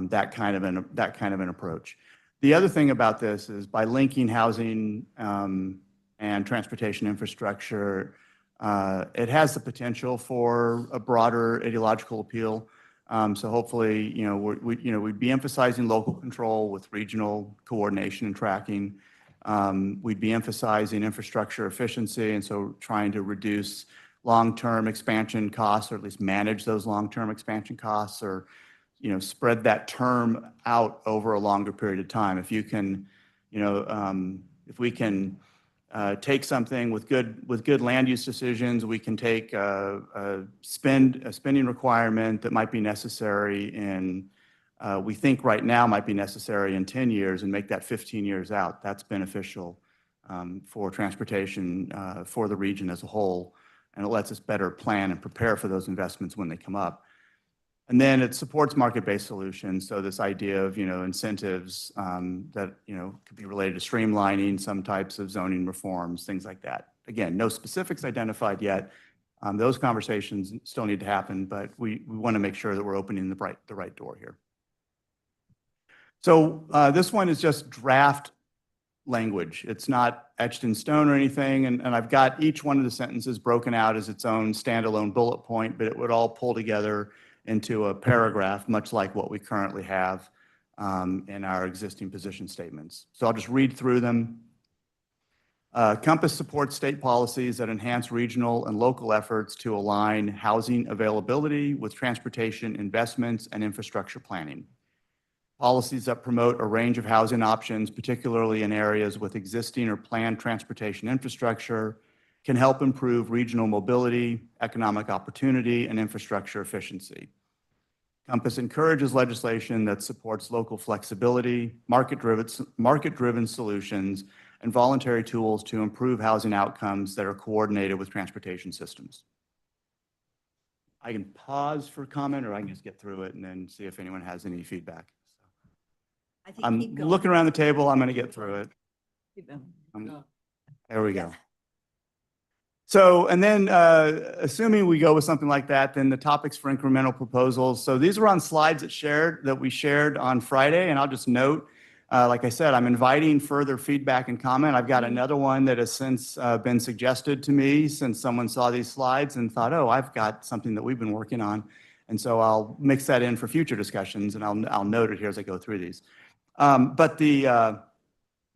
[SPEAKER 1] that kind of an approach. The other thing about this is by linking housing and transportation infrastructure, it has the potential for a broader ideological appeal. So hopefully, you know, we'd be emphasizing local control with regional coordination and tracking. We'd be emphasizing infrastructure efficiency, and so trying to reduce long-term expansion costs, or at least manage those long-term expansion costs, or, you know, spread that term out over a longer period of time. If you can, you know, if we can take something with good land use decisions, we can take a spending requirement that might be necessary in, we think right now might be necessary in 10 years and make that 15 years out. That's beneficial for transportation for the region as a whole, and it lets us better plan and prepare for those investments when they come up. And then it supports market-based solutions. So this idea of, you know, incentives that, you know, could be related to streamlining some types of zoning reforms, things like that. Again, no specifics identified yet. Those conversations still need to happen, but we want to make sure that we're opening the right door here. So this one is just draft language. It's not etched in stone or anything, and I've got each one of the sentences broken out as its own standalone bullet point, but it would all pull together into a paragraph, much like what we currently have in our existing position statements. So I'll just read through them. Compass supports state policies that enhance regional and local efforts to align housing availability with transportation investments and infrastructure planning. Policies that promote a range of housing options, particularly in areas with existing or planned transportation infrastructure, can help improve regional mobility, economic opportunity, and infrastructure efficiency. Compass encourages legislation that supports local flexibility, market-driven solutions, and voluntary tools to improve housing outcomes that are coordinated with transportation systems. I can pause for comment, or I can just get through it and then see if anyone has any feedback. I'm looking around the table. I'm going to get through it. There we go. So, and then assuming we go with something like that, then the topics for incremental proposals. So these were on slides that we shared on Friday, and I'll just note, like I said, I'm inviting further feedback and comment. I've got another one that has since been suggested to me since someone saw these slides and thought, oh, I've got something that we've been working on. And so I'll mix that in for future discussions, and I'll note it here as I go through these. But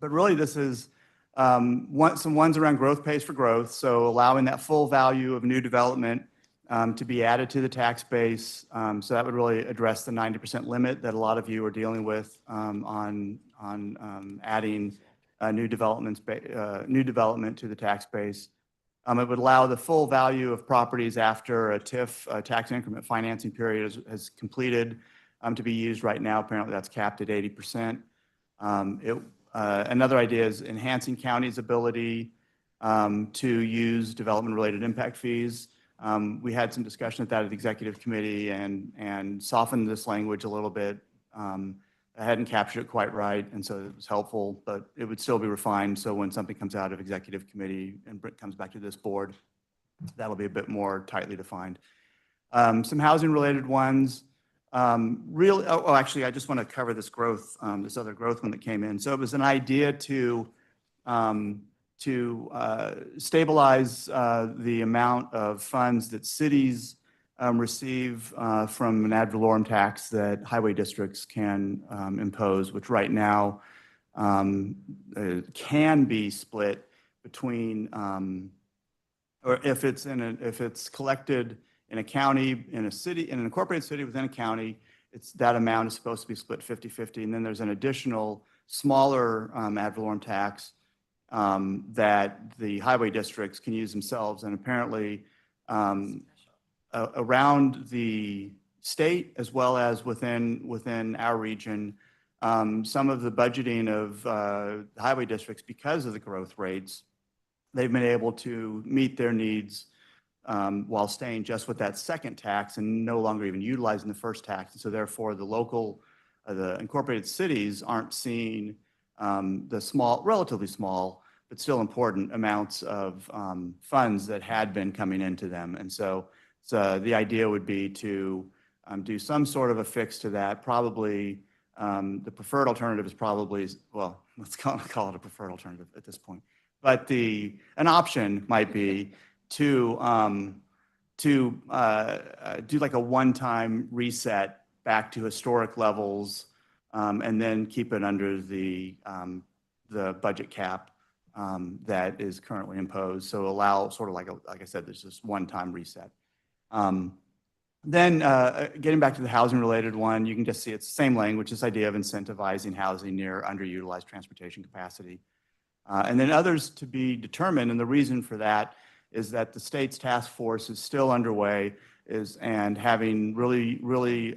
[SPEAKER 1] really this is some ones around growth pays for growth. So allowing that full value of new development to be added to the tax base. So that would really address the 90% limit that a lot of you are dealing with on adding new development to the tax base. It would allow the full value of properties after a TIF, tax increment financing period has completed to be used right now. Apparently that's capped at 80%. Another idea is enhancing counties' ability to use development-related impact fees. We had some discussion at the executive committee and softened this language a little bit. I hadn't captured it quite right, and so it was helpful, but it would still be refined. So when something comes out of executive committee and comes back to this board, that'll be a bit more tightly defined. Some housing-related ones. Actually, I just want to cover this growth, this other growth one that came in. So it was an idea to stabilize the amount of funds that cities receive from an ad valorem tax that highway districts can impose, which right now can be split between, or if it's collected in a county, in a city, in an incorporated city within a county, that amount is supposed to be split 50-50. And then there's an additional smaller ad valorem tax that the highway districts can use themselves. And apparently around the state as well as within our region, some of the budgeting of highway districts, because of the growth rates, they've been able to meet their needs while staying just with that second tax and no longer even utilizing the first tax. And so therefore the incorporated cities aren't seeing the small, relatively small, but still important amounts of funds that had been coming into them. And so the idea would be to do some sort of a fix to that. Probably the preferred alternative is probably, well, let's call it a preferred alternative at this point. But an option might be to do like a one-time reset back to historic levels, and then keep it under the budget cap that is currently imposed. So allow sort of like I said, there's this one-time reset. Then getting back to the housing-related one, you can just see it's the same language, this idea of incentivizing housing near underutilized transportation capacity. And then others to be determined, and the reason for that is that the state's task force is still underway and having really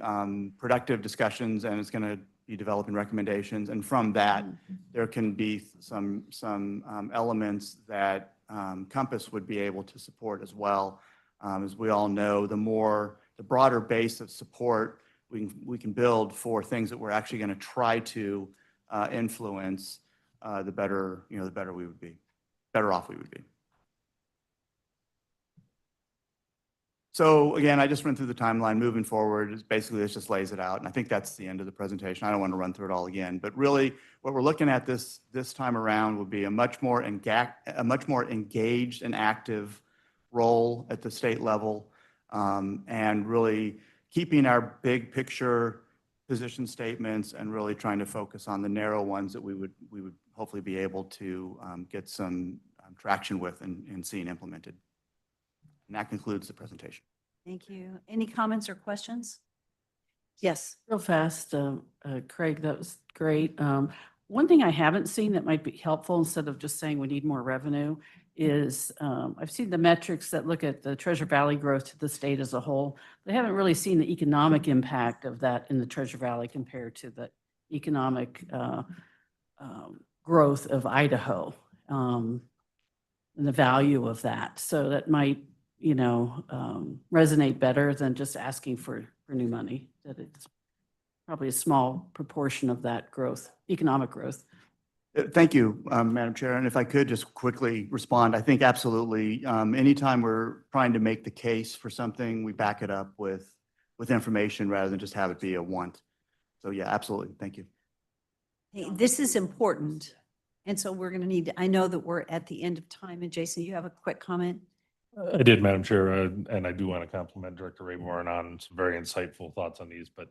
[SPEAKER 1] productive discussions, and it's going to be developing recommendations. And from that, there can be some elements that Compass would be able to support as well. As we all know, the broader base of support we can build for things that we're actually going to try to influence, the better we would be, better off we would be. So again, I just went through the timeline moving forward. Basically, this just lays it out. And I think that's the end of the presentation. I don't want to run through it all again, but really what we're looking at this time around would be a much more engaged and active role at the state level, and really keeping our big picture position statements and really trying to focus on the narrow ones that we would hopefully be able to get some traction with and seeing implemented. And that concludes the presentation.
[SPEAKER 2] Thank you. Any comments or questions? Yes.
[SPEAKER 13] Real fast, Craig, that was great. One thing I haven't seen that might be helpful, instead of just saying we need more revenue, is I've seen the metrics that look at the Treasure Valley growth to the state as a whole. They haven't really seen the economic impact of that in the Treasure Valley compared to the economic growth of Idaho, and the value of that. So that might, resonate better than just asking for new money, that it's probably a small proportion of that growth, economic growth.
[SPEAKER 1] Thank you, Madam Chair. And if I could just quickly respond, I think absolutely. Anytime we're trying to make the case for something, we back it up with information rather than just have it be a want. So yeah, absolutely. Thank you.
[SPEAKER 2] Hey, this is important. And so we're going to need, I know that we're at the end of time. And Jason, you have a quick comment?
[SPEAKER 3] I did, Madam Chair, and I do want to compliment Director Rayborn on some very insightful thoughts on these. But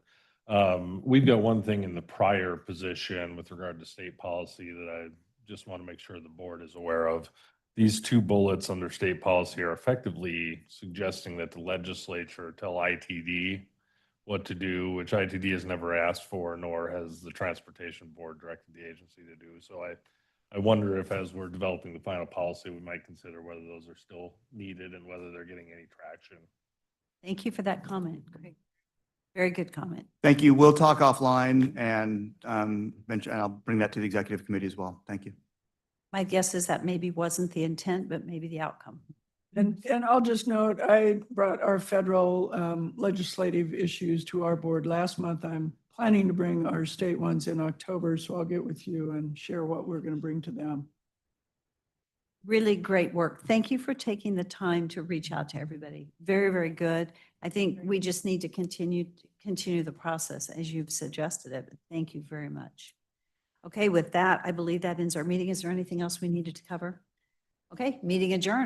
[SPEAKER 3] we've got one thing in the prior position with regard to state policy that I just want to make sure the board is aware of. These two bullets under state policy are effectively suggesting that the legislature tell ITD what to do, which ITD has never asked for, nor has the Transportation Board directed the agency to do. So I wonder if, as we're developing the final policy, we might consider whether those are still needed and whether they're getting any traction.
[SPEAKER 2] Thank you for that comment. Great. Very good comment.
[SPEAKER 1] Thank you. We'll talk offline and I'll bring that to the executive committee as well. Thank you.
[SPEAKER 2] My guess is that maybe wasn't the intent, but maybe the outcome.
[SPEAKER 14] And I'll just note, I brought our federal legislative issues to our board last month. I'm planning to bring our state ones in October, so I'll get with you and share what we're going to bring to them.
[SPEAKER 2] Really great work. Thank you for taking the time to reach out to everybody. Very, very good. I think we just need to continue the process as you've suggested it. Thank you very much. Okay, with that, I believe that ends our meeting. Is there anything else we needed to cover? Okay, meeting adjourned.